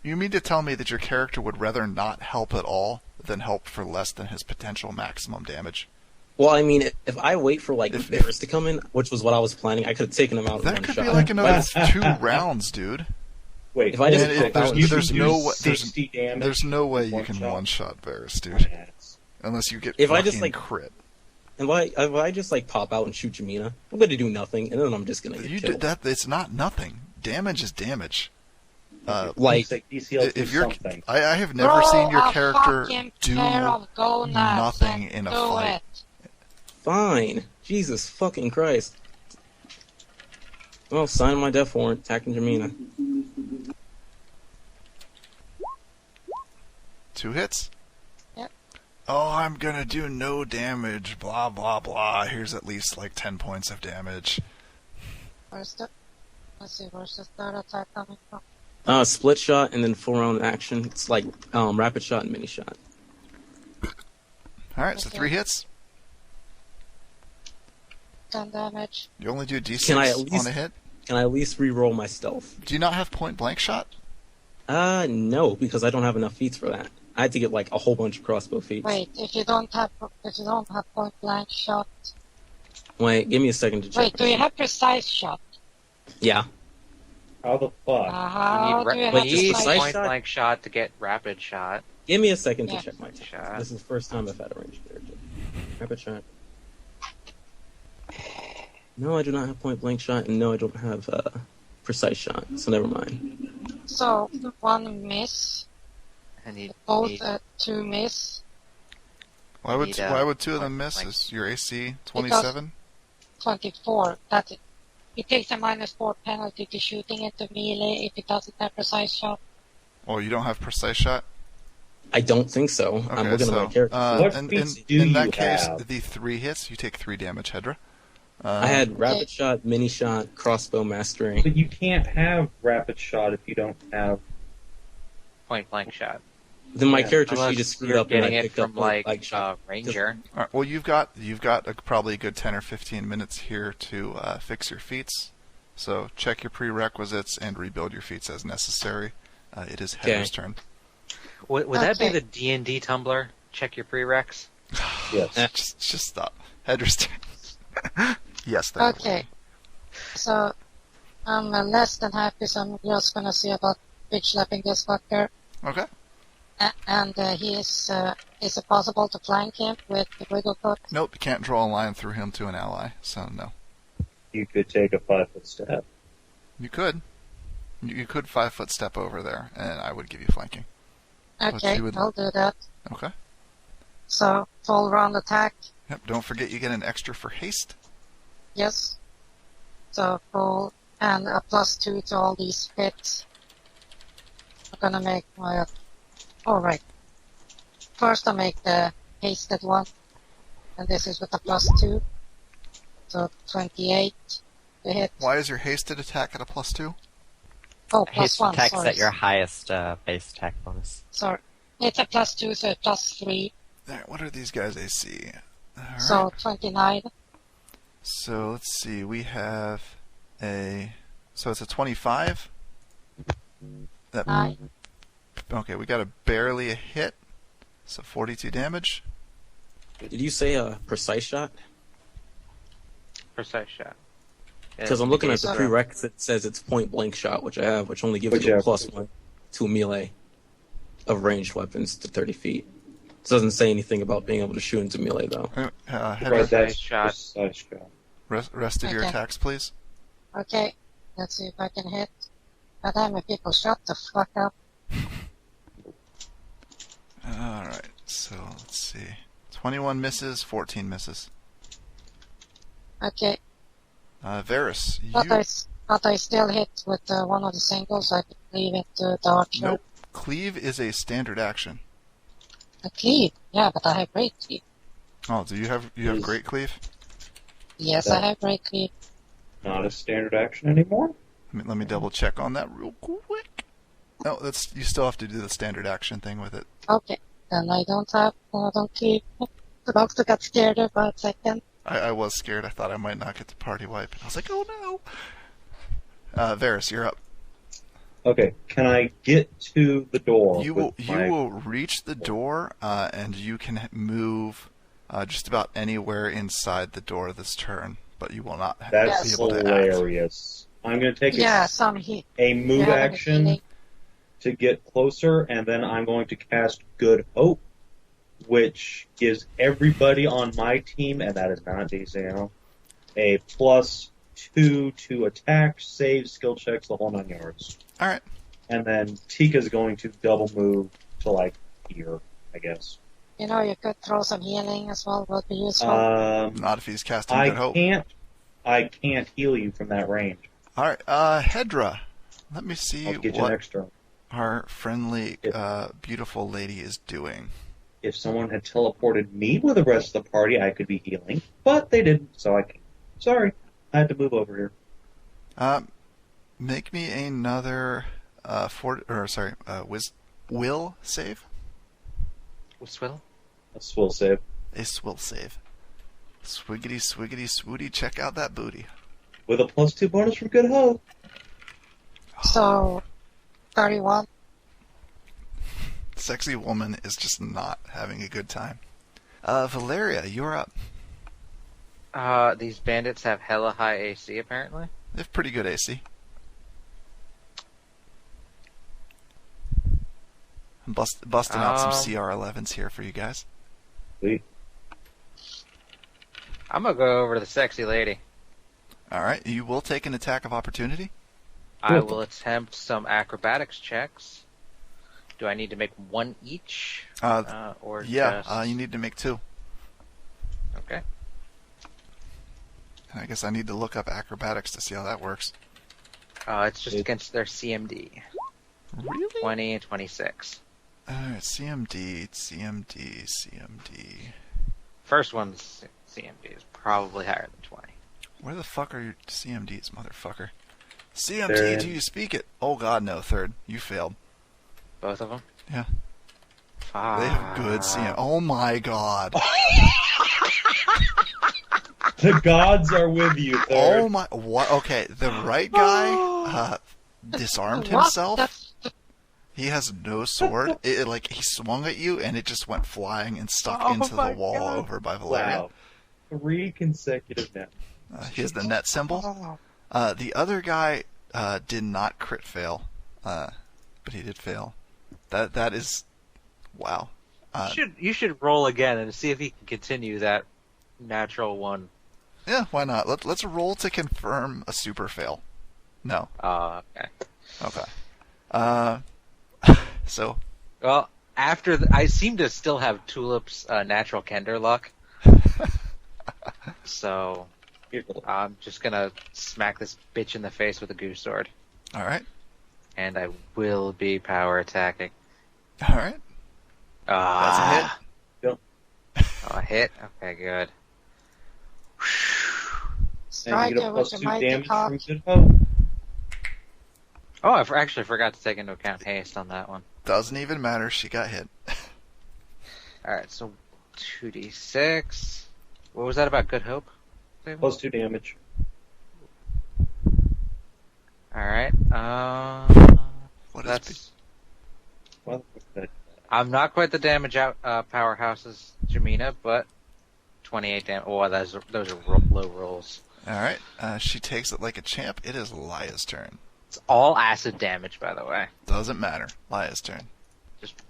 You mean to tell me that your character would rather not help at all than help for less than his potential maximum damage? Well, I mean, if I wait for, like, If- Varys to come in, which was what I was planning, I could have taken him out in That one could shot. be like another But 2 rounds, dude. Wait, If I just And pop out you there's can no do way- 60 damage. There's no way you one can shot? one-shot Varys, dude. My ass. Unless you get If I fucking just, like- crit. And if I just, like, pop out and shoot Jamina, I'm going to do nothing, and then I'm just going to get You killed. did that. It's not nothing. Damage is damage. Like, Say DCL do If you're, something. I have never Throw seen your a character fucking do pair of gonads nothing and in a do fight. it. fine. Jesus fucking Christ. Well, sign my death warrant, attacking Jamina. 2 hits? Yep. Oh, I'm gonna do no damage, blah, blah, blah. Here's at least like 10 points of damage. Where's the... Let's see, where's the third attack coming from? Split shot and then full round action. It's like rapid shot and mini shot. Alright, so Okay. 3 hits. 10 damage. You only do D6 Can I at least- on a hit. Can I at least re-roll my stealth? Do you not have point blank shot? No, because I don't have enough feats for that. I had to get like a whole bunch of crossbow feats. Wait, if you don't have point blank shot. Wait, give me a second to check. Wait, do you have precise shot? Yeah. How the fuck? How do you have Wait, You need precise precise point shot? blank shot to get rapid shot. Give me a second Yeah. to check my Shot. time. This is the first time I've had a ranged character. Rapid shot. No, I do not have point blank shot, and no, I don't have precise shot. So never mind. So, one miss, And you both need 2 miss, Why You would need, why would two of point them miss? blank. Is your AC 27? 24. That's it. It takes a -4 penalty to shooting into melee if it doesn't have precise shot. Oh, you don't have precise shot? I don't think so. I'm Okay, looking so at my character. What in feats do that you case, have? the 3 hits, you take 3 damage, Hedra. I had rapid shot, mini shot, crossbow mastery. But you can't have rapid shot if you don't have. point blank shot. Then my Yeah, character Unless sheet just screwed you're up and I getting it picked from up point blank shot. ranger. All right, well, you've got probably a good 10 or 15 minutes here to fix your feats. So check your prerequisites and rebuild your feats as necessary. It is Hedra's Okay. turn. Would that be Okay. the D&D Tumblr? Check your prereqs. Yes. Just stop. Hedra's turn. Yes, there. Okay. So, I'm less than happy, so I'm just gonna see about bitch slapping this fucker. Okay. And he is it possible to flank him with the wiggle foot? Nope, you can't draw a line through him to an ally, so no. You could take a 5-foot step. You could. You could 5-foot step over there, and I would give you flanking. Okay, you would- I'll do that. Okay. So, full round attack, Yep. Don't forget you get an extra for haste. yes. So, full, and a +2 to all these hits. I'm gonna make my... Alright. First I make the hasted one, and this is with a +2. So, 28 to hit. Why is your hasted attack at a +2? Oh, Haste +1, attacks sorry. at your highest base attack bonus. Sorry. It's a +2, so +3. Alright, what are these guys' AC? Alright. So, 29. So let's see, we have so it's a 25. That, 9. okay, we got barely a hit, so 42 damage. Did you say a precise shot? Precise shot. Because I'm looking at the Sorry. prerequisite. It says it's point blank shot, which I have, which only gives you a Whichever. +1 to melee of ranged weapons to 30 feet. It doesn't say anything about being able to shoot into melee, though. Hedra, Right, that's shot. precise shot. rest of your Okay. attacks, please. Okay, let's see if I can hit. God damn it, people, shut the fuck up. Alright, so let's see. 21 misses, 14 misses. Okay, Varus, but you... I still hit with one of the singles. I could leave it to the archer. Nope. Cleave is a standard action. A cleave, yeah, but I have great cleave. Oh, do you have Yes. great cleave? Yes, Yeah. I have great cleave. Not a standard action anymore? Let me double check on that real quick. No, you still have to do the standard action thing with it. Okay, then I don't cleave. The doctor got scared there for a second. I was scared. I thought I might not get the party wipe. I was like, oh no. Varus, you're up. Okay, can I get to the door? You with my- will reach the door, and you can move just about anywhere inside the door this turn, but you will not be That's able to act. hilarious. I'm going to take Yeah, some heat. a move Yeah, action to get closer, and then I'm going to cast Good Hope, which gives everybody on my team, and that is not DCL, a +2 to attack, save, skill checks, the whole 9 yards. All right. And then Tika's going to double move to, like, here, I guess. You know, you could throw some healing as well, would be useful. Not if he's casting Good Hope. I can't heal you from that range. All right, Hedra. Let me see I'll get you what next turn. our friendly, beautiful lady is doing. If someone had teleported me with the rest of the party, I could be healing. But they didn't, so I can't. Sorry. I had to move over here. Make me another will save. Swill? A swill save. A swill save. Swiggity, swiggity, swooty. Check out that booty. With a +2 bonus from Good Hope. So, 31. Sexy woman is just not having a good time. Valeria, you're up. These bandits have hella high AC, apparently. They have pretty good AC. I'm busting out some Um, CR11s here for you guys. Sweet. I'm gonna go over to the sexy lady. All right, you will take an attack of opportunity. I Cool. will attempt some acrobatics checks. Do I need to make one each? Or Yeah, just... you need to make 2. Okay. And I guess I need to look up acrobatics to see how that works. It's just against their CMD. Really? 20 and 26. Alright, CMD. First one's CMD is probably higher than 20. Where the fuck are your CMDs, motherfucker? CMD, They're do in- you speak it? Oh god, no, third. You failed. Both of them? Yeah. Fuck. They have good CM. Oh my god. The gods are with you, Oh Third. my. What? Okay, the right guy disarmed What? himself. That's He has no sword. Like, he swung at you and it just went flying and stuck Oh into the my wall God. over by Valeria. Wow. 3 consecutive net. He has the net symbol. The other guy did not crit fail, but he did fail. That is, wow. You should roll again and see if he can continue that natural one. Yeah, why not? Let's roll to confirm a super fail. No. Okay. Okay. So. Well, I seem to still have Tulip's natural Kender luck. So I'm just gonna smack this bitch in the face with a goose sword. All right. And I will be power attacking. All right. That's a hit. Oh, a hit? Okay, good. And strike you get it a with plus the 2 mighty damage cock. from good hope. Oh, I actually forgot to take into account haste on that one. Doesn't even matter. She got hit. Alright, so 2d6. What was that about Good Hope? Plus 2 damage. Alright, What is that's... Why the fuck did I'm not quite the damage out powerhouse as Jamina, but 28 damage. Oh, those are low rolls. All right. She takes it like a champ. It is Laya's turn. It's all acid damage, by the way. Doesn't matter. Laya's turn.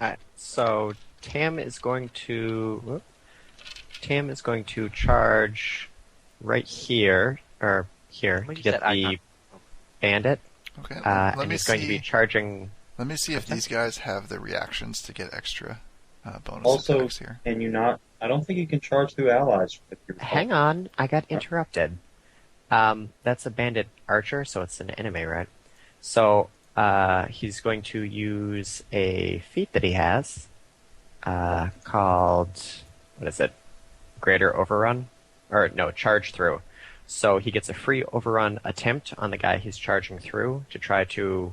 Alright, so Tam is going to charge right here, or here, What to is get that the icon? bandit, Okay. and let me he's going to be see. charging. Let me see if Okay. these guys have the reactions to get extra bonus Also, attacks here. can you not? I don't think you can charge through allies. If you're Hang on, I got interrupted. That's a bandit archer, so it's an enemy, right? So he's going to use a feat that he has called, what is it? Greater Overrun? Or no, Charge Through. So he gets a free overrun attempt on the guy he's charging through to try to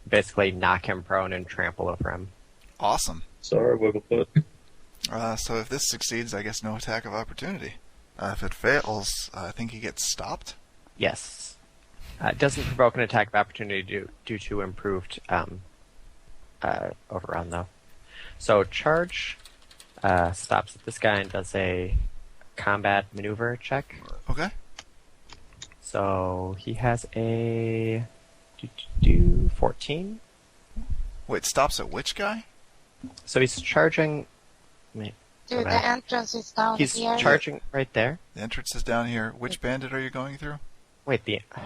basically knock him prone and trample over him. Awesome. Sorry, Wigglefoot. So if this succeeds, I guess no attack of opportunity. If it fails, I think he gets stopped. Yes. It doesn't provoke an attack of opportunity due to improved overrun, though. So Charge stops at this guy and does a combat maneuver check. Okay. So he has a 14. Wait, stops at which guy? So he's charging. Dude, Okay. the entrance is down He's here. charging right there. The entrance is down here. Which bandit are you going through? Wait, the So-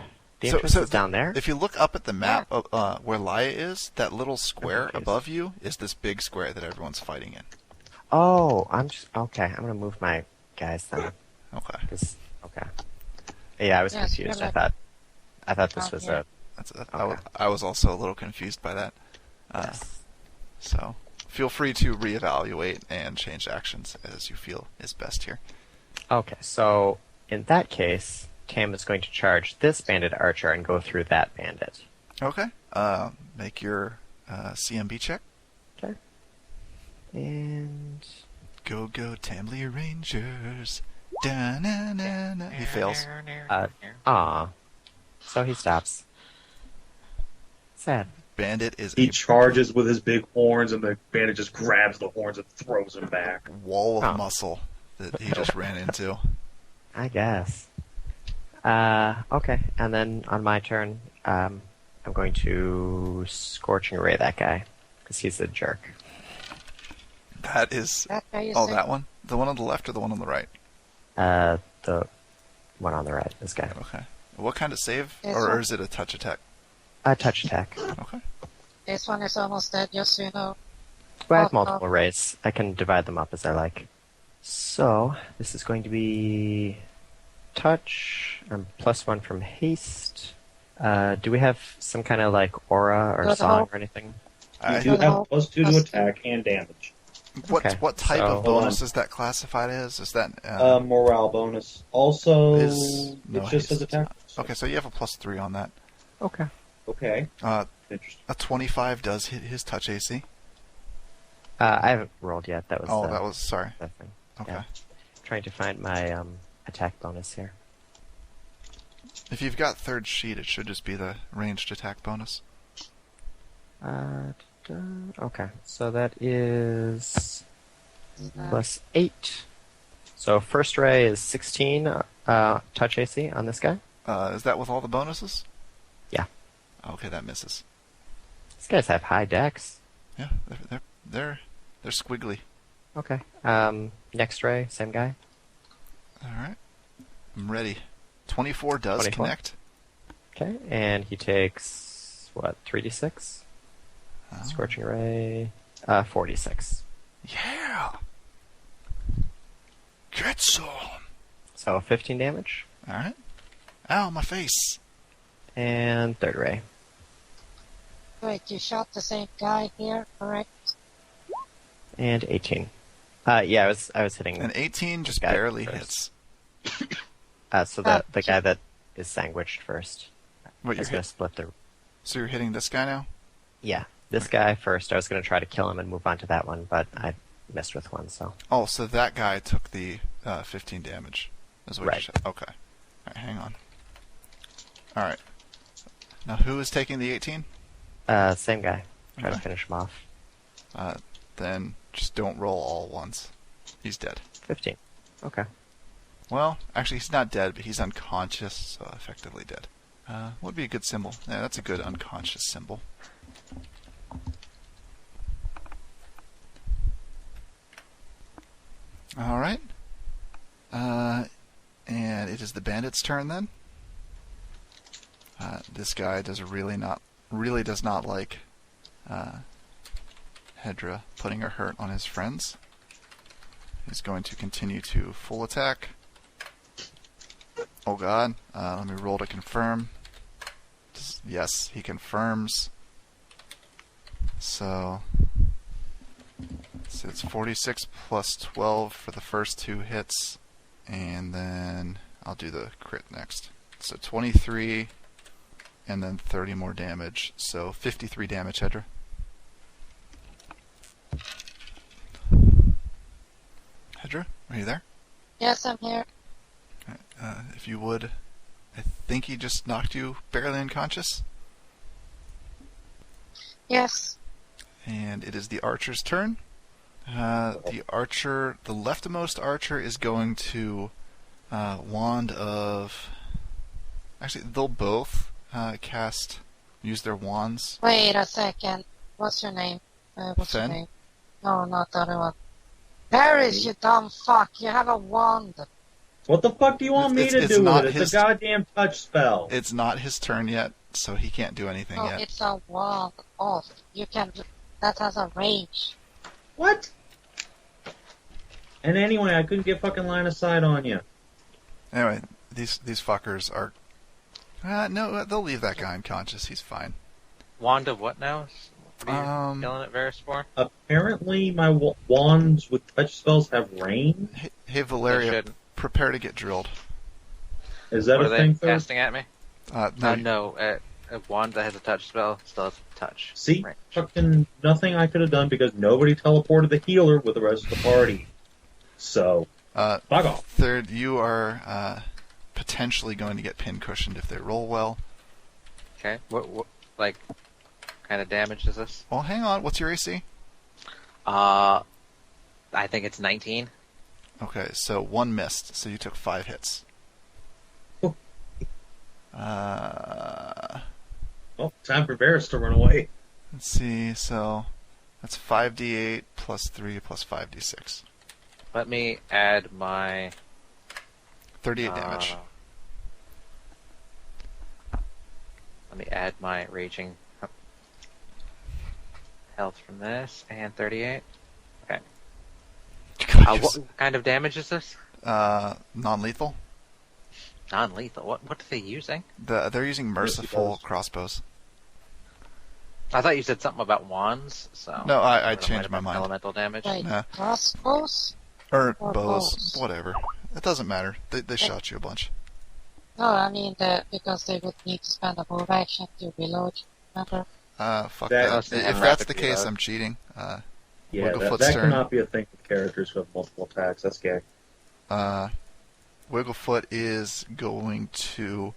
entrance so is down there. If you look up at the map where Laya is, that little square Okay. above you is this big square that everyone's fighting in. Oh, I'm just okay. I'm gonna move my guys then. Okay. Okay. Yeah, I was Yes, confused. you're I thought this Oh, was yeah. I was also a little confused by that. yes. So feel free to reevaluate and change actions as you feel is best here. Okay, so in that case, Tam is going to charge this bandit archer and go through that bandit. Okay. Make your CMB check. Okay. And Go Tamlia Rangers. Da-na-na-na. He fails. so he stops. Sad. Bandit is He a charges with his big horns, and the bandit just grabs the horns and throws him back. wall of Oh. muscle that he just ran into. I guess. Okay, and then on my turn, I'm going to Scorching Ray that guy, because he's a jerk. That is... That guy you Oh, said? that one? The one on the left or the one on the right? The one on the right, this guy. Okay. What kind of save? This Or one. is it a touch attack? A touch attack. Okay. This one is almost dead, just so you know. Well, I have Oh, multiple rays. I can divide them up as I like. So, this is going to be touch, +1 from haste. Do we have some kind of like aura or Good song hope. or anything? You do have +2 to attack and damage. Okay, What type so- of bonus is that classified as? Is that... Morale bonus. Also, Is- no, it just haste says attack. Okay, so you have a +3 on that. Okay. Okay. Uh, Interesting. a 25 does hit his touch AC. I haven't rolled yet. That was Oh, the, that was... Sorry. the thing. Okay. Yeah. Trying to find my attack bonus here. If you've got third sheet, it should just be the ranged attack bonus. Okay, so that is +8. So first ray is 16 touch AC on this guy. Is that with all the bonuses? Yeah. Okay, that misses. These guys have high dex. Yeah, they're squiggly. Okay. Next ray, same guy. All right, I'm ready. 24 does 24? connect. Okay, and he takes what, 3d6? Oh. Scorching ray, 46. Yeah. Get some. So 15 damage. All right. Ow, my face. And third ray. Wait, you shot the same guy here, correct? And 18. Yeah, I was hitting. An 18 just Guy barely first. hits. So the guy that is sandwiched first. What, I you're was gonna hit? split the. So you're hitting this guy now? Yeah, this guy first. I was gonna try to kill him and move on to that one, but I missed with one. So Oh, so that guy took the 15 damage. Is what Right. you said. Okay. All right, hang on. All right. Now who is taking the 18? same guy. Trying Okay. to finish him off. Then just don't roll all at once. He's dead. 15. Okay. Well, actually, he's not dead, but he's unconscious, so effectively dead. What would be a good symbol? Yeah, that's a good unconscious symbol. All right. And it is the bandit's turn then. This guy really does not like Hedra putting her hurt on his friends. He's going to continue to full attack. Oh god, let me roll to confirm. Yes, he confirms. So it's 46 plus 12 for the first two hits, and then I'll do the crit next. So 23, and then 30 more damage. So 53 damage, Hedra. Hedra, are you there? Yes, I'm here. If you would, I think he just knocked you barely unconscious. Yes. And it is the archer's turn. The leftmost archer is going to wand of... Actually, they'll both use their wands. Wait a second. What's your name? What's Fen? your name? No, not the other one. Paris, you dumb fuck. You have a wand. What the fuck do you want me It's- to it's do not with it? his- It's a goddamn touch spell. It's not his turn yet, so he can't do anything No, yet. it's a wand. Oh, you can. That has a range. What? And anyway, I couldn't get fucking line of sight on you. Anyway, these fuckers are... no, they'll leave that guy unconscious. He's fine. Wand of what now? What are you Um, yelling at Varys for? Apparently, my wands with touch spells have range. Hey, They Valeria, should. prepare to get drilled. Is that What a are thing, they folks? casting at me? No, No. A wand that has a touch spell still has touch. See, Range. fucking nothing I could have done because nobody teleported the healer with the rest of the party. So, fuck off. Third, you are potentially going to get pin-cushioned if they roll well. Okay. What kind of damage is this? Well, hang on. What's your AC? I think it's 19. Okay, so one missed, so you took 5 hits. Oh. Let's Well, time for Varys to run away. see, so That's 5d8 plus 3 plus 5d6. Let me add my 38 damage. Let me add my raging health from this, and 38. Okay. What kind of damage is this? Non-lethal. Non-lethal. What are they using? They're using merciful crossbows. I thought you said something about wands. So No, I That changed might my have been mind. Elemental damage. Wait, Nah. crossbows? Or Or bows, bows. whatever. It doesn't matter. They shot you a bunch. No, I mean because they would need to spend a move action to reload. Remember? Fuck That- that. Must have If been that's rapid the case, reload. I'm cheating. Yeah, Wigglefoot's that turn. cannot be a thing with characters who have multiple attacks. That's gay. Wigglefoot is going to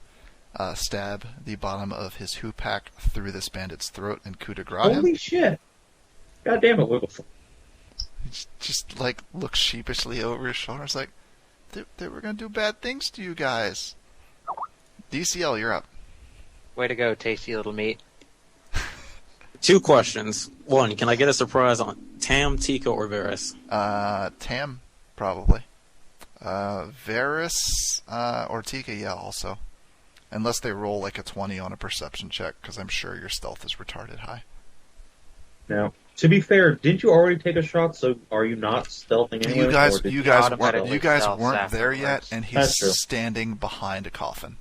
stab the bottom of his hoopak through this bandit's throat and coup de grace him. Holy shit! God damn it, Wigglefoot. He just like looks sheepishly over his shoulder. It's like, they were gonna do bad things to you guys. DCL, you're up. Way to go, tasty little meat. 2 questions. 1, can I get a surprise on Tam, Tika, or Varys? Tam, probably. Varys, or Tika, yeah, also. Unless they roll like a 20 on a perception check, because I'm sure your stealth is retarded high. Now, to be fair, didn't you already take a shot? So are you not stealthing anyway? You guys, or did you guys automatically weren't there yet, stealth and That's he's true. standing behind a coffin.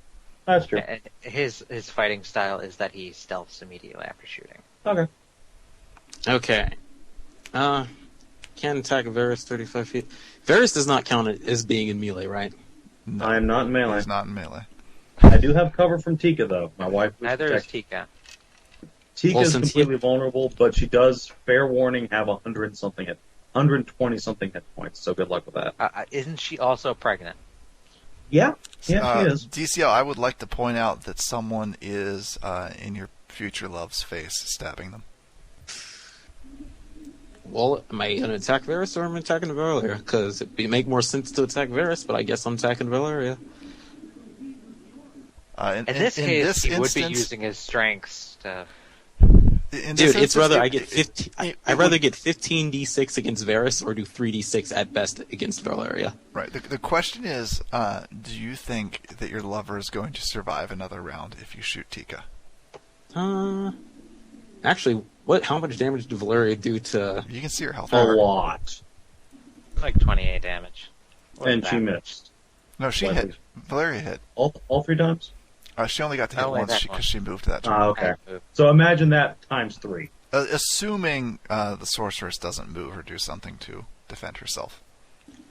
That's true. And his fighting style is that he stealths immediately after shooting. Okay. Okay. Can attack Varys 35 feet. Varys does not count as being in melee, right? No, I am not in melee. he's not in melee. I do have cover from Tika, though. My wife was Neither is protecting. Tika. Tika Well, is since completely vulnerable, but she does, fair warning, have 120 something hit points. So good luck with that. Isn't she also pregnant? Yeah, she is. DCL, I would like to point out that someone is in your future love's face stabbing them. Well, am I going to attack Varys or am I attacking Valeria? Because it'd make more sense to attack Varys, but I guess I'm attacking Valeria. In this case, this he would be instance- using his strengths to. in Dude, this it's rather instance, I get 15. I'd rather get 15d6 against Varys or do 3d6 at best against Valeria. Right. The question is, do you think that your lover is going to survive another round if you shoot Tika? Actually, how much damage did Valeria do to? You can see her health. A lot. Like 28 damage. Wasn't And she that missed. No, she Well, hit. Valeria hit. All 3 times? She only got to hit Only once that because one. she moved that turn. Ah, okay. move. So imagine that times 3. Assuming the sorceress doesn't move or do something to defend herself.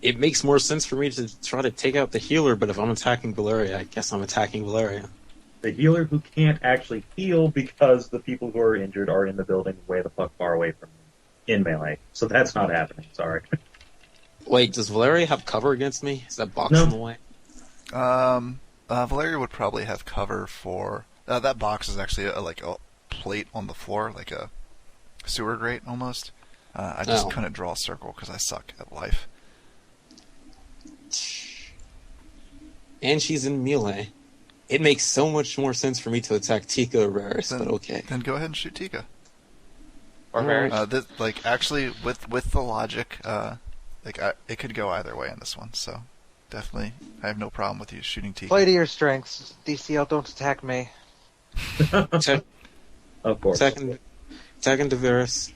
It makes more sense for me to try to take out the healer, but if I'm attacking Valeria, I guess I'm attacking Valeria. The healer who can't actually heal because the people who are injured are in the building way the fuck far away from them in melee. So that's not happening, sorry. Wait, does Valeria have cover against me? Is that box No. in the way? Valeria would probably have cover for... that box is actually like a plate on the floor, like a sewer grate almost. I just Oh. couldn't draw a circle because I suck at life. And she's in melee. It makes so much more sense for me to attack Tika or Varys, but okay. Then go ahead and shoot Tika. Or Varys. Actually, with the logic, it could go either way in this one. So definitely, I have no problem with you shooting Tika. Play to your strengths. DCL, don't attack me. Of course. Attacking to Varys.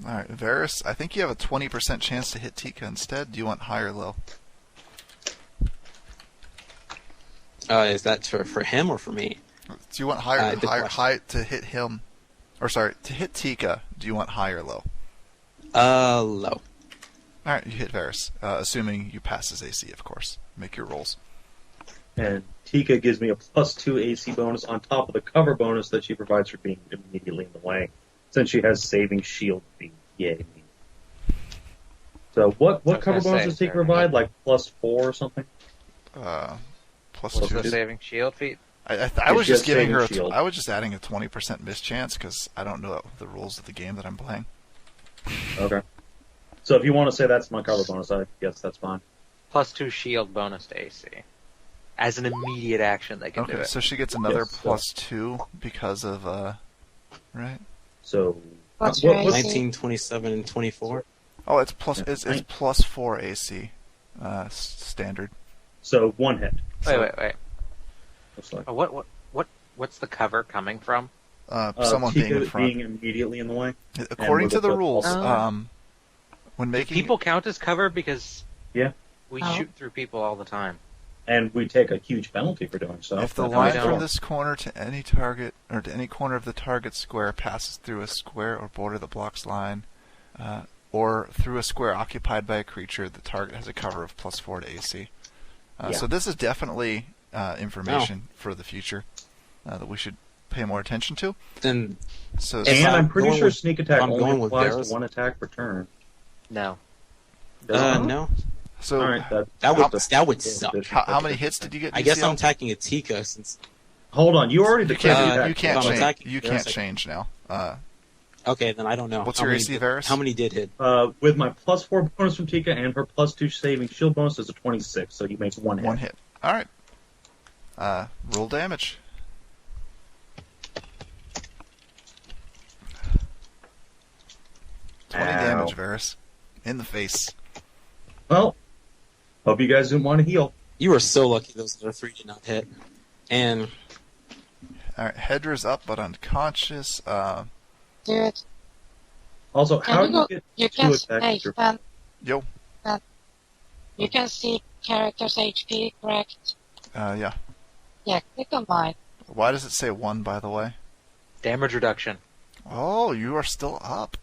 All right, Varys. I think you have a 20% chance to hit Tika instead. Do you want high or low? Is that for him or for me? Do you want high good high to hit him? Or sorry, to hit Tika, do you want high or low? Low. Alright, you hit Varys, assuming you pass his AC, of course. Make your rolls. And Tika gives me a +2 AC bonus on top of the cover bonus that she provides for being immediately in the way, since she has saving shield feat. Yay. So what was cover gonna say, bonus does Tika sorry. provide? Like +4 or something? Plus What's 2. the saving shield feat? I was She has just giving her. saving shield. I was just adding a 20% mischance because I don't know the rules of the game that I'm playing. Okay. So if you want to say that's my cover bonus, I guess that's fine. +2 shield bonus to AC. As an immediate action, they can do Okay, it. so she gets another Yes, so- +2 because of right. So What's What- your what's- AC? 19, 27, and 24. Oh, it's plus. Yeah. It's plus 4 AC, standard. So 1 hit. Wait. Looks like. What's the cover coming from? Someone being in Tika front. being immediately in the way. According with to a the plus rules, Oh. when making People count as cover because Yeah. we Oh. shoot through people all the time. And we take a huge penalty for doing so. if the That's line how we from don't. this corner to any target or to any corner of the target square passes through a square or border that blocks line, or through a square occupied by a creature, the target has a cover of plus 4 to AC. Yeah. So this is definitely information for the future that we should pay more attention to. Then So If And I'm I'm pretty going sure with- sneak if attack I'm only going with applies Varus- to 1 attack per turn. No. no, so All right, that would that's suck. how many hits did you get? I guess DCL? I'm attacking a Tika since. Hold on, you already You declared can't. the attack. You can't I'm change. attacking. You There's can't a- change now. Okay, then I don't know. What's How your many AC, did- Varus? How many did hit? With my plus 4 bonus from Tika and her plus 2 saving shield bonus is a 26, so you make 1 hit. 1 hit. All right. Roll damage. Ow. 20 damage, Varus. In the face. Well, hope you guys didn't want to heal. You were so lucky those other 3 did not hit. And All right. Hedra's up but unconscious. Dude, Also, how do you get you 2 can, attacks hey, with your... Ben, Yo. you can see character's HP, correct? Yeah. Yeah, click on mine. Why does it say 1, by the way? Damage reduction. Oh, you are still up.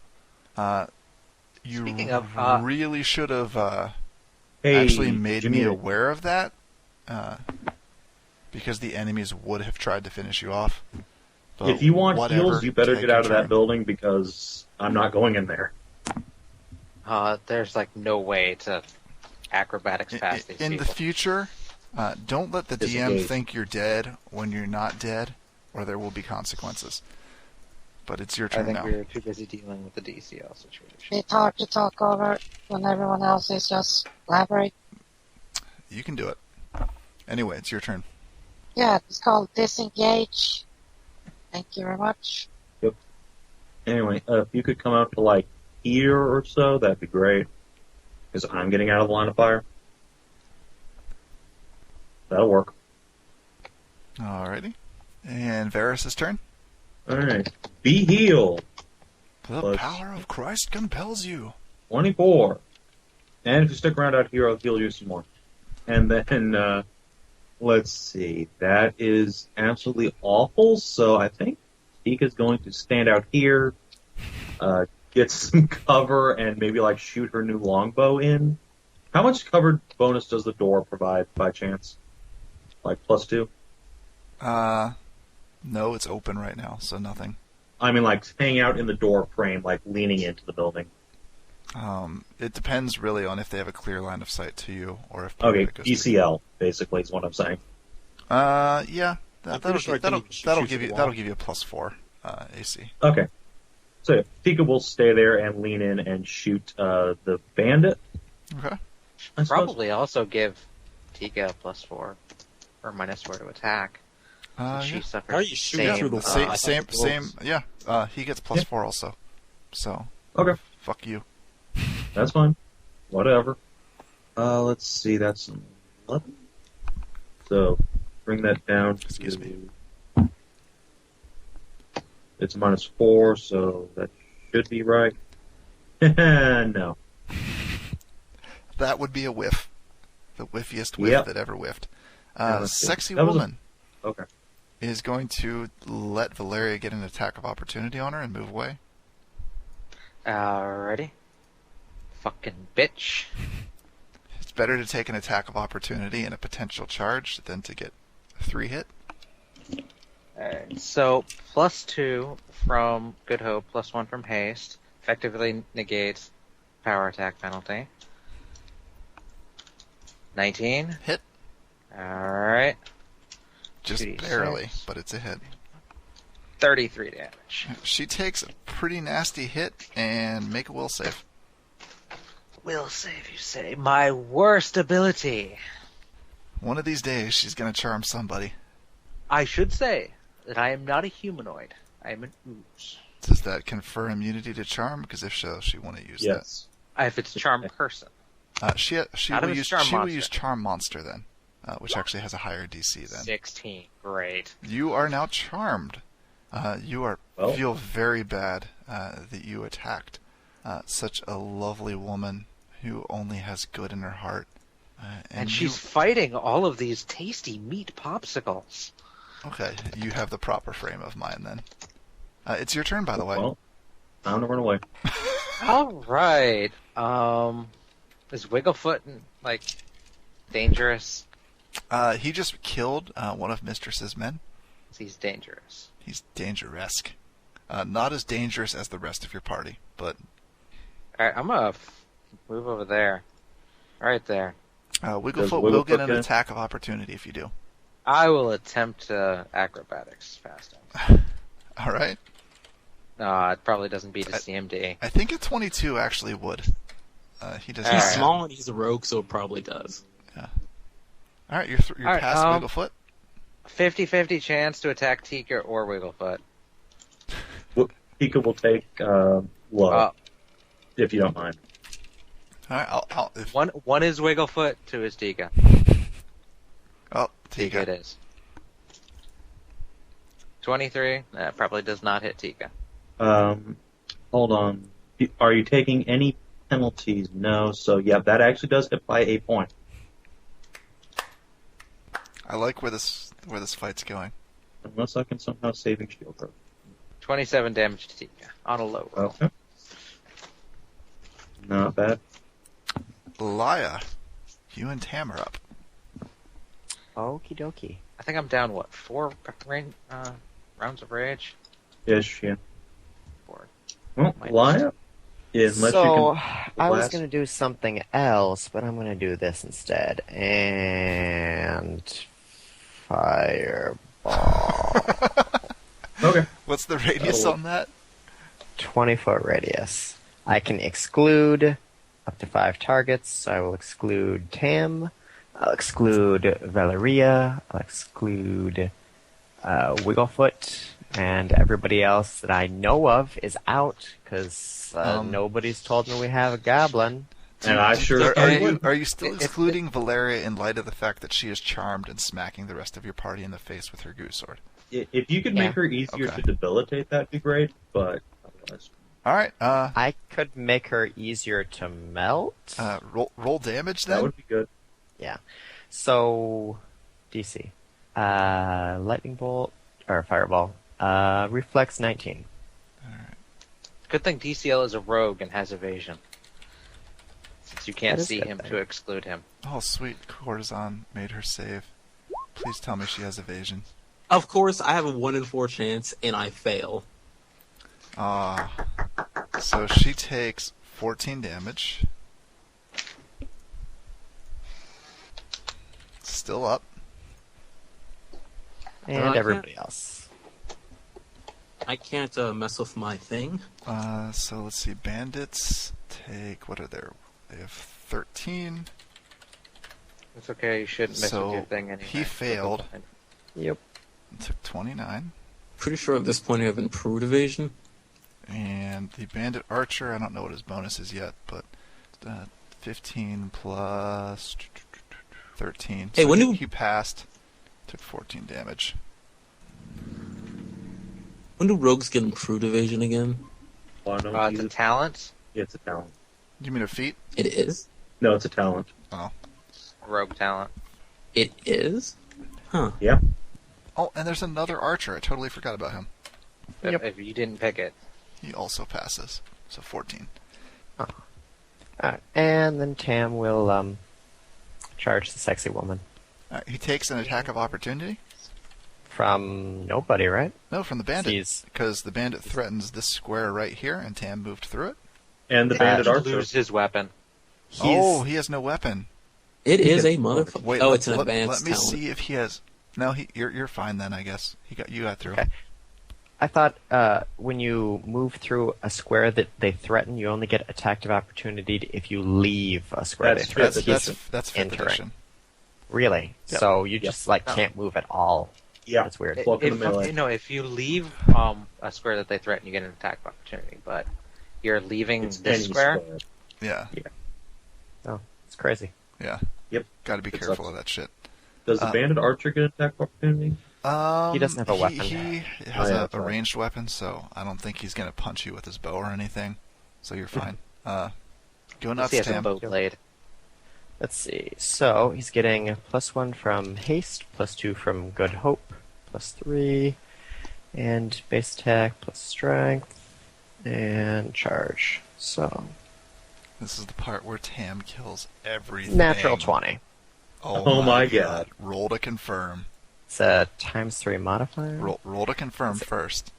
You Speaking of, really should have Hey, actually made Jimmy, me aware of that, because the enemies would have tried to finish you off. But if you want whatever, heals, you better take get out of your that turn. building because I'm not going in there. There's like no way to acrobatics past these In the people. future, don't let the DM Disengage. think you're dead when you're not dead, or there will be consequences. But it's your I turn think now. we were too busy dealing with the DCL situation. It's hard to talk over when everyone else is just blabbering. You can do it. Anyway, it's your turn. Yeah, it's called disengage. Thank you very much. Anyway, if you could come out to like here or so, that'd be great. Because I'm getting out of the line of fire. That'll work. Alrighty. And Varus' turn. Alright. Be healed. The Plus- power of Christ compels you. 24. And if you stick around out here, I'll heal you some more. And then, let's see. That is absolutely awful, so I think Tika's going to stand out here, get some cover, and maybe, like, shoot her new longbow in. How much covered bonus does the door provide, by chance? Like, +2? No, it's open right now, so nothing. I mean, like, hang out in the door frame, like, leaning into the building. It depends really on if they have a clear line of sight to you, or if Okay, it goes through. ECL, basically, is what I'm saying. Yeah, I'm pretty that'll sure I can that'll even shoot that'll through give the you wall. that'll give you a +4 AC. Okay. So yeah, Tika will stay there and lean in and shoot the bandit. Okay. I suppose. Probably also give Tika a +4 or -4 to attack. Yeah. She suffers How are you shooting same, through the Same, I thought same, the same. wolves- Yeah. He gets +4 also. So Okay, fuck you. that's fine. Whatever. Let's see, that's 11. So bring that down. Excuse me. It's a -4, so that should be right. No. That would be a whiff. The whiffiest whiff Yep. that ever whiffed. Yeah, that's good. Sexy That was a- woman Okay. is going to let Valeria get an attack of opportunity on her and move away. Alrighty. Fucking bitch. It's better to take an attack of opportunity and a potential charge than to get a 3 hit. Alright, so +2 from Good Hope, +1 from Haste, effectively negates power attack penalty. 19. Hit. Alright. Just 2d6. barely, but it's a hit. 33 damage. She takes a pretty nasty hit and make a will save. Will save, you say. My worst ability. One of these days, she's gonna charm somebody. I should say that I am not a humanoid. I am an ooze. Does that confer immunity to charm? Because if so, she want to use Yes. If it's charm person. that. She Not will if it's use charm she will monster. use charm monster then, which actually has a higher DC then. 16. Great. You are now charmed. You Well. feel very bad that you attacked such a lovely woman who only has good in her heart. And she's fighting all of these tasty meat popsicles. Okay, you have the proper frame of mind then. It's your turn, by the way. Well, time to run away. All right. Is Wigglefoot like dangerous? He just killed one of Mistress's men. He's dangerous. He's dangerous. Not as dangerous as the rest of your party, but All right, I'm gonna move over there. Right there. Wigglefoot will get an Wigglefoot attack of opportunity if you do. I will attempt acrobatics fast. All right. No, it probably doesn't beat a CMD. I think a 22 actually would. He does. All He's right. small and he's a rogue, so it probably does. All right, you're All right, past Wigglefoot. 50-50 chance to attack Tika or Wigglefoot. Pika will take low, if you don't mind. All right, I'll if, One is Wigglefoot, two is Tika. oh, Tika it Tika. is. 23. That probably does not hit Tika. Hold on. Are you taking any penalties? No. So yeah, that actually does hit by a point. I like where this fight's going. Unless I can somehow saving shield her. 27 damage to Tika on a low roll. Okay. Not bad. Laya, you and Tam are up. Okie dokie. I think I'm down, 4 rounds of rage? Ish, yeah. 4. Well, Might- Laya. Unless you So, can I was blast. going to do something else, but I'm going to do this instead. And... Fireball. Okay. What's the radius Oh. on that? 20-foot radius. I can exclude up to 5 targets, so I will exclude Tam. I'll exclude Valeria. I'll exclude Wigglefoot. And everybody else that I know of is out, because nobody's told me we have a goblin. And I sure Are you still excluding Valeria in light of the fact that she is charmed and smacking the rest of your party in the face with her goose sword? If you could make her easier Okay. to debilitate, that'd be great. But otherwise, All right. I could make her easier to melt. Roll damage that then. would be good. Yeah. So, DC. Lightning bolt, or fireball. Reflex 19. Good thing DCL is a rogue and has evasion. Since you can't That is see good him thing. to exclude him. Oh, sweet. Courtesan made her save. Please tell me she has evasion. Of course, I have a 1 in 4 chance, and I fail. So she takes 14 damage. Still up. And I everybody else. I can't mess with my thing. So let's see. Bandits take, what are their? They have 13. It's okay, you shouldn't mess So, with your thing anyway. he failed. Yep. Took 29. Pretty sure at this point I have improved evasion. And the bandit archer, I don't know what his bonus is yet, but 15 plus 13. Hey, So when he, do- he passed. Took 14 damage. When do rogues get improved evasion again? Why don't It's a you? talent. It's a talent. You mean a feat? It is? No, it's a talent. Rogue talent. It is? Huh. Yeah. Oh, and there's another archer. I totally forgot about him. If you didn't pick it. He also passes. So 14. Alright, and then Tam will charge the sexy woman. He takes an attack of opportunity. From nobody, right? No, from the bandit. He's- Because the bandit threatens this square right here, and Tam moved through it. And the bandit He archer. loses his weapon. Oh, he has no weapon. It is a can- motherfucker. Wait, Oh, let, it's an let- advanced Let me talent. see if he has. No, you're fine then. I guess you got through. Okay. I thought when you move through a square that they threaten, you only get attack of opportunity if you leave a square That's they true. threaten. That's He's that's fifth entering. edition. Really? Yep. So you just can't move at all. Yeah. That's weird. Welcome to melee. If you leave a square that they threaten, you get an attack opportunity. But you're leaving It's this any square. Yeah. Oh, it's crazy. Yeah. Yep. Got to be It careful sucks. of that shit. Does the bandit archer get an attack opportunity? He doesn't have a weapon. He has Oh, yeah, a that's right. ranged weapon, so I don't think he's going to punch you with his bow or anything. So you're fine. Go nuts, He has a Tam. bow blade. Let's see. So he's getting +1 from haste, +2 from good hope, +3, and base attack plus strength, and charge. So This is the part where Tam kills everything. natural 20. Oh, my God. Roll to confirm. It's a ×3 modifier. Roll to confirm first.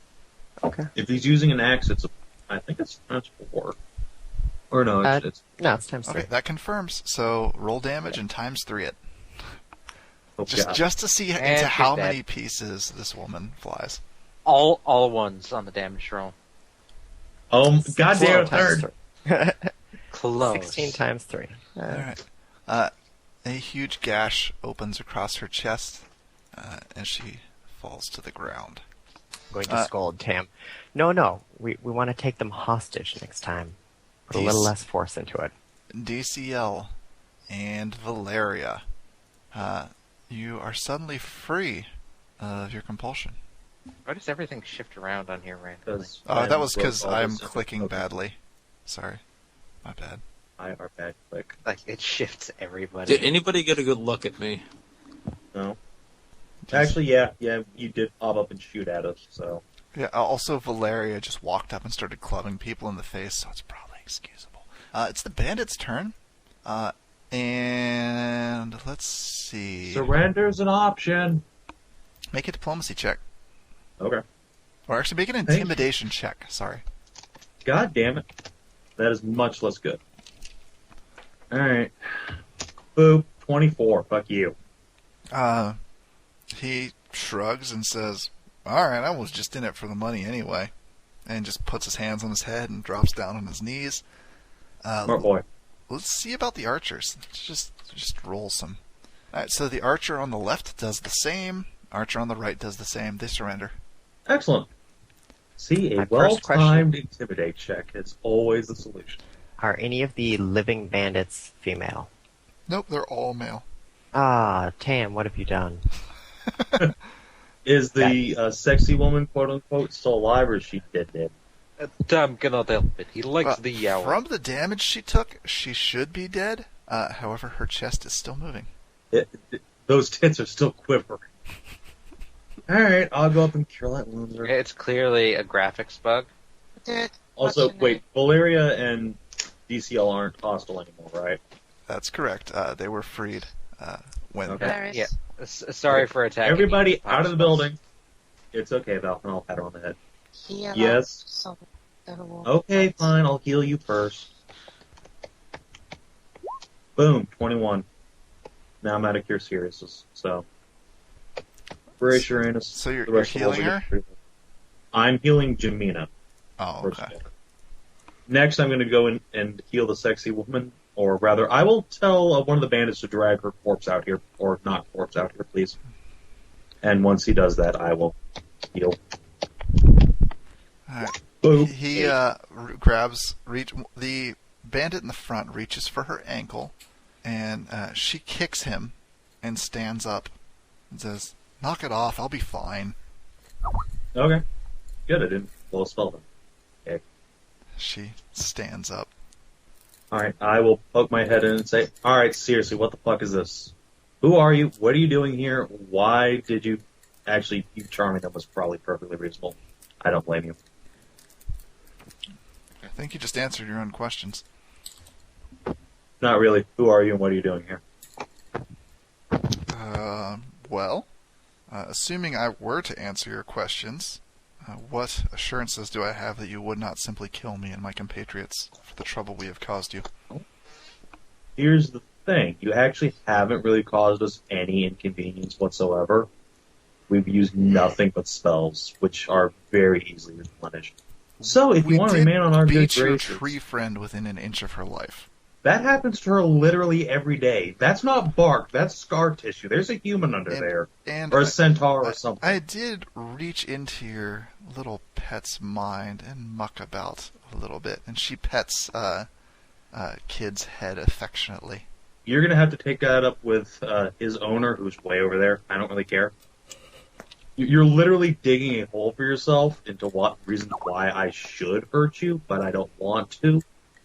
Okay. If he's using an axe, I think it's ×4. Or no, it's No, it's ×3. Okay, that confirms. So roll damage and ×3 it. oh, God. Just to see And into she's how dead. many pieces this woman flies. All ones on the damage roll. Oh, goddamn Times third. 3. Close. 16 times 3. All right. A huge gash opens across her chest, and she falls to the ground. I'm going to scold Tam. No. We want to take them hostage next time. Put a little less force into it. DCL and Valeria, you are suddenly free of your compulsion. Why does everything shift around on here randomly? That was because I'm clicking badly. Sorry. My bad. I are bad click. Like, it shifts everybody. Did anybody get a good look at me? No. Actually, yeah, you did pop up and shoot at us, so. Yeah, also Valeria just walked up and started clubbing people in the face, so it's probably excusable. It's the bandit's turn. And let's see. Surrender's an option. Make a diplomacy check. Okay. Or actually make an Thank you. intimidation check. Sorry. God damn it. That is much less good. Alright. Boop. 24. Fuck you. He shrugs and says, "Alright, I was just in it for the money anyway." And just puts his hands on his head and drops down on his knees. Smart boy. Let's see about the archers. Let's just roll some. Alright, so the archer on the left does the same. Archer on the right does the same. They surrender. Excellent. See, a My first well-timed intimidate check is always the solution. Are any of the living bandits female? Nope, they're all male. Ah, Tam, what have you done? Is the sexy woman, quote-unquote, still alive, or is she dead? I'm gonna help it. He likes the yowl. From the damage she took, she should be dead. However, her chest is still moving. Those tits are still quivering. Alright, I'll go up and cure that wound. It's clearly a graphics bug. Dude, Also, what's your wait, name? Valeria and DCL aren't hostile anymore, right? That's correct. They were freed when... Okay. Paris. Yeah. Sorry for attacking. Everybody you. out of the building. It's okay, Val, and I'll pat her on the head. He allowed Yes. some terrible Okay, thoughts. fine, I'll heal you first. Boom, 21. Now I'm out of Cure Seriousness, so. Brace your anus. So you're The rest of the healing world her? will get- I'm healing Jamina. Oh, First okay. of all. Next, I'm going to go in and heal the sexy woman, or rather, I will tell one of the bandits to drag her corpse out here, or not corpse out here, please. And once he does that, I will heal. Alright. Boop. He the bandit in the front reaches for her ankle, and she kicks him and stands up and says, "Knock it off, I'll be fine." Okay. Good, I didn't blow a spell then. Okay. She stands up. Alright, I will poke my head in and say, alright, seriously, what the fuck is this? Who are you? What are you doing here? Why did you... Actually, you charming them was probably perfectly reasonable. I don't blame you. I think you just answered your own questions. Not really. Who are you and what are you doing here? Well, assuming I were to answer your questions, what assurances do I have that you would not simply kill me and my compatriots for the trouble we have caused you? Here's the thing. You actually haven't really caused us any inconvenience whatsoever. We've used nothing but spells, which are very easily replenished. So, if We you want to did remain on our good beat your graces... tree friend within an inch of her life. That happens to her literally every day. That's not bark. That's scar tissue. There's a human under there. And Or a centaur or something. I did reach into your little pet's mind and muck about a little bit, and she pets Kid's head affectionately. You're going to have to take that up with his owner, who's way over there. I don't really care. You're literally digging a hole for yourself into what reasons why I should hurt you, but I don't want to.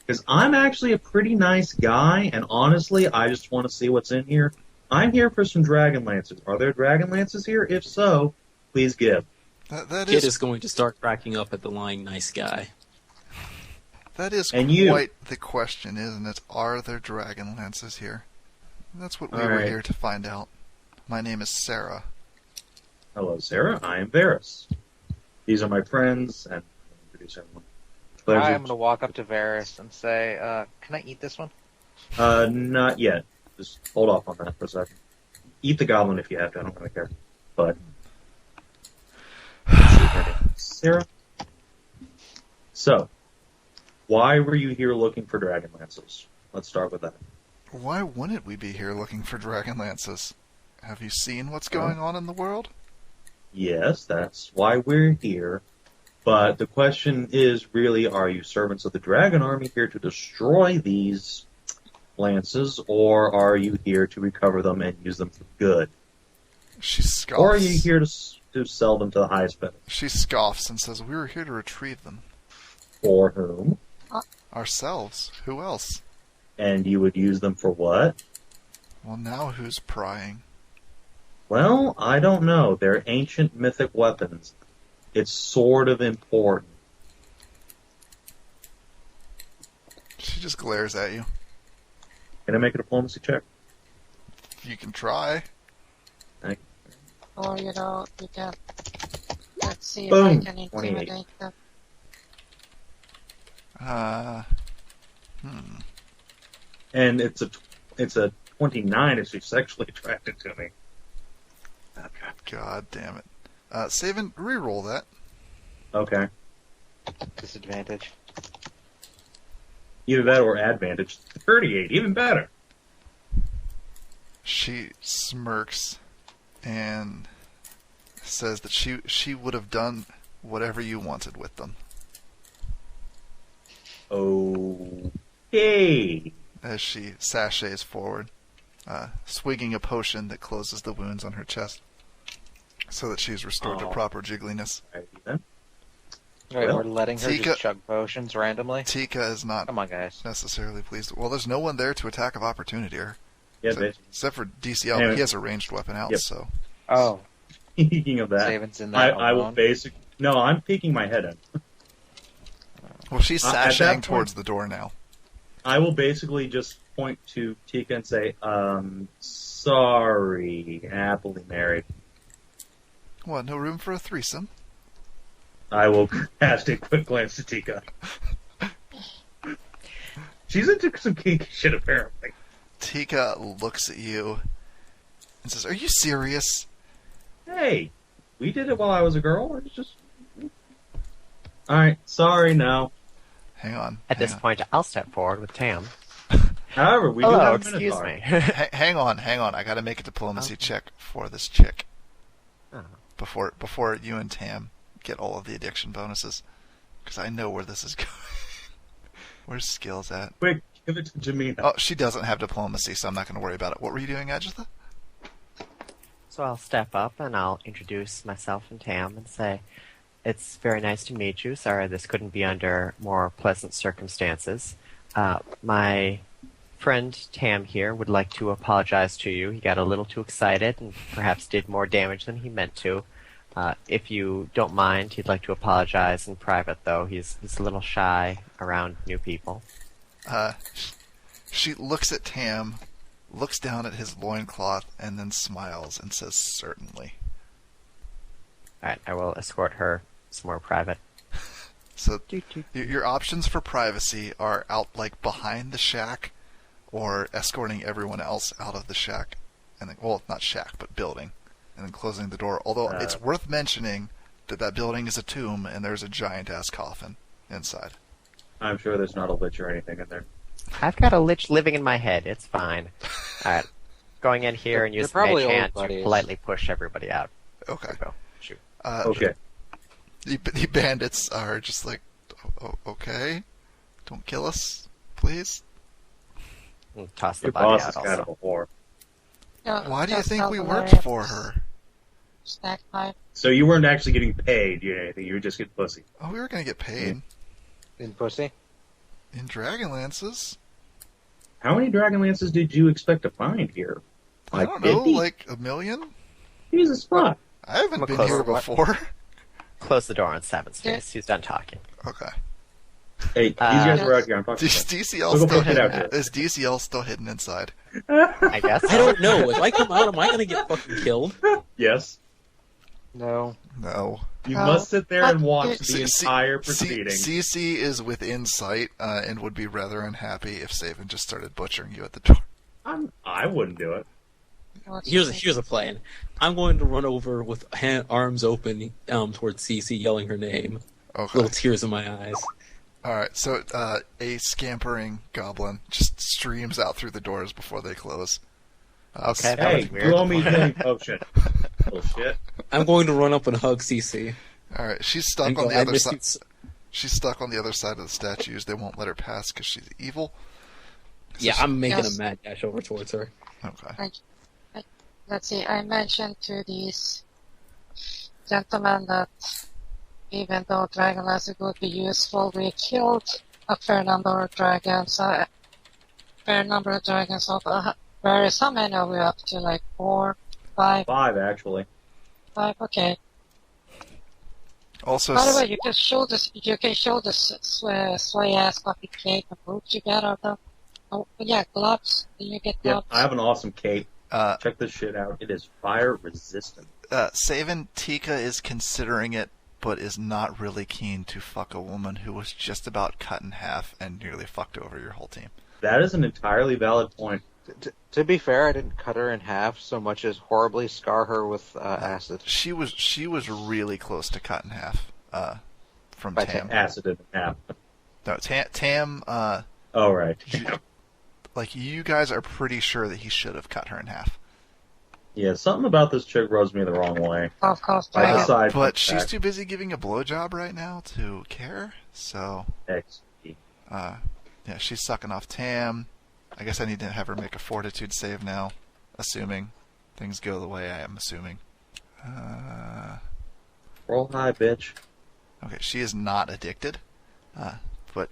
Because I'm actually a pretty nice guy, and honestly, I just want to see what's in here. I'm here for some Dragonlances. Are there Dragonlances here? If so, please give. That Kid is going to start cracking up at the line, nice guy. That is And quite the question, isn't it? Are there Dragonlances here? That's what we All were right. here to find out. My name is Sarah. Hello, Sarah. I am Varys. These are my friends, and I'll introduce everyone. Pleasure. I'm going to walk up to Varys and say, can I eat this one? Not yet. Just hold off on that for a second. Eat the goblin if you have to. I don't really care. But Sarah. So, why were you here looking for Dragonlances? Let's start with that. Why wouldn't we be here looking for Dragonlances? Have you seen what's going on in the world? Yes, that's why we're here. But the question is really, are you servants of the Dragon Army here to destroy these lances, or are you here to recover them and use them for good? She scoffs. Or are you here to sell them to the highest bidder? She scoffs and says, "We were here to retrieve them. For whom? Ourselves. Who else?" And you would use them for what? Well, now who's prying? Well, I don't know. They're ancient mythic weapons. It's sort of important. She just glares at you. Can I make a diplomacy check? You can try. Or, you can... Let's see Boom. if I can 28. intimidate them. And it's a 29 if she's sexually attracted to me. Okay. God damn it. Saven, re-roll that. Okay. Disadvantage. Either that or advantage. 38, even better. She smirks and says that she would have done whatever you wanted with them. Okay. As she sachets forward, swigging a potion that closes the wounds on her chest, so that she's restored to proper jiggliness. Alrighty then. Right, Well, we're letting her Tika- just chug potions randomly. Tika is not Come on, guys. necessarily pleased. Well, there's no one there to attack of opportunity her. Yeah, Except for DCL, Anyway. but he has a ranged weapon out, Yep. so... Oh, Speaking of that, Saven's in that I will alone. No, I'm peeking my head in. Well, she's At that sashaying point- towards the door now. I will basically just point to Tika and say, sorry, happily married. What, no room for a threesome? I will cast a quick glance to Tika. She's into some kinky shit, apparently. Tika looks at you and says, "Are you serious?" Hey, we did it while I was a girl. It's just... Alright, sorry, no. Hang on. At this point, I'll step forward with Tam. However, we do Hello, have a excuse Minotaur. me. Hang on. I gotta make a diplomacy check for this chick. Oh. Before you and Tam get all of the addiction bonuses. Because I know where this is going. Where's skills at? Quick, give it to Jamina. Oh, she doesn't have diplomacy, so I'm not going to worry about it. What were you doing, Agatha? So I'll step up and I'll introduce myself and Tam and say, "It's very nice to meet you. Sorry this couldn't be under more pleasant circumstances. My friend Tam here would like to apologize to you. He got a little too excited and perhaps did more damage than he meant to. If you don't mind, he'd like to apologize in private, though. He's a little shy around new people." She looks at Tam, looks down at his loincloth, and then smiles and says, "Certainly." Alright, I will escort her somewhere private. So Doot, doot. your options for privacy are out like behind the shack, or escorting everyone else out of the shack, and then, well, not shack, but building, and then closing the door. Although it's worth mentioning that building is a tomb, and there's a giant ass coffin inside. I'm sure there's not a lich or anything in there. I've got a lich living in my head. It's fine. Alright. Going in here and They're using probably Mage old Hand to buddies. politely push everybody out. Okay. There we go. Shoot. Okay. The bandits are just like, okay, don't kill us, please. And toss the Your body boss out is also. kind of a whore. Why do you Just think tell we the worked lawyer, for her? Snack time. So you weren't actually getting paid, you know, anything. You were just getting pussy. Oh, we were gonna get paid In pussy? in Dragonlances. How many Dragonlances did you expect to find here? I don't know, 50? like 1 million? Jesus fuck. I haven't I'm been close. here before. Close the door on Seven's face. He's done talking. Okay. Hey, these guys were out here. I'm talking Is to them. DCL We'll go still push it out hidden? here. Is DCL still hidden inside? I guess. I don't know. If I come out, am I gonna get fucking killed? Yes. No. No. You Oh. must sit there and Fuck watch you. the C- entire C- proceeding. CC is within sight and would be rather unhappy if Saban just started butchering you at the door. I wouldn't do it. Here's a plan. I'm going to run over with arms open towards CC, yelling her name. Okay. Little tears in my eyes. Alright, so a scampering goblin just streams out through the doors before they close. Okay. That Hey, was weird. you owe me a healing potion. Bullshit. I'm going to run up and hug CC. Alright, she's stuck And on go, the "I other miss side. you She's stuck on the other side of the statues. They won't let her pass because she's evil. So Yeah, I'm making Yes. a mad dash over towards her. Okay. Let's see, I mentioned to these gentlemen that even though Dragonlances would be useful, we killed a fair number of dragons. Whereas how many are we up to? Like 4, 5, 5, actually. 5? Okay. Also, By the way, you can show this. You can show the sway ass fucking cape and boots you get out of. Oh yeah, gloves. Can you get Yeah, gloves? I have an awesome cape. uh, Check this shit out. It is fire resistant. Savan Tika is considering it, but is not really keen to fuck a woman who was just about cut in half and nearly fucked over your whole team. That is an entirely valid point. To be fair, I didn't cut her in half so much as horribly scar her with acid. She was really close to cut in half from By Tam. Acid in half. No, Tam. Oh, right. Like you guys are pretty sure that he should have cut her in half. Yeah, something about this chick rubs me the wrong way. Of course, Like dragon. aside But from she's fact, too busy giving a blowjob right now to care. So, XP. yeah, she's sucking off Tam. I guess I need to have her make a fortitude save now, assuming things go the way I am assuming. Roll high, bitch. Okay, she is not addicted, but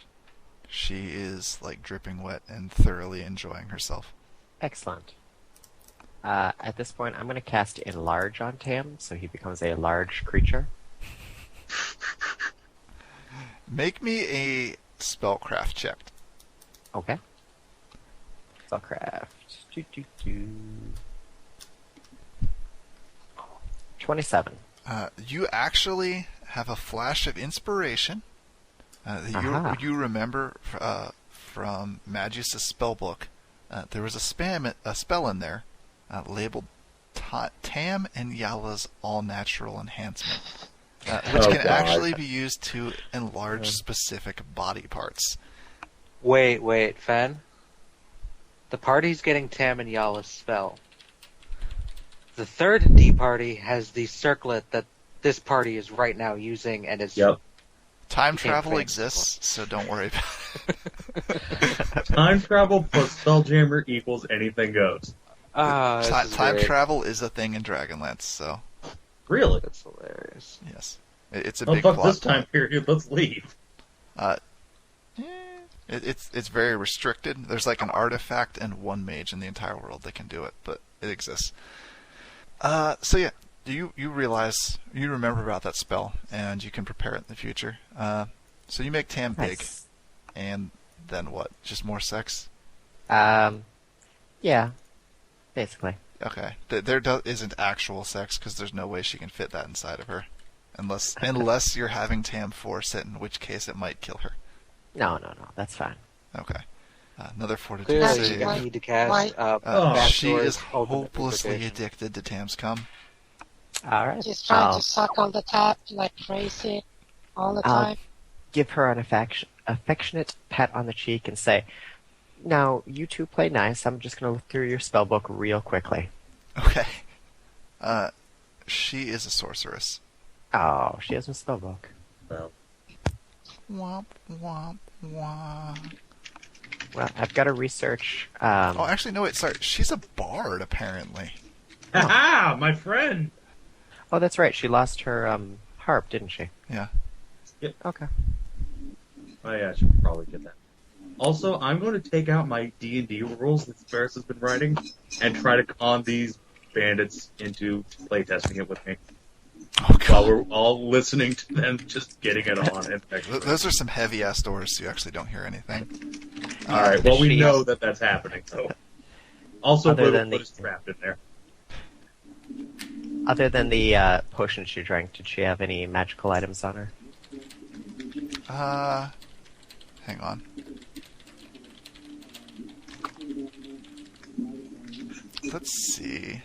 she is like dripping wet and thoroughly enjoying herself. Excellent. At this point, I'm going to cast Enlarge on Tam, so he becomes a large creature. Make me a spellcraft check. Okay. Spellcraft. 27. You actually have a flash of inspiration that Aha. you remember from Magus's spellbook. There was a spell in there labeled Tam and Yala's All-Natural Enhancement, which Oh, can God. actually be used to enlarge specific body parts. Wait, Fen. The party's getting Tam and Yala's spell. The third D party has the circlet that this party is right now using, and it's Yep. Time Can't travel think. exists, so don't worry about it. Time travel plus Spelljammer equals anything goes. Time travel is a thing in Dragonlance, so Really? That's hilarious. yes, it's a Oh, big fuck plot this time point. period. Let's leave. It's very restricted. There's like an artifact and one mage in the entire world that can do it, but it exists. So yeah, you realize you remember about that spell, and you can prepare it in the future. So you make Tam big, Nice. and then what? Just more sex? Yeah. Basically. Okay. There isn't actual sex because there's no way she can fit that inside of her, unless you're having Tam force it, in which case it might kill her. No, that's fine. Okay. Another fortitude Clearly, That's you save. why- need to cast why- She backdoors, is ultimate hopelessly duplication. addicted to Tam's cum. Alright. She's trying I'll to suck on the tap like crazy all the I'll time. give her an affectionate pat on the cheek and say, Now, you two play nice. I'm just going to look through your spell book real quickly. Okay. She is a sorceress. Oh, she has a spell book. Well, Womp, womp, womp. Well, I've got to research. Oh, actually, no, wait, sorry. She's a bard, apparently. ha! My friend. Oh, that's right. She lost her harp, didn't she? Yeah. Okay. Oh yeah, I should probably get that. Also, I'm going to take out my D&D rules that Ferris has been writing and try to con these bandits into playtesting it with me. Oh, While God. we're all listening to them just getting it on. And Those are some heavy-ass doors, so you actually don't hear anything. Alright, well, we She- know that that's happening, so. Also, Other than Littlefoot the- is trapped in there. Other than the potion she drank, did she have any magical items on her? Hang on. Let's see.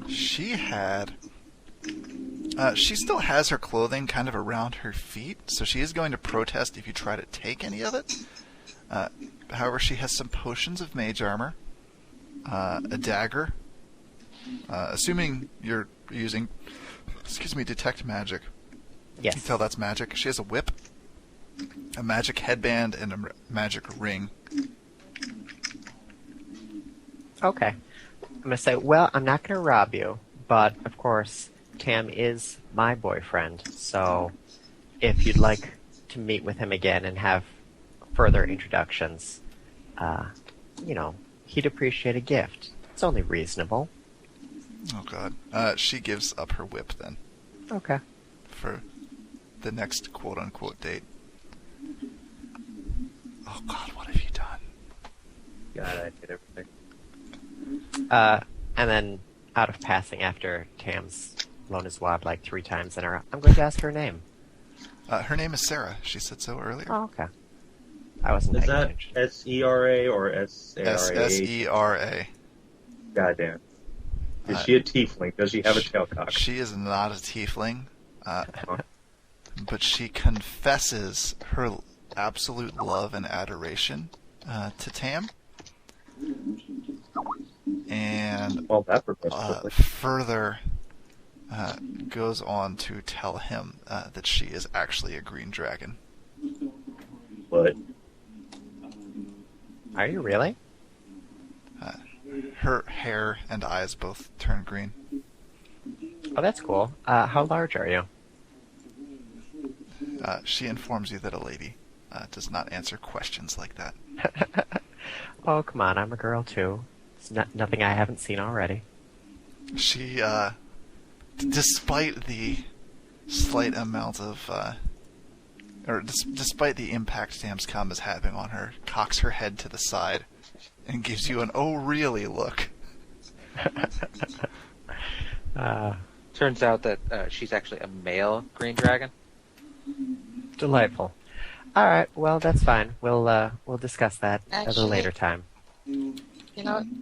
She had... she still has her clothing kind of around her feet, so she is going to protest if you try to take any of it. However, she has some potions of mage armor, a dagger, assuming you're using, detect magic. Yes. You can tell that's magic. She has a whip, a magic headband, and a magic ring. Okay. I'm going to say, well, I'm not going to rob you, but of course, Tam is my boyfriend, so if you'd like to meet with him again and have further introductions, he'd appreciate a gift. It's only reasonable. Oh, God. She gives up her whip, then, Okay. for the next quote-unquote date. Oh, God, what have you done? God, I hate everything. And then, out of passing after Tam's blown his wad like 3 times in a row, I'm going to ask her name. Her name is Sarah. She said so earlier. Oh, okay. I wasn't Is paying that attention. S-E-R-A or S-A-R-A? S-E-R-A. God damn. Is she a tiefling? Does she have a tailcock? She is not a tiefling, but she confesses her absolute love and adoration to Tam, and Well, that progressed quickly. further goes on to tell him that she is actually a green dragon. But Are you really? Her hair and eyes both turn green. Oh, that's cool. How large are you? She informs you that a lady does not answer questions like that. Oh, come on, I'm a girl too. It's nothing I haven't seen already. She, despite the slight amount of, despite the impact Tam's cum is having on her, cocks her head to the side and gives you an "oh really" look. Turns out that she's actually a male green dragon. Delightful. All right, well that's fine. We'll discuss that at a Actually- later time.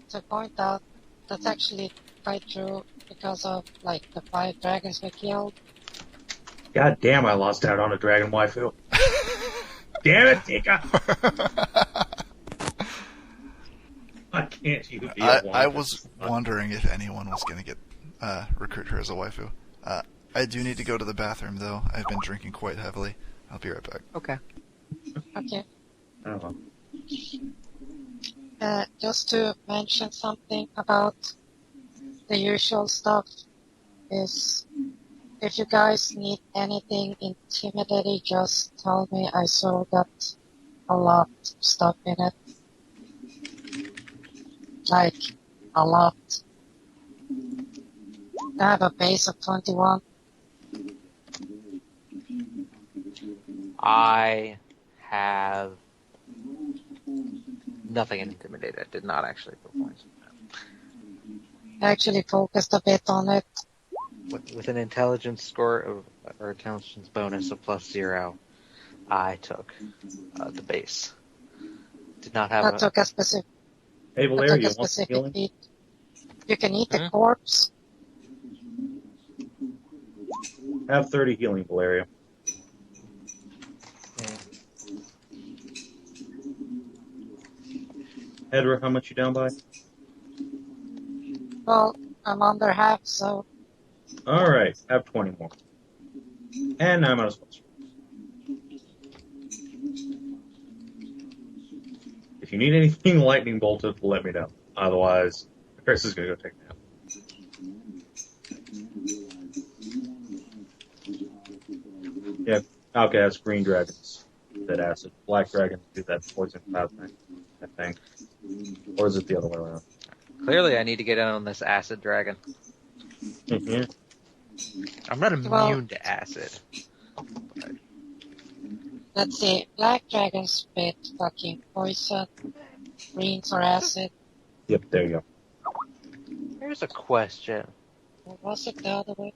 To point out, that's actually quite true because of, like, the 5 dragons we killed. God damn, I lost out on a dragon waifu. Damn it, Tika! Why can't you be a I waifu? was wondering if anyone was going to get recruit her as a waifu. I do need to go to the bathroom, though. I've been drinking quite heavily. I'll be right back. Okay. Okay. Oh. Just to mention something about the usual stuff is, if you guys need anything intimidating, just tell me. I saw got a lot of stuff in it. Like, a lot. I have a base of 21. I have nothing intimidated. I did not actually put points. I actually focused a bit on it. With an intelligence score or intelligence bonus of +0, I took the base. Did not have I took a specific, Hey, I Valeria, took you a want some specific healing? feat. You can eat the Hmm? corpse. Have 30 healing, Valeria. Edra, how much you down by? Well, I'm under half, so Alright, have 20 more. And I'm out of spells. If you need anything lightning bolted, let me know. Otherwise, Chris is gonna go take a nap. Yeah, okay, that's green dragons. That acid. Black dragons do that poison cloud thing, I think. Or is it the other way around? Clearly, I need to get in on this acid dragon. Mm-hmm. I'm not immune Well- to acid. let's see. Black dragons spit fucking poison. Greens are acid. Yep, there you go. Here's a question. Or was it the other way?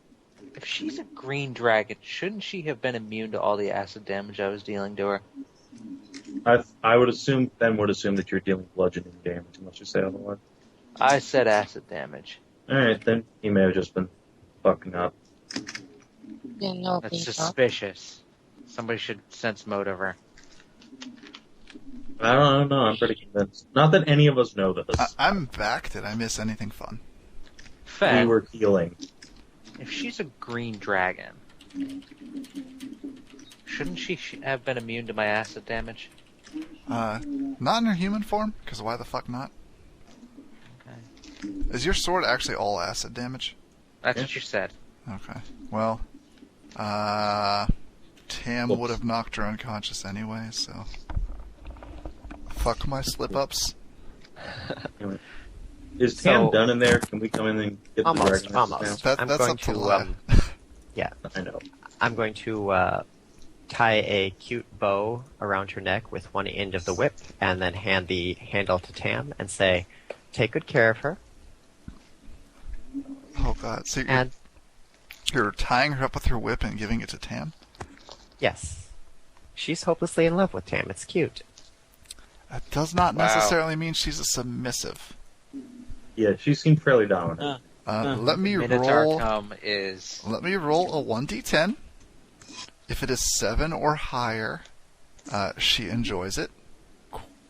If she's a green dragon, shouldn't she have been immune to all the acid damage I was dealing to her? I would assume, Ben would assume that you're dealing bludgeoning damage unless you say otherwise. I said acid damage. Alright, then he may have just been fucking up. Didn't know That's being drunk. suspicious. Somebody should sense motive her. I don't know, I'm pretty convinced. Not that any of us know this. I'm back. Did I miss anything fun? We Fen, were healing. if she's a green dragon, shouldn't she have been immune to my acid damage? Not in her human form, because why the fuck not? Okay. Is your sword actually all acid damage? That's Yeah. what you said. Okay. Well, Tam Whoops. would have knocked her unconscious anyway, so... Fuck my slip-ups. Is Tam So- done in there? Can we come in and get the Almost, dragon? almost. That- I'm that's going up to to, Leia. yeah, I know. I'm going to tie a cute bow around her neck with one end of the whip, and then hand the handle to Tam and say, "Take good care of her." Oh god. So And you're tying her up with her whip and giving it to Tam? yes, she's hopelessly in love with Tam. It's cute. That does not Wow. necessarily mean she's a submissive. Yeah, she seemed fairly dominant. Let me Minotaur roll... Come is Let me roll a 1d10. If it is 7 or higher, she enjoys it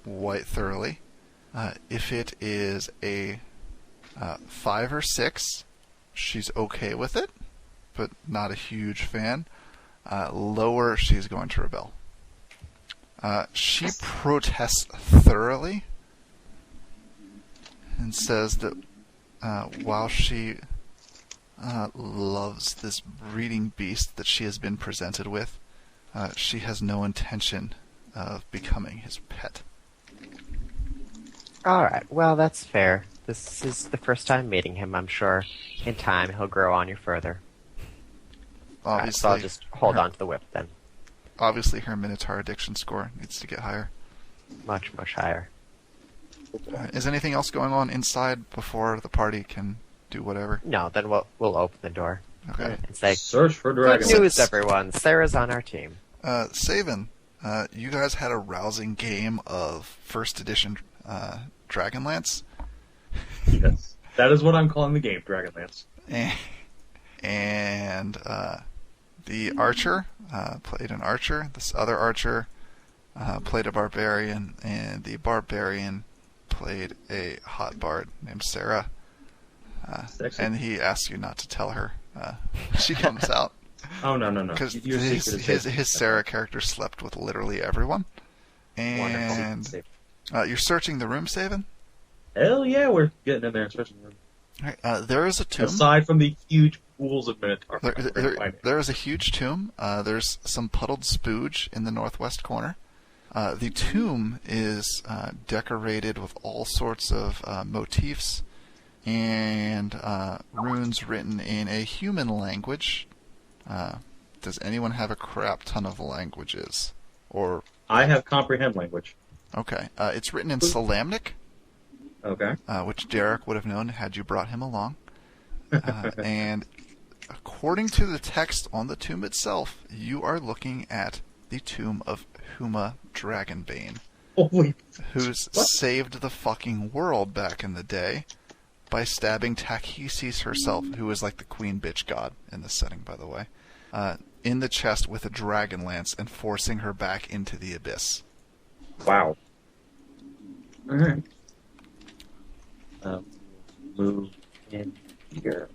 quite thoroughly. If it is a 5 or 6, she's okay with it, but not a huge fan. Lower, she's going to rebel. She protests thoroughly and says that while she loves this breeding beast that she has been presented with, she has no intention of becoming his pet. Alright, well, that's fair. This is the first time meeting him. I'm sure in time he'll grow on you further. Alright, so I'll Obviously, just hold on to the whip then. obviously her Minotaur addiction score needs to get higher. Much, much higher. Is anything else going on inside before the party can do whatever? No, then we'll open the door Okay. and say, Search for "Good dragons. news, everyone! Sarah's on our team." Saven, you guys had a rousing game of first edition Dragonlance. Yes. That is what I'm calling the game, Dragonlance. And the archer played an archer. This other archer played a barbarian, and the barbarian played a hot bard named Sarah. Sexy. And he asked you not to tell her when she comes out, Oh, no. because Your secret is his safe. Sarah character slept with literally everyone. Wonderful. And Safe. you're searching the room, Saven. Hell yeah, we're getting in there and searching the room. All right, there is a tomb. Aside from the huge pools of Minotaur. we're gonna find it. There is a huge tomb. There's some puddled spooge in the northwest corner. The tomb is decorated with all sorts of motifs and runes written in a human language. Does anyone have a crap ton of languages? Or I have comprehend language. okay, it's written in Salamnic, Okay. which Derek would have known had you brought him along. And according to the text on the tomb itself, you are looking at the tomb of Huma Dragonbane, Holy. who's What? saved the fucking world back in the day by stabbing Takhisis herself, who is like the queen bitch god in this setting, by the way, in the chest with a dragon lance and forcing her back into the abyss. Wow. Alright. Move in here.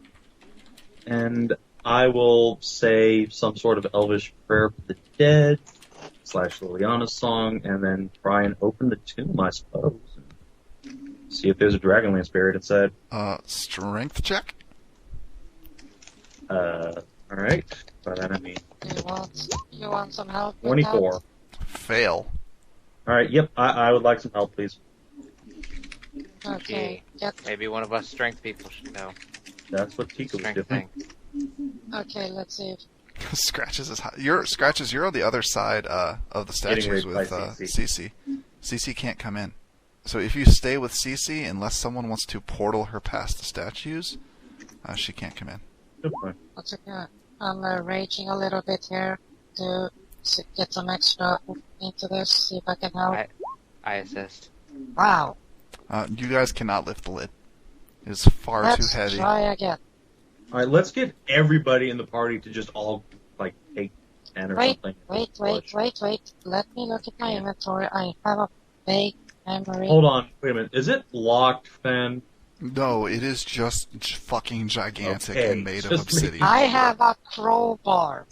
And I will say some sort of elvish prayer for the dead, / Liliana's song, and then try and open the tomb, I suppose. And see if there's a Dragonlance buried inside. Strength check? Alright. By that I mean You want some help? with 24. Fail. Alright, yep, I would like some help, please. that? Okay. Get, Maybe one of us strength people should know. That's what Tika was Strength doing. thing. okay, let's see. Scratches is high. You're on the other side of the statues raped with by Cece. Cece can't come in. So if you stay with Cece, unless someone wants to portal her past the statues, she can't come in. Good point. That's okay. I'm raging a little bit here to get some extra into this, see if I can help. I assist. Wow. You guys cannot lift the lid. It is far Let's too heavy. try again. Alright, let's get everybody in the party to just all, take 10 or Wait, something. wait. Let me look at my inventory. I have a vague memory. Hold on, wait a minute. Is it locked, Fen? No, it is just fucking gigantic Okay, and made of just obsidian. I have a crowbar.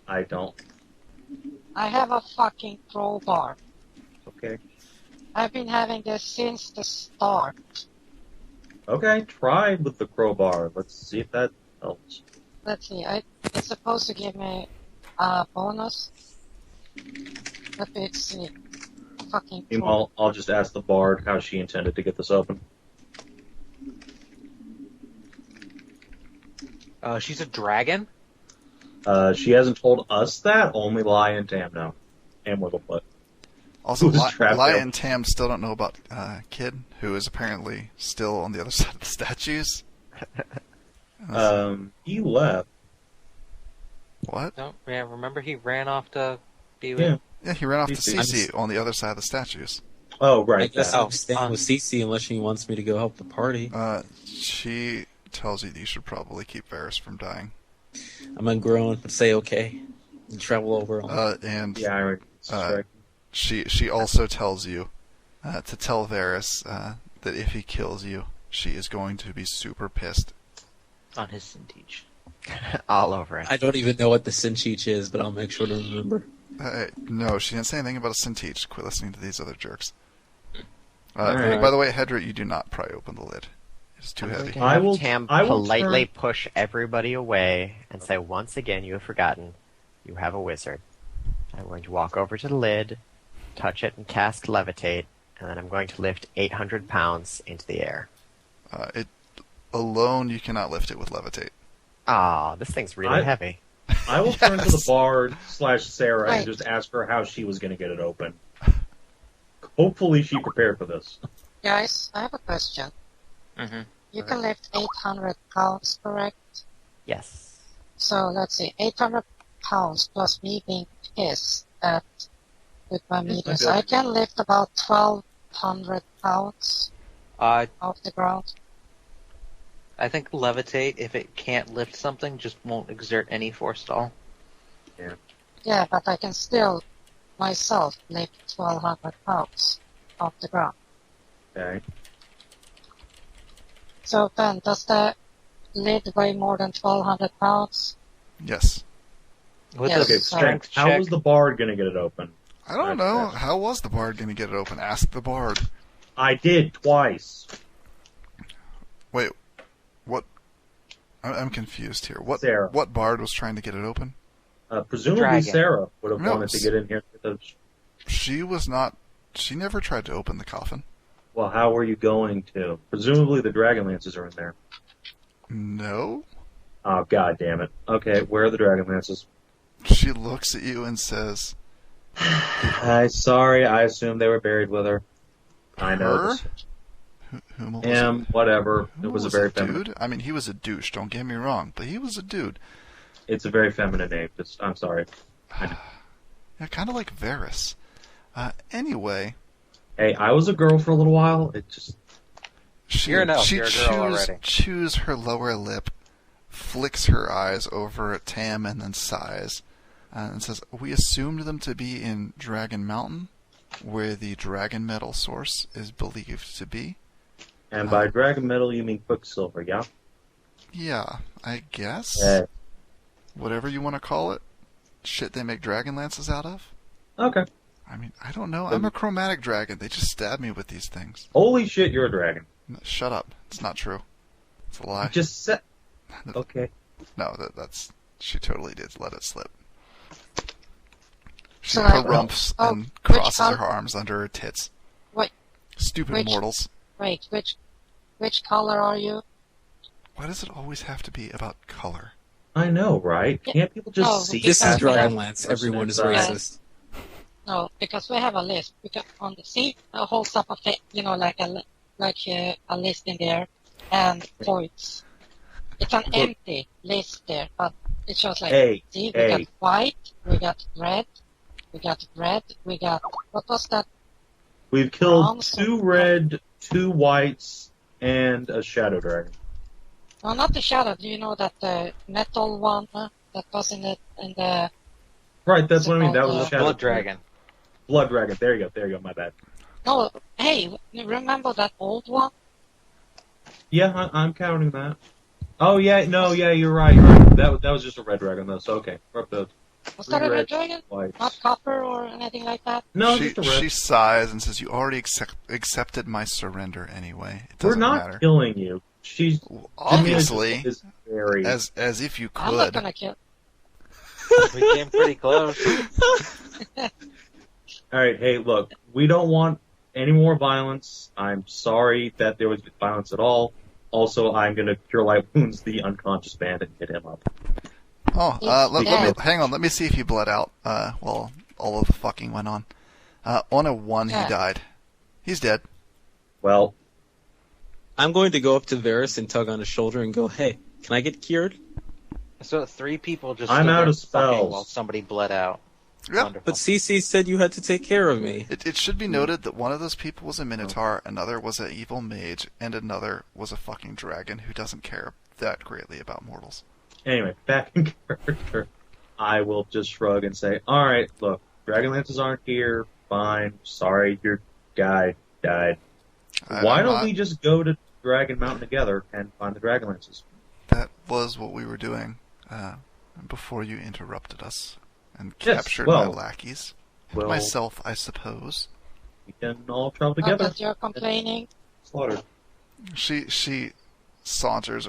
I don't. I have a fucking crowbar. Okay. I've been having this since the start. Okay, try with the crowbar. Let's see if that helps. Let's see, it's supposed to give me a bonus. Let me see. Fucking Meanwhile, I'll just ask the bard how she intended to get this open. She's a dragon? She hasn't told us that, only Lai and Tam know. And Wigglefoot. Also, Who's trapped Lai there? and Tam still don't know about Kid, who is apparently still on the other side of the statues. He left. What? No, yeah, remember he ran off to be with... Yeah. Yeah, he ran off to CC. Cece on the other side of the statues. Oh, I right. guess that. I'll stand with Cece unless she wants me to go help the party. She tells you that you should probably keep Varys from dying. I'm gonna groan and say okay and travel over on. And Yeah, I already suspect. she also tells you to tell Varys that if he kills you, she is going to be super pissed. On his Sinteach. All over it. I don't even know what the Sincheech is, but I'll make sure to remember. No, she didn't say anything about a Sinteach. Quit listening to these other jerks. Alright. By the way, Hedra, you do not pry open the lid. It's too heavy. I will- Tam I will politely turn- push everybody away and say, once again, you have forgotten. You have a wizard. I'm going to walk over to the lid, touch it, and cast Levitate, and then I'm going to lift 800 pounds into the air. It alone, you cannot lift it with levitate. Ah, this thing's really I- heavy. I will turn to the Yes. bard / Sarah and Right. just ask her how she was going to get it open. Hopefully she prepared for this. Guys, I have a question. Mm-hmm. You can lift 800 pounds, correct? Yes. So let's see, 800 pounds plus me being pissed at with my meters. Okay. I can lift about 1,200 pounds off the ground. I think levitate, if it can't lift something, just won't exert any force at all. Yeah, but I can still myself lift 1,200 pounds off the ground. Okay. So then, does the lid weigh more than 1,200 pounds? Yes. With Yes. a Okay, strength how check, was the bard going to get it open? I don't know. How was the bard going to get it open? Ask the bard. I did twice. Wait, what? I'm confused here. What Sarah. What bard was trying to get it open? Presumably Dragon. Sarah would have No, wanted to get in here. She was not. She never tried to open the coffin. Well, how were you going to? Presumably the Dragonlances are in there. No. Oh, god damn it. Okay, where are the Dragonlances? She looks at you and says, Sorry, I assumed they were buried with her. I know. Her? This. "Whom was Him, whatever. Who It was a very feminine. dude. I mean, he was a douche. Don't get me wrong, but he was a dude. It's a very feminine name. I'm sorry. Yeah, kind of like Varys. Anyway, Hey, I was a girl for a little while. It just she You're an elf. she You're a girl already. chews her lower lip, flicks her eyes over at Tam, and then sighs, and says, "We assumed them to be in Dragon Mountain, where the dragon metal source is believed to be. And by dragon metal, you mean quicksilver, yeah? Yeah, I guess. Yeah. Whatever you want to call it. Shit they make Dragonlances out of. Okay. I mean, I don't know. I'm a chromatic dragon. They just stab me with these things. Holy shit, you're a dragon. Shut up. It's not true. It's a lie. Just said. Okay. No, that's... She totally did let it slip. She So harumphs oh, and crosses which her arms under her tits. Wait. Stupid Which- mortals. Wait, which color are you? Why does it always have to be about color? I know, right? Can't people just No, see This is past that Dragonlance. person Everyone is inside? racist. No, because we have a list. Because on the seat, a whole stuff of like a list in there, and points. It's an empty list there, but it shows like Hey, see, we got hey. white, we got red, we got what was that? We've killed Bronze. 2 red, 2 whites, and a shadow dragon. No, not the shadow. Do you know that the metal one that was in the Right, that's what I mean. That was a Uh, shadow Blood dragon. Blood dragon. There you go. My bad. No, hey, remember that old one? Yeah, I'm counting that. Oh yeah, no, yeah, you're right. That was just a red dragon though. So okay, we're up to Was that a Red, red dragon? whites. Not copper or anything like that? No, she, just a red. she sighs and says, "You already accepted my surrender anyway. It We're doesn't not matter." killing you. She's Obviously, is very. as if you I'm not could. gonna kill. We came pretty close. All right, hey, look, we don't want any more violence. I'm sorry that there was violence at all. Also, I'm gonna cure light wounds the unconscious bandit and hit him up. Oh, Yeah. hang on. Let me see if he bled out. While all of the fucking went on. On a 1, Yeah. he died. He's dead. Well, I'm going to go up to Varys and tug on his shoulder and go, "Hey, can I get cured?" So 3 people just I'm stood out there of fucking spells. while somebody bled out. Yeah. Wonderful. But CC said you had to take care of me. It should be noted that one of those people was a minotaur, another was an evil mage, and another was a fucking dragon who doesn't care that greatly about mortals. anyway, back in character. I will just shrug and say, all right, look, Dragonlances aren't here. Fine. Sorry, your guy died. Why don't we just go to Dragon Mountain together and find the Dragonlances? That was what we were doing before you interrupted us and Yes, captured well, my lackeys. And well- myself, I suppose. We can all travel Not together. that you're complaining. Slaughtered. She saunters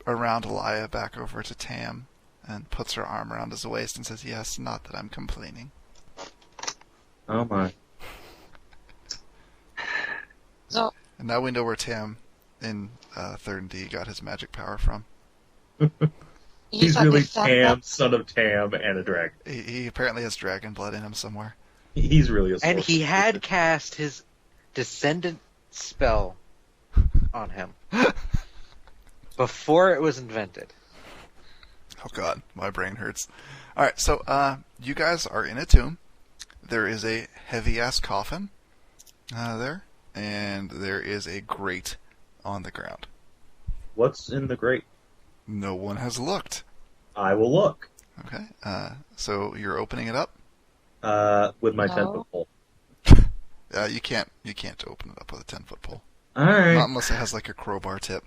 around Elia back over to Tam and puts her arm around his waist and says, "Yes, not that I'm complaining." Oh my. So, And now we know where Tam in 3rd D got his magic power from. He's a really descendant. Tam, son of Tam, and a dragon. He apparently has dragon blood in him somewhere. He's really a And he sorcerer. had cast his descendant spell on him before it was invented. Oh god, my brain hurts. Alright, so you guys are in a tomb. There is a heavy-ass coffin there, and there is a grate on the ground. What's in the grate? No one has looked. I will look. Okay, so you're opening it up? With my No. 10-foot pole. You can't open it up with a 10-foot pole. Alright. Not unless it has like a crowbar tip.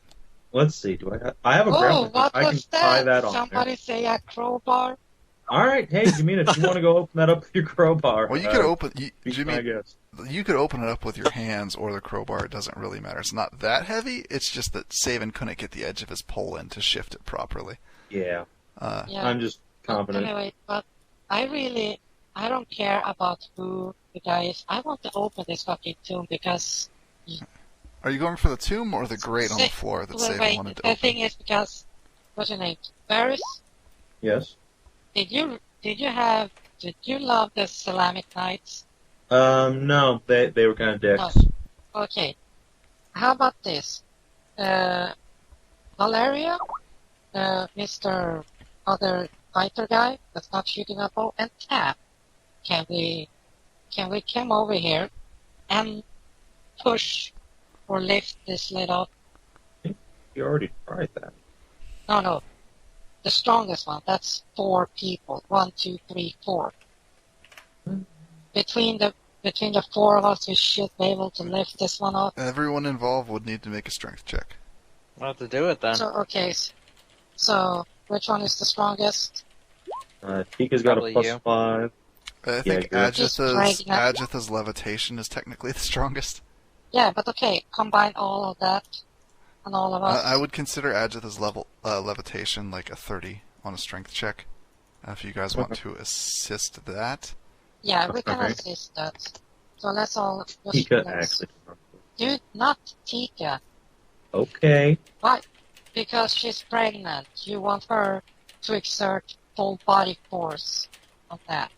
Let's see. Do I have a Oh, grappling hook. what I can was tie that? that on Somebody there. say a crowbar? Alright, hey, Jamina, if you want to go open that up with your crowbar. Well, you could open... be Jimmy, my guest. you could open it up with your hands or the crowbar. It doesn't really matter. It's not that heavy. It's just that Saban couldn't get the edge of his pole in to shift it properly. Yeah. Yeah. I'm just confident. Anyway, but I don't care about who the guy is. I want to open this fucking tomb because... Are you going for the tomb or the grate on the floor that Saban Wait, wanted to the open? thing is because... What's your name? Varys? Yes? Did you love the Salamic Knights? No, they were kind of dicks. Oh. Okay. How about this? Valeria, Mr. Other fighter guy that's not shooting a bow, and Tap. Can we come over here and push or lift this little? You already tried that. No. The strongest one. That's 4 people. 1, 2, 3, 4. Between the between the four of us, we should be able to lift this one up. Everyone involved would need to make a strength check. We'll have to do it then. So, okay. So, which one is the strongest? Tika's got a Probably plus you. 5. I think Yeah, Agitha's levitation is technically the strongest. Yeah, but okay, combine all of that and all of us. I would consider Agitha's levitation like a 30 on a strength check. If you guys want to assist that. Yeah, we can Okay. assist that. So let's all just Tika let's- actually. Dude, not Tika. Okay. Why? Because she's pregnant. You want her to exert full body force on that.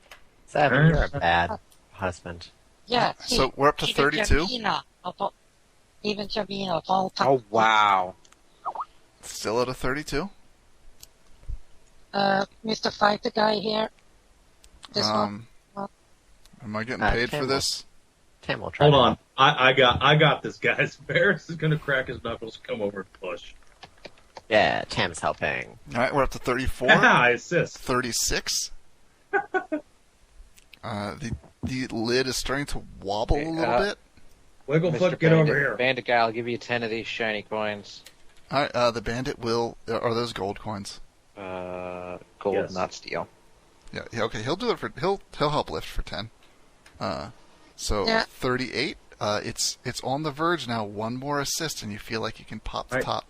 Seven, you're a bad husband. Yeah, see, So we're up to even 32? Even Jabina of all time. Oh wow. Still at a 32? Mr. Fighter guy here. This one. Am I getting paid for Tam this? Tam will try. Hold to on. help. I got this, guys. Barris is gonna crack his knuckles, come over and push. Yeah, Tam's helping. Alright, we're up to 34. I assist. 36. The lid is starting to wobble a little bit. Wigglefoot, Mr. get over Bandit, here. Bandit guy, I'll give you 10 of these shiny coins. Alright, the bandit will... Are those gold coins? Gold, Yes. not steel. Yeah, okay, he'll do it for... He'll help lift for 10. So, Yeah. 38. It's on the verge now. One more assist and you feel like you can pop the Alright. top.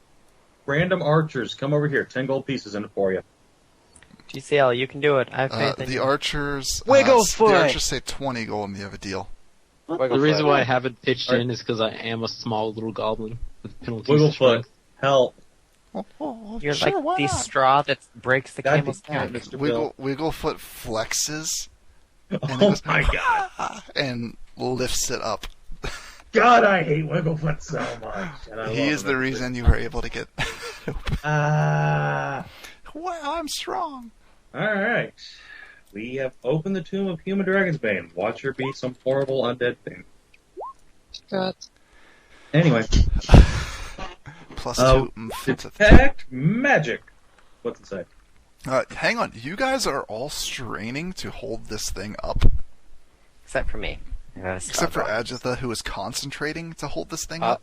Random archers, come over here. 10 gold pieces in it for you. GCL, you can do it. I have faith in The you. archers... Wigglefoot! The archers say 20 gold and you have a deal. The reason why I haven't pitched in is because I am a small little goblin with penalties. to Wigglefoot, strength. help. You're Sure, like why the not? straw that breaks the God camel's damn back. it, Mr. Bill. Wigglefoot flexes and it Oh goes, my god. and lifts it up. God, I hate Wigglefoot so much. And I He love is him the as a reason you were able to get. Ah. Wow, I'm strong. Alright. We have opened the tomb of human dragon's bane. Watch her be some horrible undead thing. Good. Anyway, Plus Oh, 2 to detect magic. What's it say? hang on, you guys are all straining to hold this thing up, Except for me. except for Agitha, who is concentrating to hold this thing Uh, up.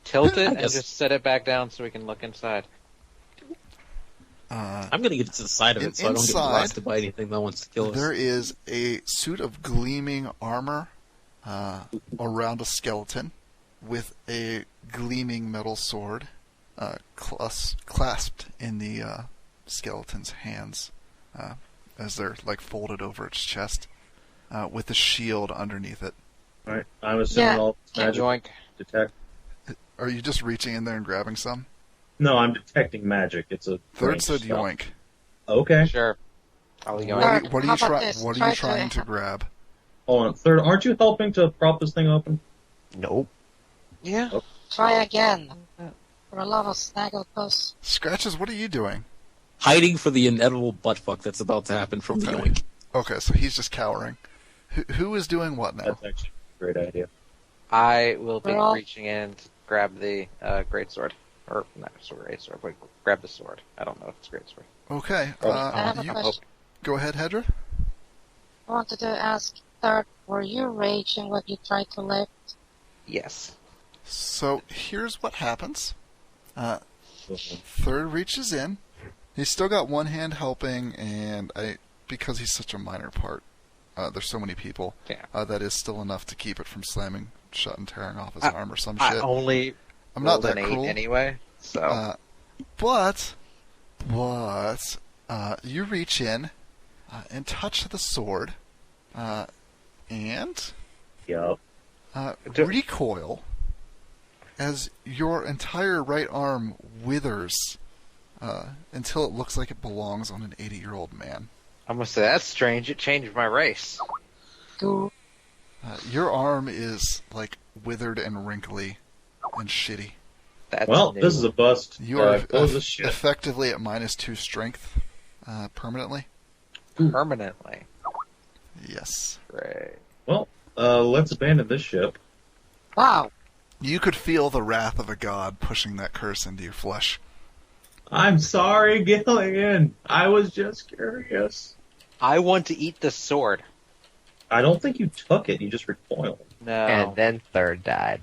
Tilt it and Yes. just set it back down so we can look inside. I'm gonna get to the side of it so I don't get Inside, blasted by anything that wants to kill us. There is a suit of gleaming armor around a skeleton with a gleaming metal sword clasped in the skeleton's hands as they're like folded over its chest with a shield underneath it. Alright, I'm assuming Yeah. all magic Joink. detect. Are you just reaching in there and grabbing some? No, I'm detecting magic. It's a Third range said spell. yoink. Okay. Sure. Are we going? Alright. What are How you about trying? this? What are Try you to- trying to grab? Hold on. Third, aren't you helping to prop this thing open? Nope. Yeah. Try again. For a lot of snaggle puss. Scratches. What are you doing? Hiding for the inevitable buttfuck that's about to happen from the Okay. yoink. Okay, so he's just cowering. Who is doing what now? That's actually a great idea. I will be We're all- reaching in to grab the great sword. Or, not great sword, but grab the sword. I don't know if it's great sword. Okay, I have a you question. go ahead, Hedra. I wanted to ask Third, were you raging when you tried to lift? Yes. So here's what happens. Third reaches in. He's still got one hand helping, and because he's such a minor part, there's so many people. Yeah. That is still enough to keep it from slamming shut and tearing off his I- arm or some I shit. only I'm not rolled that an 8 cruel. anyway, so But you reach in and touch the sword, and Yup. recoil as your entire right arm withers until it looks like it belongs on an 80-year-old man. I'm gonna say that's strange. It changed my race. Goo. Your arm is like withered and wrinkly and shitty. That's Well, new. this is a bust. You are Close this shit. effectively at -2 strength permanently. permanently Yes. great. Well, let's abandon this ship. Wow. You could feel the wrath of a god pushing that curse into your flesh. I'm sorry, Gilligan. I was just curious. I want to eat the sword. I don't think you took it. You just recoiled. No. And then third died.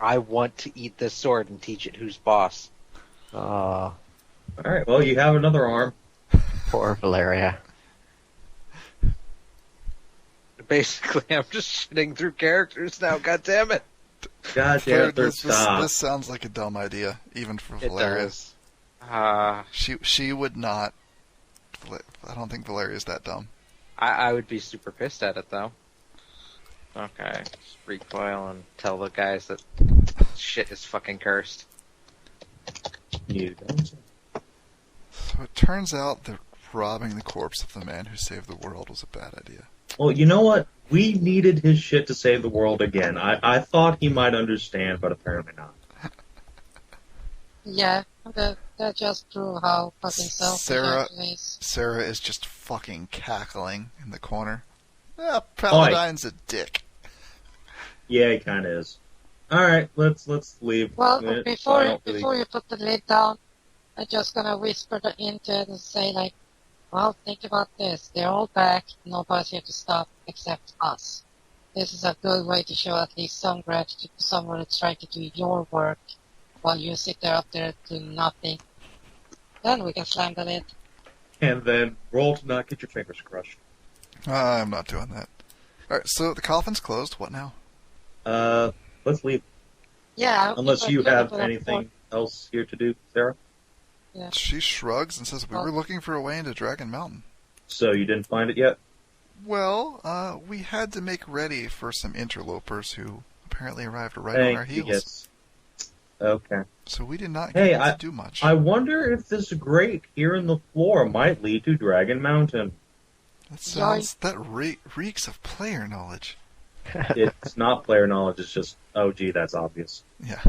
I want to eat this sword and teach it who's boss. Oh, All right. Well, you have another arm. poor Valeria. Basically, I'm just shitting through characters now. God damn it! God damn, stop. This sounds like a dumb idea, even for It Valeria. does. She would not. I don't think Valeria's that dumb. I would be super pissed at it though. Okay, just recoil and tell the guys that shit is fucking cursed. You don't. So it turns out that robbing the corpse of the man who saved the world was a bad idea. Well, you know what? We needed his shit to save the world again. I thought he might understand, but apparently not. Yeah, that just proved how fucking selfish Sarah- actually is. Sarah is just fucking cackling in the corner. Paladine's a dick. Yeah, he kind of is. All right, let's leave. Well, I before don't really- you put the lid down, I'm just gonna whisper into it and say like, well, think about this. They're all back. Nobody's here to stop except us. This is a good way to show at least some gratitude to someone that's trying to do your work while you sit there up there doing nothing. Then we can slam the lid. And then roll to not get your fingers crushed. I'm not doing that. Alright, so the coffin's closed. What now? Let's leave. Yeah. Unless if I you could have put up anything else here to do, Sarah. Yeah. She shrugs and says, we were looking for a way into Dragon Mountain. So you didn't find it yet? Well, we had to make ready for some interlopers who apparently arrived right on our Thank you, heels. yes. Okay. So we did not Hey, get to do much. I wonder if this grate here in the floor might lead to Dragon Mountain. That reeks of player knowledge. It's not player knowledge, it's just, oh gee, that's obvious. Yeah.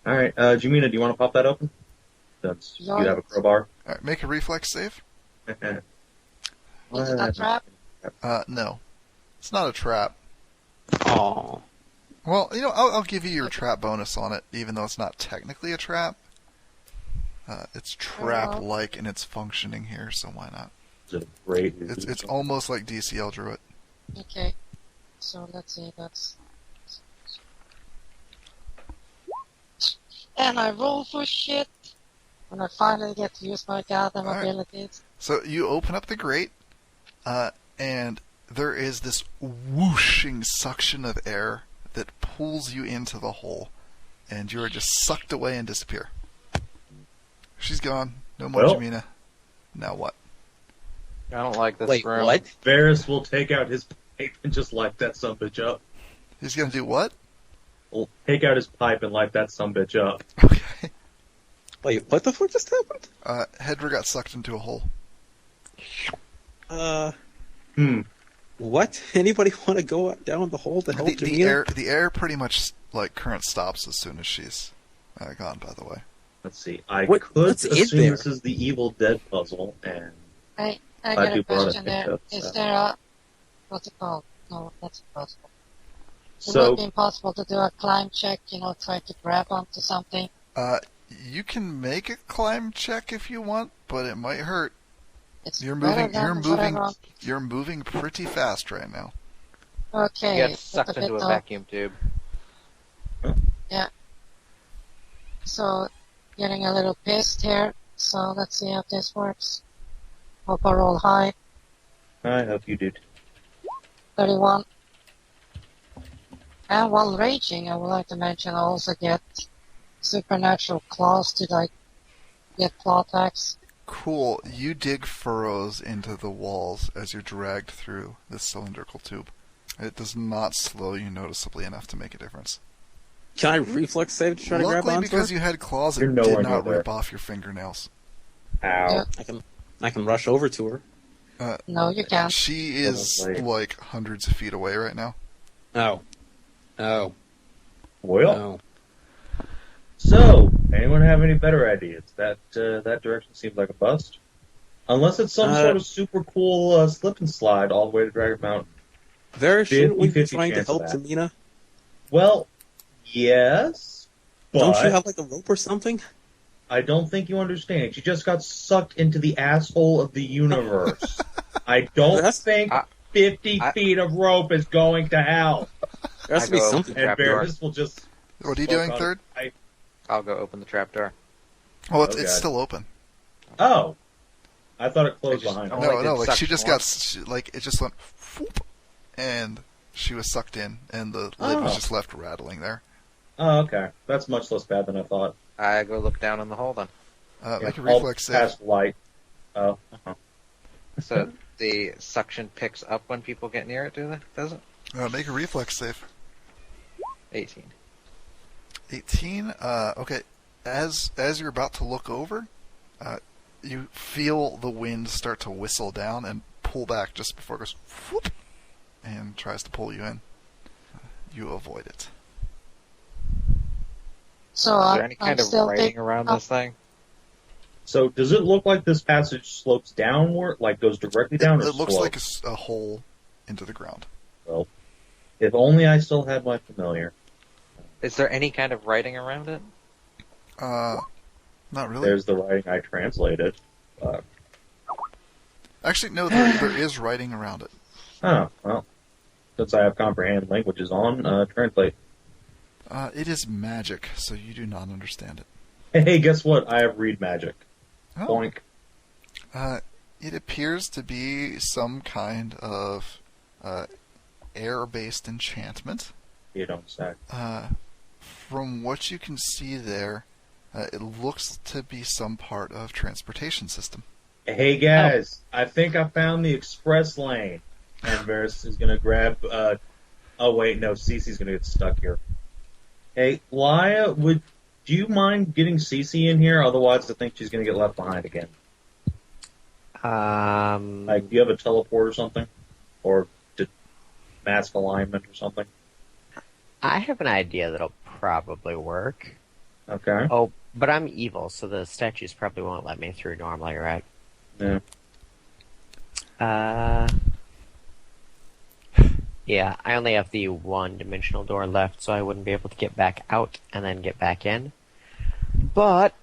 Alright, Jimina, do you want to pop that open? Since you have a crowbar. Alright, make a reflex save. Is it a trap? No. It's not a trap. Aww. Well, I'll give you your trap bonus on it, even though it's not technically a trap. It's trap-like in its functioning here, so why not? It's a great. It's almost like DCL drew it. Okay. So let's see, that's... And I roll for shit! When I finally get to use my goddamn abilities. So you open up the grate, and there is this whooshing suction of air that pulls you into the hole, and you are just sucked away and disappear. She's gone. No more Jimina. Now what? I don't like this Wait, room. what? Varys will take out his pipe and just light that sumbitch up. He's gonna do what? Will take out his pipe and light that sumbitch up. Okay. Wait, what the fuck just happened? Hedra got sucked into a hole. What? Anybody want to go down the hole to help Jamila? The air pretty much current stops as soon as she's gone. By the way. Let's see. I What's could in assume there? this is the Evil Dead puzzle, and I I got do a brought question it there. up, Is so. there a... What's it called? No, that's impossible. It so would be impossible to do a climb check, try to grab onto something. You can make a climb check if you want, but it might hurt. It's You're better moving. than whatever. You're moving pretty fast right now. Okay. You get it's sucked a bit into a of- vacuum tube. So, getting a little pissed here. So, let's see how this works. Hope I roll high. I hope you do. 31. And while raging, I would like to mention I also get supernatural claws to, get claw attacks. Cool. You dig furrows into the walls as you're dragged through this cylindrical tube. It does not slow you noticeably enough to make a difference. Can I reflex save to try to grab Luckily, onto because her? you had claws, You're it nowhere did near not there. rip off your fingernails. Ow. Yeah. I can rush over to her. No, you can't. She is Like- hundreds of feet away right now. Oh. Well, Oh. so anyone have any better ideas? That direction seems like a bust. Unless it's some sort of super cool slip and slide all the way to Dragon Mountain. There shouldn't we be 50-50 trying to chance of help that. Tamina? Well, yes, but Don't you have like a rope or something? I don't think you understand. She just got sucked into the asshole of the universe. I don't That's- think 50 feet of rope is going to hell. There has to be go something. And Trapdoor. Varys will just... What are you smoke doing, on third? a pipe. I'll go open the trapdoor. Well, Oh, it's God. still open. Oh. I thought it closed I just behind her. don't- Only No, did like she suction just once. got like it just went, whoop, and she was sucked in, and the lid was Oh. just left rattling there. Oh, okay. That's much less bad than I thought. I go look down in the hole then. Make a I'll reflex save. cast light. Oh. So the suction picks up when people get near it, does it? Make a reflex save. 18. 18. Okay. As you're about to look over, you feel the wind start to whistle down and pull back just before it goes whoop, and tries to pull you in. You avoid it. So Is I'm, there any kind I'm of still writing think- around oh, this thing? So does it look like this passage slopes downward, like goes directly down, or It looks slopes? like a hole into the ground. Well, if only I still had my familiar. Is there any kind of writing around it? Not really. There's the writing I translated. Actually, no. There is writing around it. Oh, well. Since I have comprehend languages on, translate. It is magic, so you do not understand it. Hey, guess what? I have read magic. Oh. Boink. It appears to be some kind of air-based enchantment. You don't say. From what you can see there, it looks to be some part of transportation system. Hey, guys. I think I found the express lane. And Varys is going to grab... oh, wait, no. Cece's going to get stuck here. Hey, Laya, do you mind getting Cece in here? Otherwise, I think she's going to get left behind again. Like, do you have a teleport or something? Or mask alignment or something? I have an idea that'll probably work. Okay. Oh, but I'm evil, so the statues probably won't let me through normally, right? Yeah. Yeah, I only have the one-dimensional door left, so I wouldn't be able to get back out and then get back in. But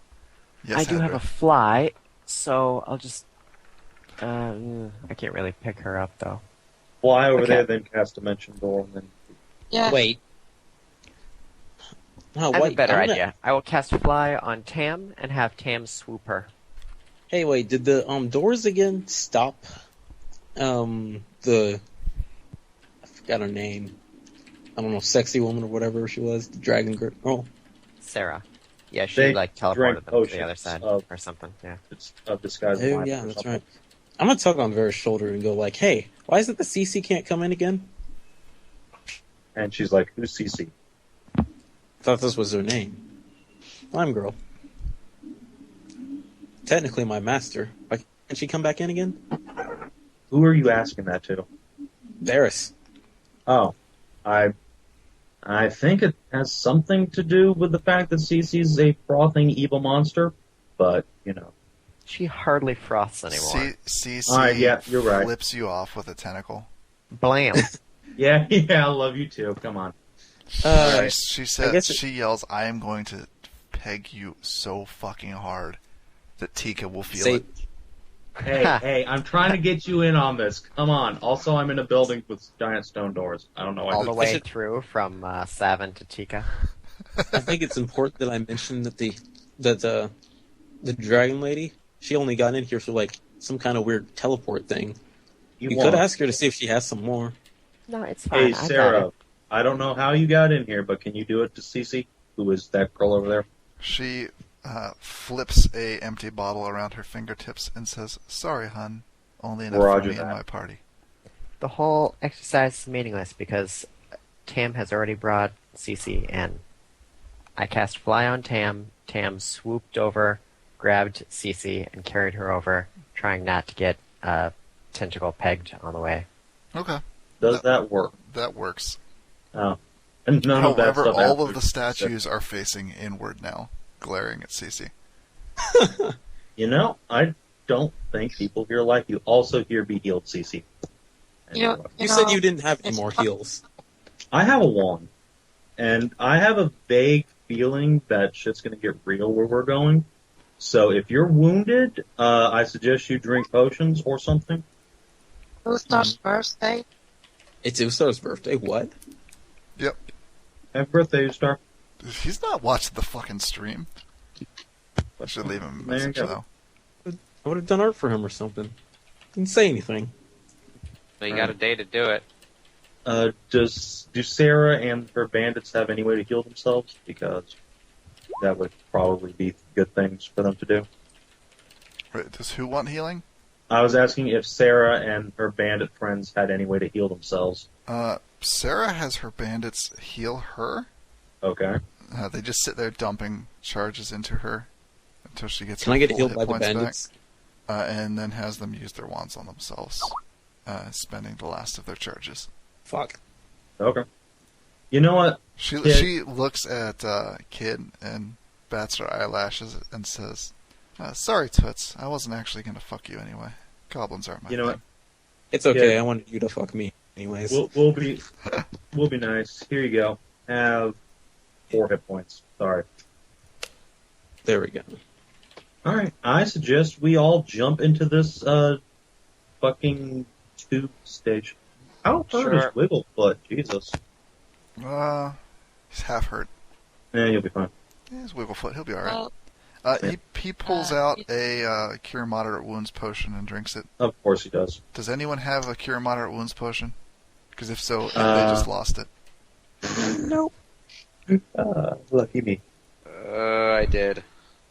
Yes, I do have Heather. a fly, so I'll just... I can't really pick her up, though. Fly over Okay. there, then cast Dimension Door, and then... Yeah. Wait. Oh, I have wait. a better I'm gonna- idea. I will cast fly on Tam and have Tam swoop her. Hey, wait. Did the doors again stop? The I forgot her name. I don't know, sexy woman or whatever she was. The dragon girl. Oh, Sarah. Yeah, she They like drank teleported them to the potions other side of- or something. Yeah. It's a disguise oh alignment yeah, or that's something. right. I'm gonna tug on Vera's shoulder and go like, "Hey, why is it the CC can't come in again?" And she's like, who's Cece? Thought this was her name. Lime girl. Technically my master. Why can't she come back in again? Who are you asking that to? Varys. Oh, I think it has something to do with the fact that Cece's a frothing evil monster, but, you know. She hardly froths anymore. CC Alright, yeah, you're right. flips you off with a tentacle. Blam. Yeah, I love you too. Come on. She I says, guess it- she yells, "I am going to peg you so fucking hard that Tika will feel Say, it." Hey, I'm trying to get you in on this. Come on. Also, I'm in a building with giant stone doors. I don't know why. All the way should- through from Savin to Tika. I think it's important that I mention that the dragon lady, she only got in here through like some kind of weird teleport thing. You won't. could ask her to see if she has some more. No, it's fine. Hey, I got Sarah, it. I don't know how you got in here, but can you do it to Cece, who is that girl over there? She flips a empty bottle around her fingertips and says, "Sorry, hun. Only enough Roger for me that. and my party." The whole exercise is meaningless because Tam has already brought Cece in. I cast fly on Tam. Tam swooped over, grabbed Cece, and carried her over, trying not to get tentacle pegged on the way. Okay, Does that work? that works. Oh. And none of that However, stuff all of after- the statues are facing inward now, glaring at Cece. You know, I don't think people here like you. Also, here be healed, Cece. You know, Anyway. You said you didn't have any more heals. I have a wand, and I have a vague feeling that shit's going to get real where we're going. So if you're wounded, I suggest you drink potions or something. Ustar's birthday. It's Ustar's birthday. What? Yep. Happy birthday, Ustar. He's not watching the fucking stream. I should leave him a There you message, go. though. I would have done art for him or something. Didn't say anything. But you got a day to do it. Do Sarah and her bandits have any way to heal themselves? Because that would probably be good things for them to do. Wait, does who want healing? I was asking if Sarah and her bandit friends had any way to heal themselves. Sarah has her bandits heal her. Okay. They just sit there dumping charges into her until she gets Can her I get full healed hit by the points bandits? back, and then has them use their wands on themselves, spending the last of their charges. Fuck. Okay. You know what? She Yeah. she looks at Kid and bats her eyelashes and says, "Sorry, Toots. I wasn't actually going to fuck you anyway. Goblins aren't my You know thing." what? It's okay. Yeah. I wanted you to fuck me, anyways. We'll be nice. Here you go. Have 4 hit points. Sorry. There we go. All right. I suggest we all jump into this fucking tube stage. How hurt is Sure. Wigglefoot? Jesus. He's half hurt. You'll be fine. Yeah, he's Wigglefoot. He'll be all right. Well, He pulls out a cure moderate wounds potion and drinks it. Of course he does. Does anyone have a cure moderate wounds potion? Because if so, they Uh, just lost it. Nope. Lucky me. I did.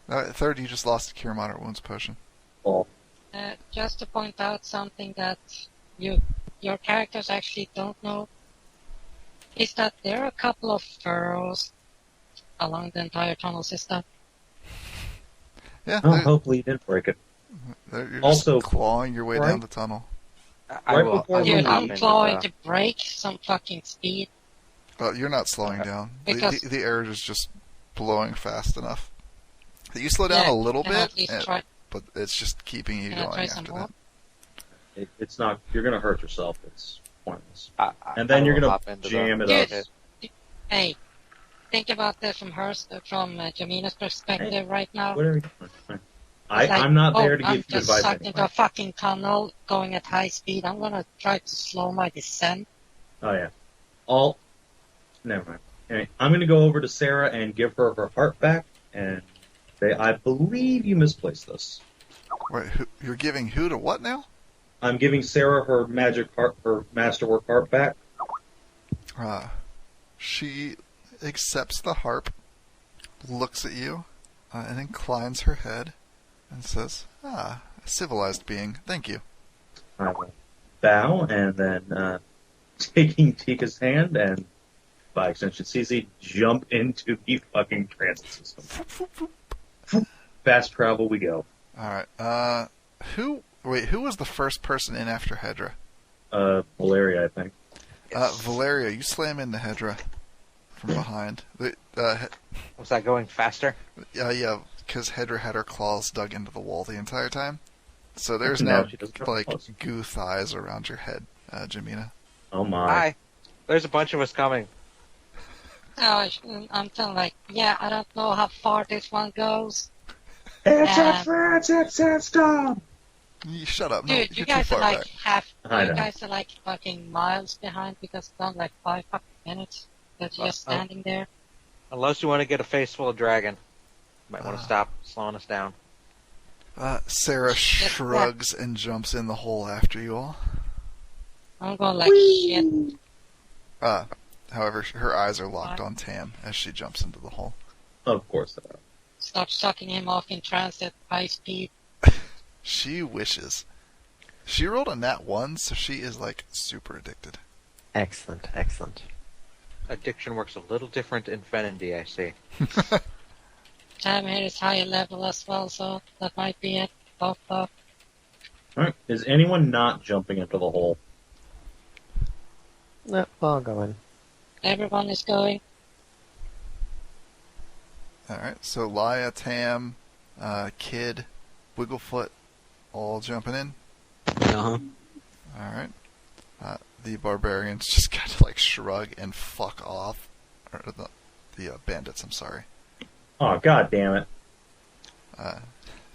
Third, you just lost a cure moderate wounds potion. Oh. just to point out something that your characters actually don't know, is that there are a couple of furrows along the entire tunnel system. Yeah, Oh, hopefully you didn't break it. you're Also, just clawing your way right- down the tunnel. Right before Dude, we I'm leave, clawing to break some fucking speed. You're not slowing down. Because- The air is just blowing fast enough. You slow down a little can I at bit, least try, but it's just keeping you can I try going some after more? that. It's not. You're gonna hurt yourself. It's pointless. And then you're gonna jam it up. Dude, hey, think about this from Jamina's perspective right now. Whatever. It's like, I'm not there to I'm give you just advice sucked into anyway. a fucking tunnel going at high speed. I'm gonna try to slow my descent. Oh yeah. Never mind. Anyway, I'm gonna go over to Sarah and give her her heart back, and say, I believe you misplaced this. Wait, you're giving who to what now? I'm giving Sarah her magic heart, her masterwork heart back. She accepts the harp, looks at you, and inclines her head, and says, a civilized being. Thank you. I will bow, and then taking Tika's hand, and by extension CZ, jump into the fucking transit system. Fast travel we go. Alright, who was the first person in after Hedra? Valeria, I think. Valeria, you slam into Hedra from behind. Was that going faster? Yeah, because Hedra had her claws dug into the wall the entire time. So there's Now now, she doesn't have like, claws. goo thighs around your head, Jamina. Oh my. Hi. There's a bunch of us coming. I'm telling like, yeah, I don't know how far this one goes. It's a transit system! You shut up. No, Dude, you you're too guys are far like back. I know. you guys are like fucking miles behind because it's done like 5 fucking minutes that you're just standing there. Unless you want to get a face full of dragon. You might want to stop slowing us down. Sarah shrugs and jumps in the hole after you all. I'm going like shit. However, her eyes are locked on Tam as she jumps into the hole. Of course they are. Start sucking him off in transit high speed. She wishes. She rolled a nat 1, so she is, like, super addicted. Excellent, excellent. Addiction works a little different in Fen and DIC. Tam here is higher level as well, so that might be it. Both up. Alright, is anyone not jumping into the hole? No, well, I'll go in. Everyone is going. Alright, so Laya, Tam, Kid, Wigglefoot, all jumping in. Uh-huh. Alright. The barbarians just got to, like, shrug and fuck off. Or the bandits, I'm sorry. Oh, god damn it.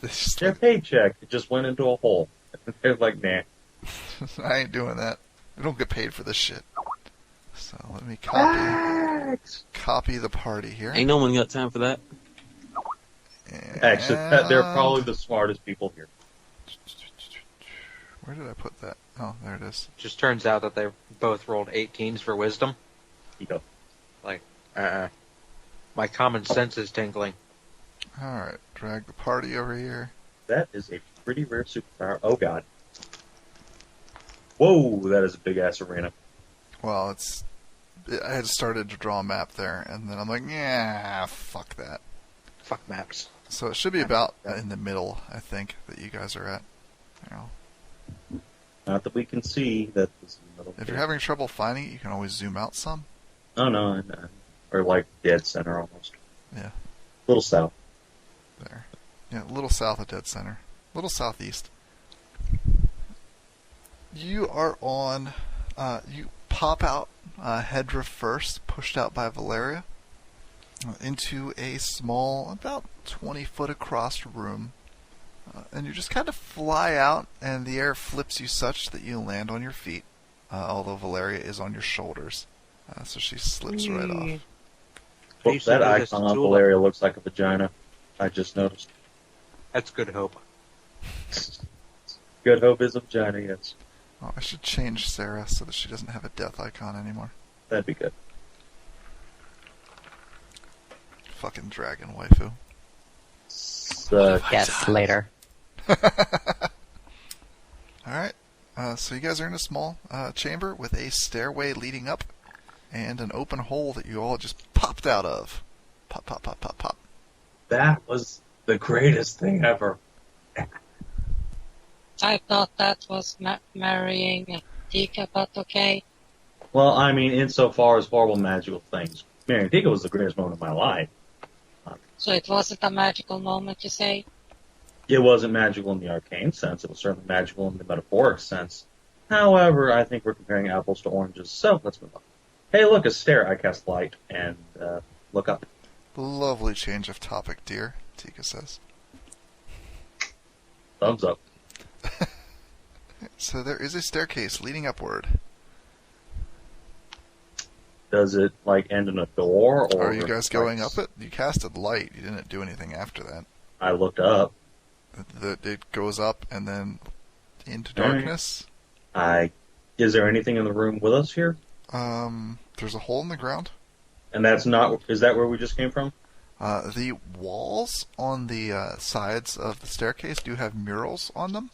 They just, Their like, paycheck just went into a hole. They're like, nah. I ain't doing that. We don't get paid for this shit. So let me copy the party here. Ain't no one got time for that. And Actually, they're probably the smartest people here. where did I put that? Oh, there it is. Just turns out that they both rolled 18s for wisdom. You go. Like, my common sense is tingling. Alright, drag the party over here. That is a pretty rare superpower. Oh god. Whoa, that is a big ass arena. Well, I had started to draw a map there, and then I'm like, yeah, fuck that. Fuck maps. So it should be about in the middle, I think, that you guys are at. You know, Not that we can see that this is the middle. if you're having trouble finding it, you can always zoom out some. Oh no, no. Or like dead center almost. Yeah. A little south. There. Yeah, a little south of dead center. A little southeast. You are on... you pop out Hedra first, pushed out by Valeria, into a small, about 20-foot across room. And you just kind of fly out, and the air flips you such that you land on your feet, although Valeria is on your shoulders. So she slips right off. Well, that icon on Valeria looks like a vagina. I just noticed. That's Good Hope. Good Hope is a vagina, yes. Oh, I should change Sarah so that she doesn't have a death icon anymore. That'd be good. Fucking dragon waifu. Yes, later. Alright, so you guys are in a small chamber with a stairway leading up and an open hole that you all just popped out of. Pop, pop, pop, pop, pop. That was the greatest thing ever. I thought that was marrying Tika, but okay. Well, I mean, insofar as horrible magical things, Mary Tika was the greatest moment of my life. So it wasn't a magical moment, you say? It wasn't magical in the arcane sense. It was certainly magical in the metaphoric sense. However, I think we're comparing apples to oranges, so let's move on. Hey, look, a stair. I cast light and look up. Lovely change of topic, dear, Tika says. Thumbs up. So there is a staircase leading upward. Does it, like, end in a door? Or Are you guys going up it? You casted light. You didn't do anything after that. I looked up. It goes up and then into All right. darkness. Is there anything in the room with us here? There's a hole in the ground. And is that where we just came from? The walls on the sides of the staircase do have murals on them,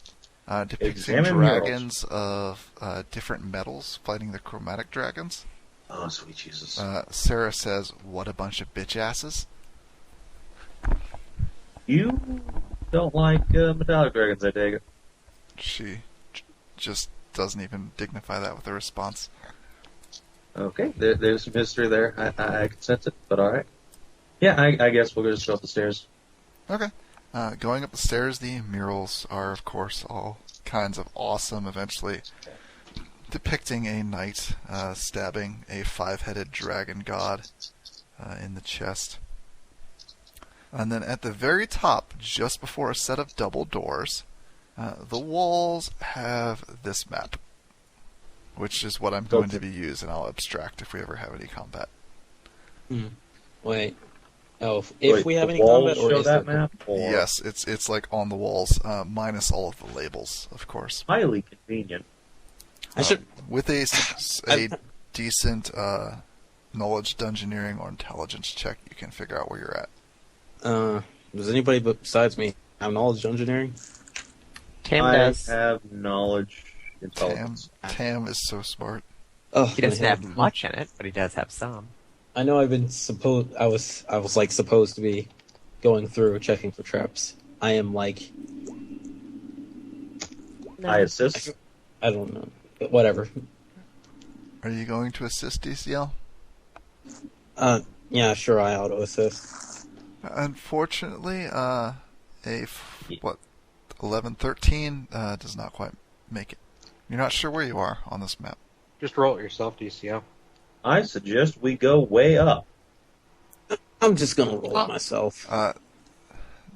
depicting Examine dragons of different metals fighting the chromatic dragons. Oh, sweet Jesus. Sarah says, "What a bunch of bitch asses." You don't like metallic dragons, I take it. She just doesn't even dignify that with a response. Okay, there's some history there. I can sense it, but alright. Yeah, I guess we'll just go up the stairs. Okay. Going up the stairs, the murals are, of course, all kinds of awesome, eventually depicting a knight stabbing a 5-headed dragon god in the chest. And then at the very top, just before a set of double doors, the walls have this map, which is what I'm going to be used, and I'll abstract if we ever have any combat. Wait. Oh, if we have any walls combat, or show is that there... map? Or Yes, it's like on the walls, minus all of the labels, of course. highly convenient. I should... With a decent knowledge, dungeoneering, or intelligence check, you can figure out where you're at. Does anybody besides me have knowledge engineering? Tam I does. have knowledge, intelligence. Tam is so smart. Oh, He doesn't have much in it, but he does have some. I know I've been supposed... I was like supposed to be going through checking for traps. I am like... I assist. I don't know. But whatever. Are you going to assist, DCL? Yeah, sure, I auto-assist. Unfortunately, 11-13 does not quite make it. You're not sure where you are on this map. Just roll it yourself, DCO. I suggest we go way up. I'm just gonna roll it myself.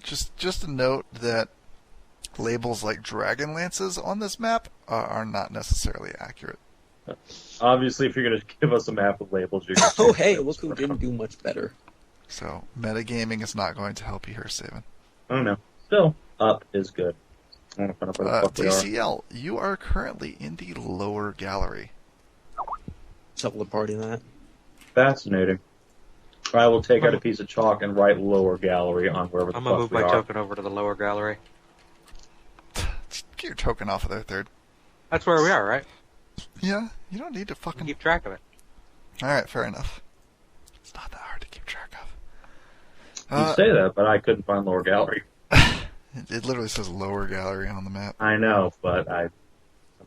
Just a note that labels like Dragonlances on this map are not necessarily accurate. Obviously, if you're going to give us a map with labels, you're going to... Oh, hey, look who didn't do much better. So, metagaming is not going to help you here, Saban. I don't know. Still, up is good. I want to find out where the fuck we are. DCL, you are currently in the lower gallery. Shuffle the party that. Fascinating. I will take out a piece of chalk and write lower gallery on wherever the I'm fuck gonna move we my are. token over to the lower gallery. Get your token off of there, third. That's where we are, right? Yeah, you don't need to We can fucking... keep track of it. Alright, fair enough. It's not that hard to keep track of. You say that, but I couldn't find lower gallery. It literally says lower gallery on the map. I know, but I'm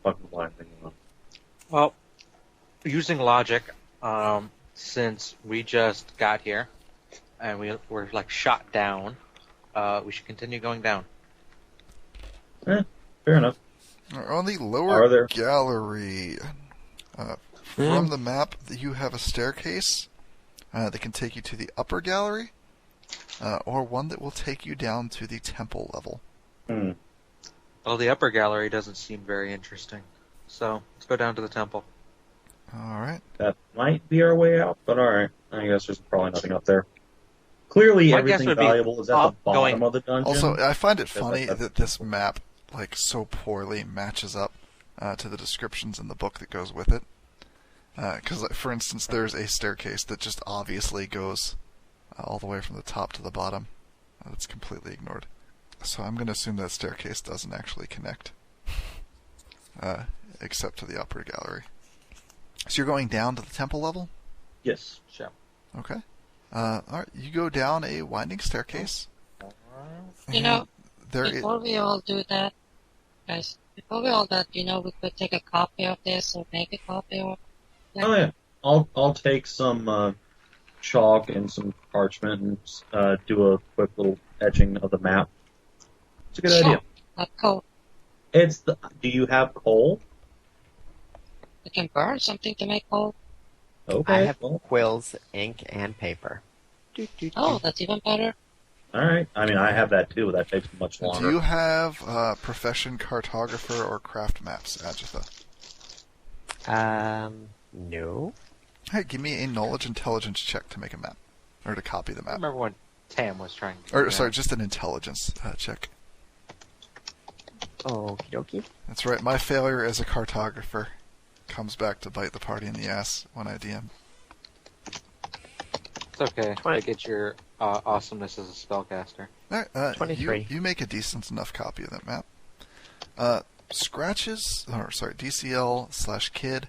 fucking blind thing. Well, using logic, since we just got here and we were like shot down, we should continue going down. Fair enough. On the Are lower there- gallery, from the map, you have a staircase that can take you to the upper gallery, or one that will take you down to the temple level. Well, the upper gallery doesn't seem very interesting, so let's go down to the temple. Alright. That might be our way out, but alright. I guess there's probably nothing up there. Clearly, My guess everything would be valuable is at the up, bottom going- of the dungeon. Also, I find it Because funny that's- that this map, like, so poorly matches up to the descriptions in the book that goes with it. Because, for instance, there's a staircase that just obviously goes all the way from the top to the bottom. That's completely ignored. So I'm going to assume that staircase doesn't actually connect, except to the upper gallery. So you're going down to the temple level? Yes. Sure. Okay. Alright, you go down a winding staircase. You know, There is... before we all do that, guys, before we all that, we could take a copy of this or make a copy or... Oh yeah. I'll take some chalk and some parchment and do a quick little etching of the map. It's a good idea. Not coal. Do you have coal? We can burn something to make coal. Okay. I have well, quills, ink, and paper. Oh, that's even better. all right. I mean, I have that too. That takes much longer. Do you have profession cartographer or craft maps, Agatha? No. Hey, give me a knowledge intelligence check to make a map. Or to copy the I map. remember when Tam was trying to... Or, sorry, just an intelligence check. Okie dokie. That's right, my failure as a cartographer comes back to bite the party in the ass when I DM. It's okay. I get your awesomeness as a spellcaster. Alright, 23. you make a decent enough copy of that map. DCL/kid,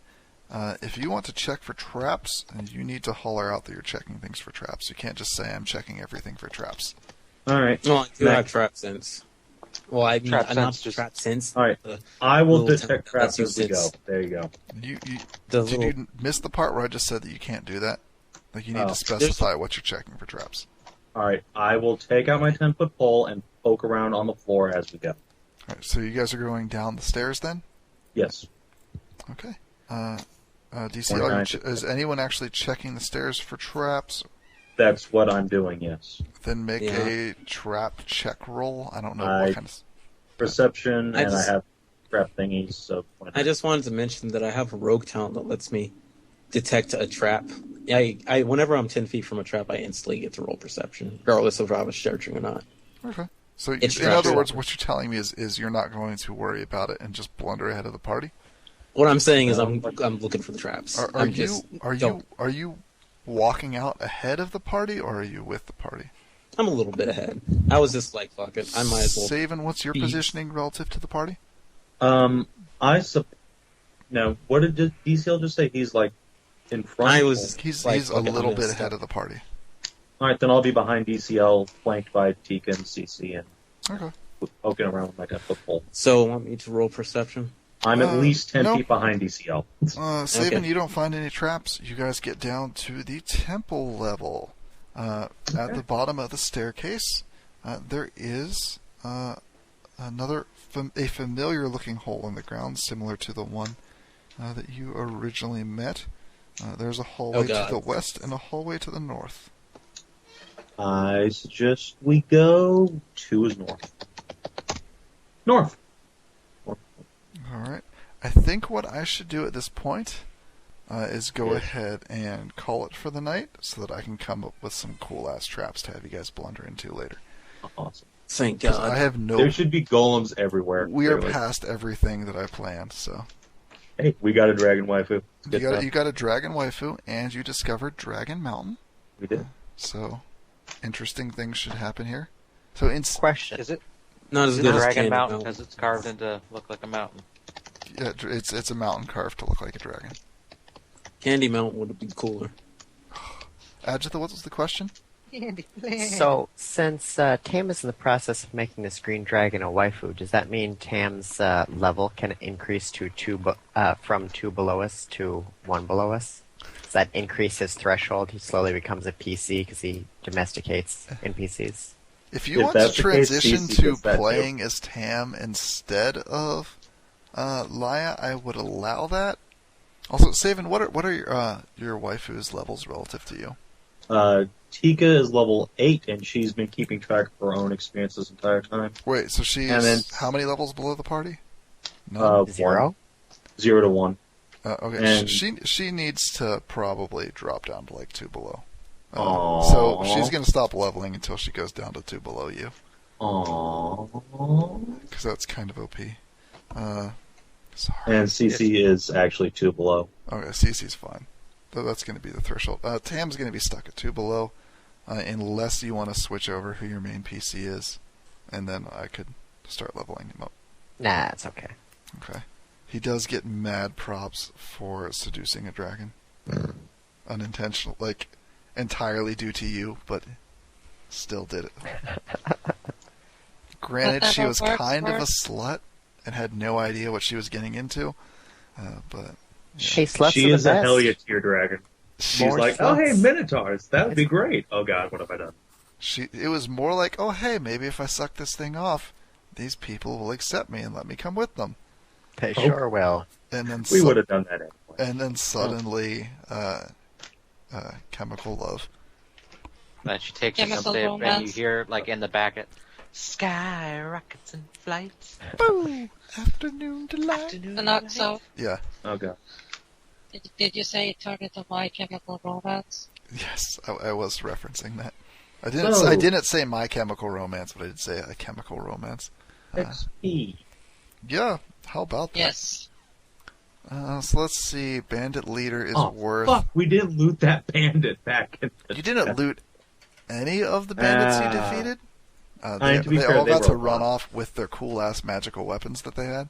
if you want to check for traps, you need to holler out that you're checking things for traps. You can't just say I'm checking everything for traps. All right. Well, I do Mac. have trap sense. Well, I mean, Trap I'm not sense just- trap sense. All right. The I will little detect temple lets traps you as we go. sense There you go. the Did little- you miss the part where I just said that you can't do that? Like, you need Oh. to specify what you're checking for traps. All right. I will take out my 10-foot pole and poke around on the floor as we go. Alright, so you guys are going down the stairs then? Yes. Okay. DCL, 29. is anyone actually checking the stairs for traps? That's what I'm doing. Yes. Then make Yeah. a trap check roll. I don't know I- what kind of... Perception, I and just- I have trap thingies. So I just wanted to mention that I have a rogue talent that lets me detect a trap. I whenever I'm 10 feet from a trap, I instantly get to roll perception, regardless of if I was searching or not. Okay. So, It's in other traps. words, what you're telling me is you're not going to worry about it and just blunder ahead of the party? What I'm saying is I'm looking for the traps. Are I'm you just are don't. you walking out ahead of the party, or are you with the party? I'm a little bit ahead. I was just like, fuck it. I might as well. Saban, what's your be- positioning relative to the party? No. What did DCL just say? He's like in front. I was. He's like, a fuck it, I'm little gonna bit ahead step. of the party. All right, then I'll be behind DCL, flanked by Tika and CC, and Okay. poking around with my 10-foot pole. So, want me to roll perception? I'm at least 10 no. feet behind DCL. Saban, Okay. you don't find any traps. You guys get down to the temple level. At the bottom of the staircase, there is a familiar-looking hole in the ground, similar to the one that you originally met. There's a hallway to God. the west and a hallway to the north. I suggest we go 2 is north. North. Alright. I think what I should do at this point is go ahead and call it for the night so that I can come up with some cool-ass traps to have you guys blunder into later. Awesome. Thank 'Cause God. I have no... There should be golems everywhere. We are clearly. past everything that I planned, so... Hey, we got a dragon waifu. You got a dragon waifu, and you discovered Dragon Mountain. We did. So, interesting things should happen here. So, Question. Is it? Not Is as it good a as dragon Candy mountain because it's carved into look like a mountain? yeah, it's a mountain carved to look like a dragon. Candy Mountain would be cooler. Ajitha, what was the question? So, since Tam is in the process of making this green dragon a waifu, does that mean Tam's level can increase to from 2 below us to 1 below us? Does that increase his threshold? He slowly becomes a PC because he domesticates NPCs. If you If want to that's the case, transition CC to gets that too. playing as Tam instead of Laya, I would allow that. Also, Saven, what are your waifu's levels relative to you? Tika is level 8, and she's been keeping track of her own experience this entire time. Wait, so she's And then- how many levels below the party? None. 0? 0 to 1. Okay, and- she needs to probably drop down to like 2 below. Aww. So she's gonna stop leveling until she goes down to 2 below you, Aww. because that's kind of OP. Sorry. And CC is actually 2 below. Okay, CC's fine. That's going to be the threshold. Tam's going to be stuck at 2 below, unless you want to switch over who your main PC is, and then I could start leveling him up. Nah, it's okay. Okay. He does get mad props for seducing a dragon. Unintentional, like, entirely due to you, but still did it. Granted, she was Whatever kind of a works. slut and had no idea what she was getting into, but... Hey, sluts She are is the a best. Helliot tier dragon. She's More like, oh hey, sluts. Minotaurs, that would be great. Oh god, what have I done? It was more like, oh hey, maybe if I suck this thing off, these people will accept me and let me come with them. They sure will. And then We would have done that anyway. and then suddenly, chemical love. Then she takes you Chemical someday, and you romance. hear like in the back it, sky rockets and flights. Boo! Afternoon delight. Fenoxo, Yeah. Oh god. did you say it turned into My Chemical Romance? Yes, I was referencing that. No. I didn't say My Chemical Romance, but I did say A Chemical Romance. XP. Yeah. How about that? Yes. So let's see. Bandit leader is Oh worth. fuck, we didn't loot that bandit back in the You didn't loot any of the bandits you defeated. to be They fair, all they got to were run fun. off with their cool ass magical weapons that they had.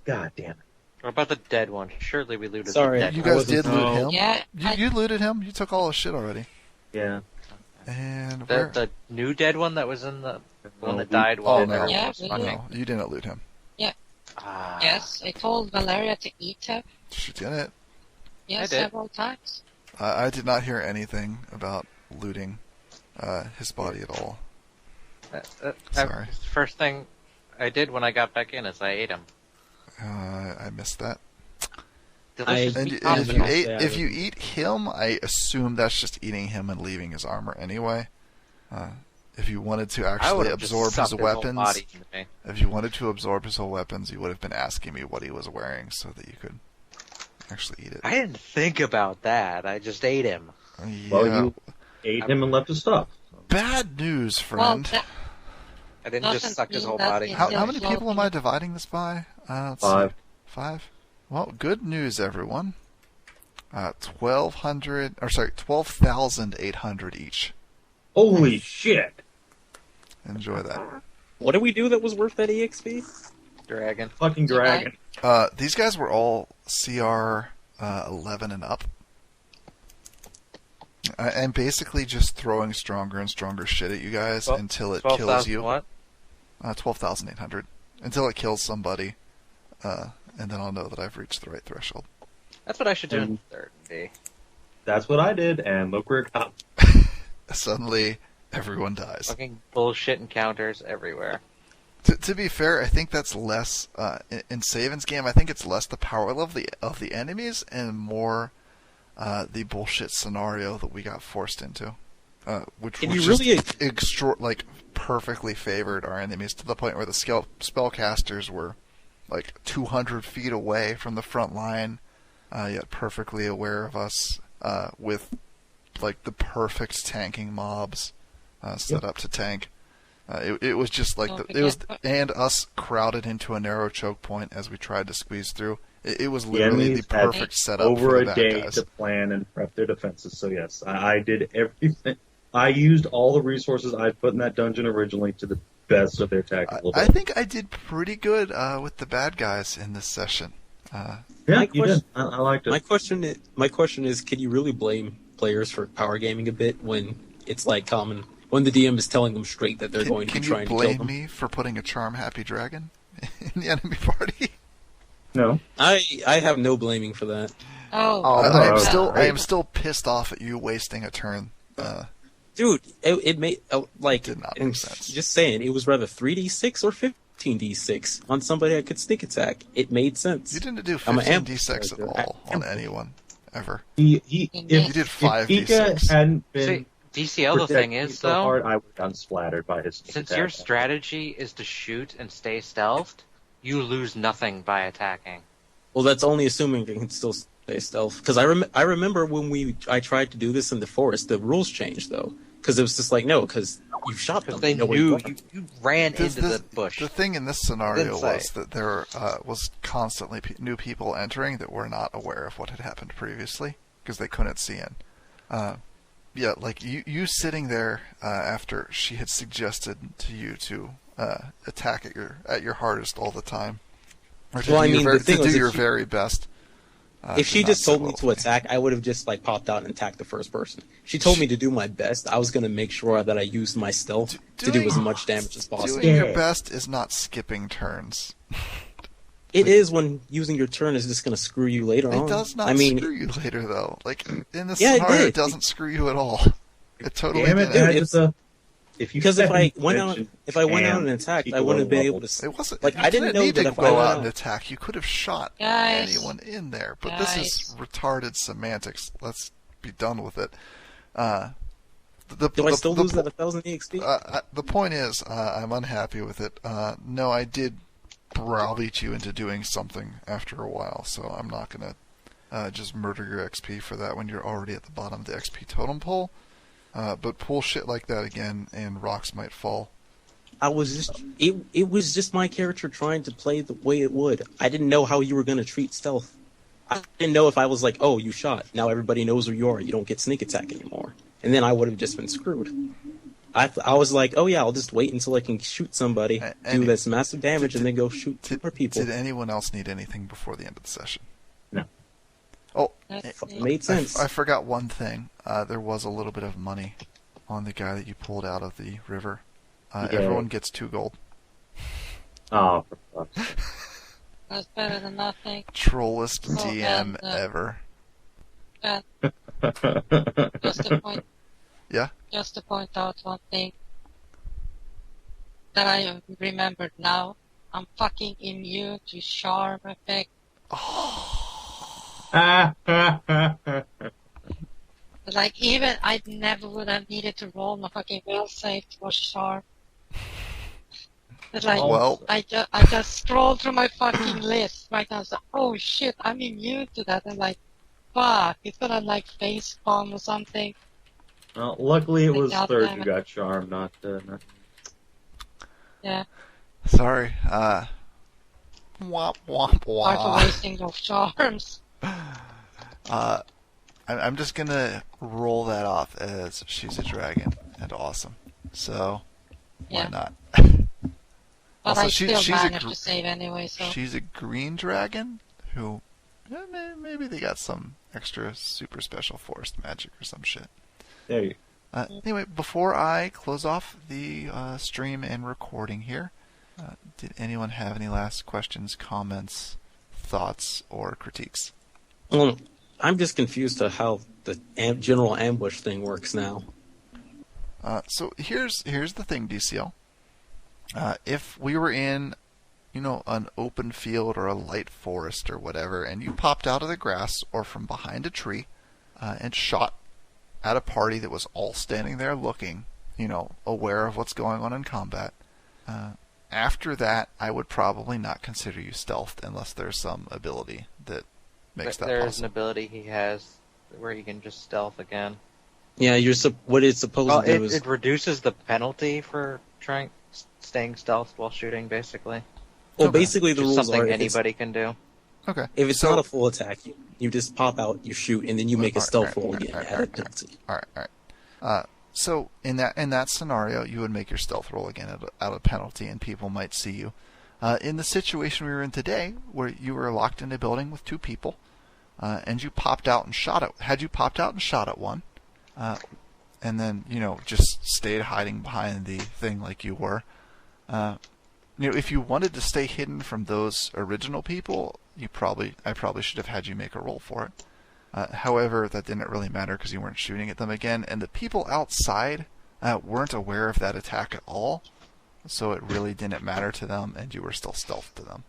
God damn it. What about the dead one? Surely we looted Sorry, the dead You one. I guys wasn't- did loot No. him. Yeah, You looted him. You took all his shit already. Yeah. And The, where? the new dead one that was in the one that we- died Oh while no, everyone Yeah, was we- fucking. no, you didn't loot him. Ah. yes, I told Valeria to eat him. She didn't. Yes, I did. several times. I did not hear anything about looting his body at all. Sorry. First thing I did when I got back in is I ate him. I missed that. Delicious And, meat. and if you Yeah, ate, yeah. if you eat him, I assume that's just eating him and leaving his armor anyway. If you wanted to I actually would have just absorb sucked his whole weapons, body into me. if you wanted to absorb his whole weapons, you would have been asking me what he was wearing so that you could actually eat it. I didn't think about that. I just ate him. Yeah. Well, you ate him and left his stuff. Bad news, Well, friend. I didn't just Doesn't suck his mean whole that body. is- How many Yeah, people am I floating. dividing this by? Let's 5. see. 5? Well, good news, everyone. 12,800 each. Holy shit! Enjoy that. What did we do that was worth that EXP? Dragon. Fucking dragon. These guys were all CR 11 and up. And basically just throwing stronger and stronger shit at you guys Well, until it 12,000 kills you. what? 12,800. Until it kills somebody. And then I'll know that I've reached the right threshold. That's what I should do in And- third D. That's what I did, and look where it got. Suddenly, everyone dies. Fucking bullshit encounters everywhere. To be fair, I think that's less in Saven's game. I think it's less the power of the enemies and more the bullshit scenario that we got forced into. which Can was you just really- perfectly favored our enemies to the point where the spellcasters were like 200 feet away from the front line, yet perfectly aware of us, with like the perfect tanking mobs set up to tank. It was just like and us crowded into a narrow choke point as we tried to squeeze through. It was literally the enemies had perfect setup over for the a bad day guys. to plan and prep their defenses. So yes, I did everything. I used all the resources I put in that dungeon originally to the best of their tactical I ability. think I did pretty good with the bad guys in this session. Yeah, My you did. I liked it. My question is, can you really blame players for power gaming a bit when it's like common when the DM is telling them straight that they're going to be Can you trying to kill blame them? me for putting a charm happy dragon in the enemy party? No. I have no blaming for that. Oh, I am Oh, still great. pissed off at you wasting a turn. Dude, it made did not make and sense. just saying, it was rather 3d6 or 15d6 on somebody I could sneak attack. It made sense. You didn't do I'm an 15d6 at character. all on anyone ever. If You did If 5d6. Pika hadn't been See, DCL, the thing protecting is, so though, hard, I would have gotten splattered by his sneak since attack. your strategy is to shoot and stay stealthed, you lose nothing by attacking. Well, that's only assuming you can still stay stealth. Because I remember when I tried to do this in the forest, the rules changed though. Because it was just like, no, because you shot them. Because they no way knew you you ran This- into this- the bush. The thing in this scenario Didn't say. was that there was constantly new people entering that were not aware of what had happened previously because they couldn't see in. Yeah, like you sitting there after she had suggested to you to attack at your hardest all the time, or to Well, I do mean, your, the thing to was do if your she- very best. If she did not just sit told me well to with attack, I would have just like popped out and attacked the first person. She told me to do my best. I was gonna make sure that I used my stealth to do Doing- as much damage as possible. Doing your Yeah. best is not skipping turns. It is when using your turn is just gonna screw you later on. It does not I mean, screw you later, though. Like, in this Yeah, it scenario, did. it doesn't screw you at all. It totally Damn it, didn't. Dude, if you because if I hadn't went out mentioned and attacked, I wouldn't have been able to. It wasn't Like, you I didn't know need that to if I go went out and out- attack. You could have shot Guys. anyone in there, but this is retarded semantics. Let's be done with it. Do I still lose that 1,000 EXP? The point is, I'm unhappy with it. No, I did browbeat you into doing something after a while, so I'm not gonna just murder your XP for that when you're already at the bottom of the XP totem pole. But pull shit like that again, and rocks might fall. I was just it was just my character trying to play the way it would. I didn't know how you were gonna treat stealth. I didn't know if I was like, oh, you shot. Now everybody knows where you are. You don't get sneak attack anymore. And then I would have just been screwed. I was like, oh yeah, I'll just wait until I can shoot somebody, do this massive damage, and then go shoot two more people. Did anyone else need anything before the end of the session? No. Oh, It made sense. I forgot one thing. There was a little bit of money on the guy that you pulled out of the river. Yeah. Everyone gets 2 gold. Oh, for fuck's sake. that's better than nothing. Trollest Oh, DM and, ever. Just to point. Yeah? Just to point out one thing that I remembered now. I'm fucking immune to charm effect. Like, even I never would have needed to roll my fucking will save for charm. It's like, Well, I just scrolled through my fucking list right now. So, oh shit, I'm immune to that. And like, fuck, it's gonna like face palm or something. Well, luckily it was God third damn who it. got charmed, not. Yeah, sorry. Womp womp sorry for womp. wasting those charms. I'm just gonna roll that off as she's a dragon and awesome. So why Yeah. not? But Also, I she- still she's a managed gr- to save anyway, so. She's a green dragon who maybe they got some extra super special forest magic or some shit. There you Anyway, before I close off the stream and recording here, did anyone have any last questions, comments, thoughts, or critiques? Well, I'm just confused to how the general ambush thing works now. So here's the thing, DCL. If we were in, an open field or a light forest or whatever, and you popped out of the grass or from behind a tree and shot at a party that was all standing there looking, aware of what's going on in combat, after that, I would probably not consider you stealthed unless there's some ability that makes that There's possible. an ability he has where he can just stealth again. Yeah, what it's supposed Well, to do is it reduces the penalty for staying stealth while shooting, basically. well, Okay. basically the Just rules something are anybody can do. Okay. if it's So- not a full attack, you just pop out, you shoot, and then you make a stealth roll again Alright, at a penalty. All right. So in that scenario, you would make your stealth roll again at a penalty, and people might see you. In the situation we were in today, where you were locked in a building with two people, and you popped out and shot at one, and then just stayed hiding behind the thing like you were. If you wanted to stay hidden from those original people, I probably should have had you make a roll for it. However, that didn't really matter because you weren't shooting at them again, and the people outside weren't aware of that attack at all, so it really didn't matter to them, and you were still stealth to them.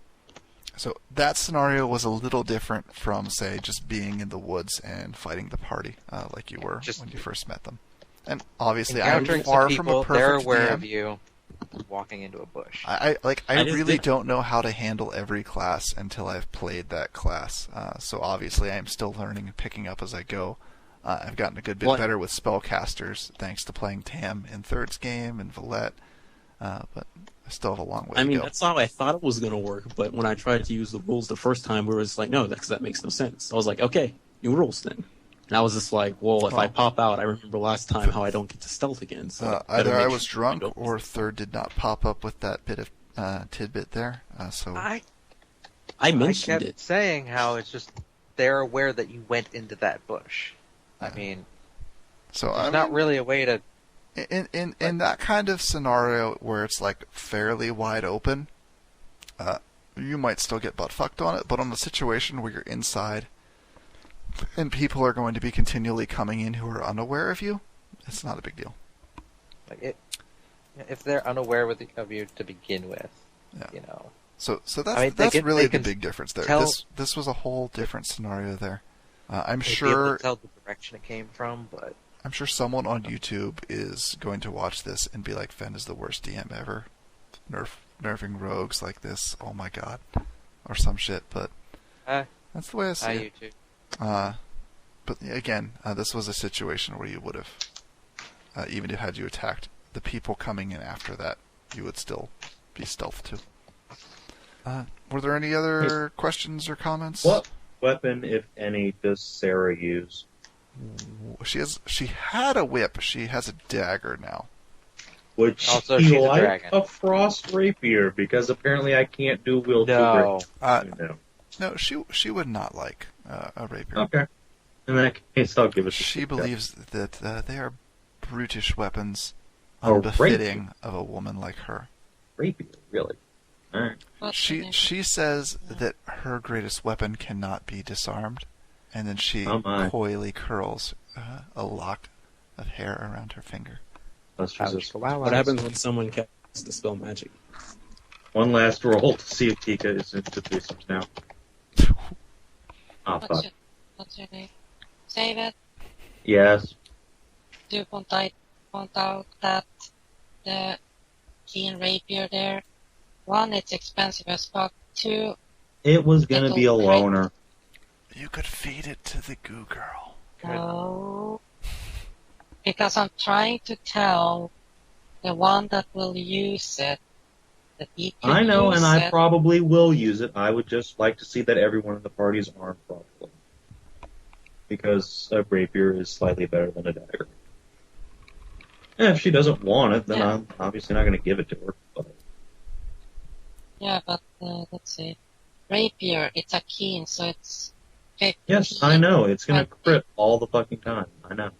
So that scenario was a little different from, say, just being in the woods and fighting the party like you were when you first met them. And obviously, I'm Encountering far some from people, a perfect they're aware DM. of you walking into a bush. I just really did- don't know how to handle every class until I've played that class. So obviously I'm still learning and picking up as I go. I've gotten a good bit better with spellcasters thanks to playing Tam in Third's game and Valette, but I still have a long way to go. That's how I thought it was going to work, but when I tried to use the rules the first time, we were just like, no, that makes no sense. I was like, okay, new rules then. And I was just like, well, if I pop out, I remember last time how I don't get to stealth again. So Either I was drunk or Third did not pop up with that bit of tidbit there. So I mentioned kept it. saying how it's just they're aware that you went into that bush. I mean, so there's I'm not really a way to. in that kind of scenario where it's like fairly wide open, you might still get butt fucked on it. But on the situation where you're inside and people are going to be continually coming in who are unaware of you, it's not a big deal. Like if they're unaware of you to begin with, Yeah. So that's they really they the can big difference there. tell- This was a whole different scenario there. I'm they'd be able sure to tell the direction it came from, but someone on YouTube is going to watch this and be like, "Fen is the worst DM ever, nerfing rogues like this. Oh my god," or some shit. But that's the way I see it. you too. But again, this was a situation where you would have, even if had you attacked the people coming in after that, you would still be stealth too. Were there any other questions or comments? What weapon, if any, does Sarah use? She had a whip. She has a dagger now. Would Also, she she's a like dragon. a frost rapier? Because apparently I can't do wield No. two. No, she would not like a rapier. Okay. In that case, I'll give it to She Tika. believes that they are brutish weapons, A unbefitting of a woman like her. Rapier, really? Alright. What's the She difference? says that her greatest weapon cannot be disarmed, and then she Oh my. coyly curls a lock of hair around her finger. Let's just What happens when someone casts dispel magic? one last roll to see if Tika is into threesomes now. Oh, fuck. What's your name? Save it. Yes. Do you point out that the keen rapier there? One, it's expensive as fuck. Two, It was gonna be a It'll break. loner. You could feed it to the goo girl. no. Because I'm trying to tell the one that will use it that he can I know, use and I it. probably will use it. I would just like to see that everyone in the party is armed properly. Because a rapier is slightly better than a dagger. And if she doesn't want it, then Yeah. I'm obviously not going to give it to her. But Yeah, but let's see. Rapier, it's a keen, so it's 15. yes, I know. It's going to crit all the fucking time. I know.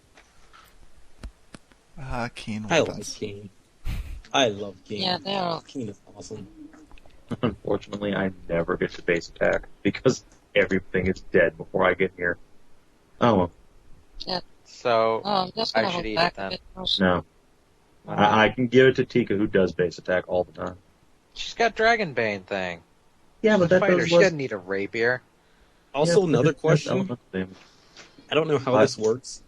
Keen I like weapons. Keen. I love Keen. Yeah, they are. Keen is awesome. Unfortunately, I never get to base attack because everything is dead before I get here. Oh, well, So Oh, I'm just gonna I should hold eat back it a then. bit more. no. I can give it to Tika, who does base attack all the time. she's got Dragonbane thing. Yeah, but that Fighter, does she less... doesn't need a rapier. Also, Yeah, another that's question. elemental damage. I don't know how What? this works,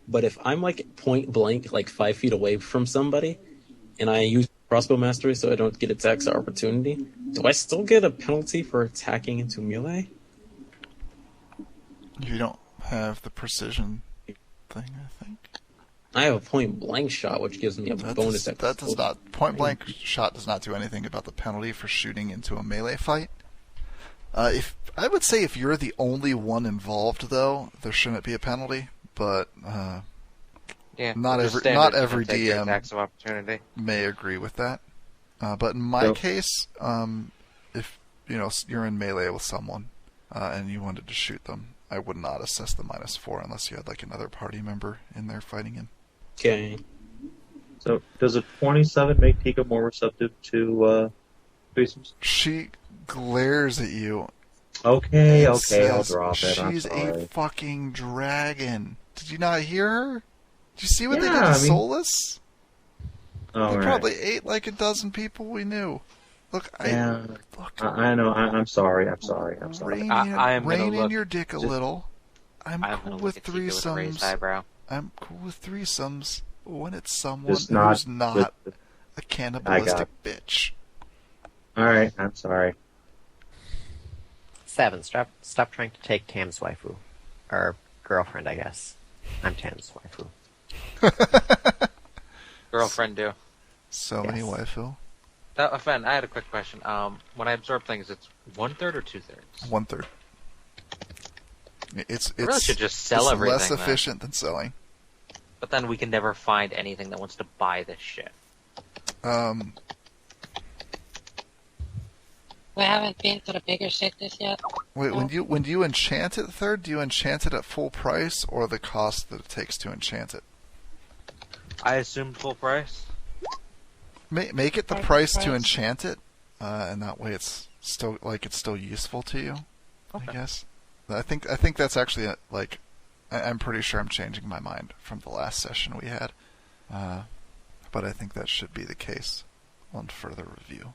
but if I'm like point blank, like 5 feet away from somebody, and I use crossbow mastery so I don't get attacks of opportunity, do I still get a penalty for attacking into melee? You don't have the precision thing, I think. I have a point blank shot, which gives me a bonus. That does not. Point blank shot does not do anything about the penalty for shooting into a melee fight. If I would say if you're the only one involved, though, there shouldn't be a penalty. But Yeah, not just every standard, not every you can take your DM attacks of opportunity. may agree with that. But in my case, if you're in melee with someone and you wanted to shoot them, I would not assess the -4 unless you had like another party member in there fighting him. Okay. So, does a 27 make Tika more receptive to threesomes? She glares at you. Okay, and I'll says drop it. I'm She's sorry. a fucking dragon. Did you not hear her? Did you see what they did Yeah, to I mean- Solus? All They right. probably ate like a dozen people we knew. Look, Yeah, look. I know. I'm sorry. I'm sorry. Rein, I am gonna rein in look- your dick a little. I'm I'm cool gonna with look at Tika with a raised threesomes. eyebrow. I'm cool with threesomes when it's someone Just not who's not with- a cannibalistic bitch. All right. I'm sorry. 7. Stop trying to take Tam's waifu. Or girlfriend, I guess. I'm Tam's waifu. Girlfriend do. So many Yes. waifu. Fen, I had a quick question. When I absorb things, it's 1/3 or 2/3? 1/3. It's I really should just sell it's everything. less then. efficient than selling. But then we can never find anything that wants to buy this shit. We haven't been to the bigger cities yet. Wait, when you enchant it third, do you enchant it at full price or the cost that it takes to enchant it? I assumed full price. Make it the Full price to price. enchant it, and that way it's still useful to you. Okay. I guess. I think that's actually I'm pretty sure I'm changing my mind from the last session we had, but I think that should be the case on further review.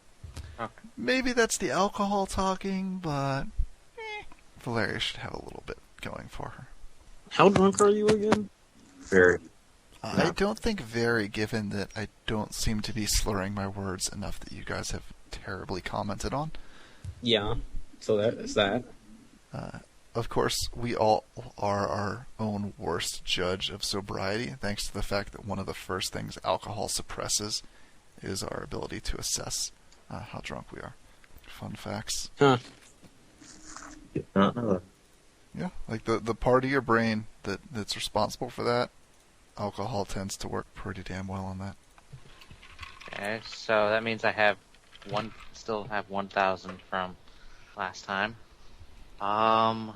Okay. Maybe that's the alcohol talking, but Valeria should have a little bit going for her. How drunk are you again? Very. I don't think very, given that I don't seem to be slurring my words enough that you guys have terribly commented on. Yeah. So that is that. Of course, we all are our own worst judge of sobriety, thanks to the fact that one of the first things alcohol suppresses is our ability to assess how drunk we are. Fun facts. Huh. Did not know that. Yeah, like the part of your brain that's responsible for that, alcohol tends to work pretty damn well on that. Okay, so that means I still have 1,000 from last time. I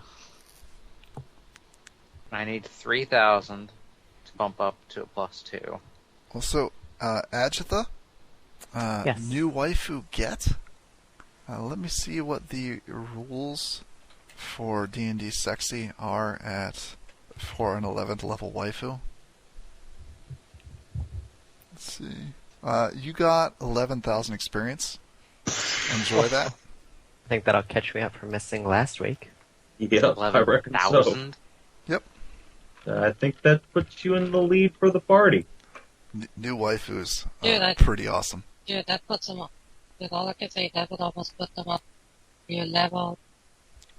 need 3,000 to bump up to a +2. Also, Ajitha, Yes. new waifu get. Let me see what the rules for D&D Sexy are for an 11th level waifu. Let's see. You got 11,000 experience. Enjoy that. I think that'll catch me up for missing last week. Yeah, I reckon so. 11,000? Yep. I think that puts you in the lead for the party. New waifus Dude, are pretty awesome. Dude, that puts them up. Dude, all I can say, that would almost put them up. Your level.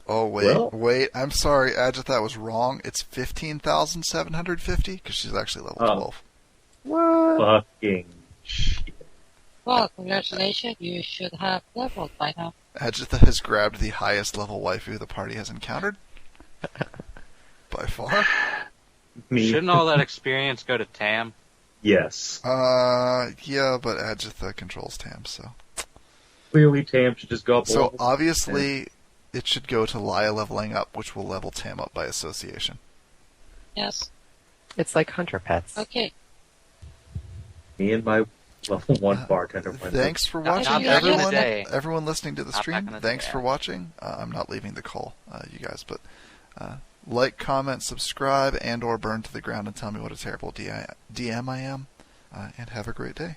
Oh, Well- wait. I'm sorry, Ajitha was wrong. It's 15,750 because she's actually level Oh. 12. What? Fucking shit. Well, congratulations, you should have leveled by now. Ajitha has grabbed the highest level waifu the party has encountered. By far. Me. Shouldn't all that experience go to Tam? Yes. Yeah, but Ajitha controls Tam, so. Clearly, Tam should just go up. a So level. obviously, it should go to Laya leveling up, which will level Tam up by association. Yes. It's like hunter pets. Okay. Me and my level 1 bartender friend. Thanks for Not watching, back in the everyone. day. Everyone listening to the Not back stream. in the Thanks day. for watching. I'm not leaving the call, you guys, but like, comment, subscribe, and/or burn to the ground and tell me what a terrible DM I am. And have a great day.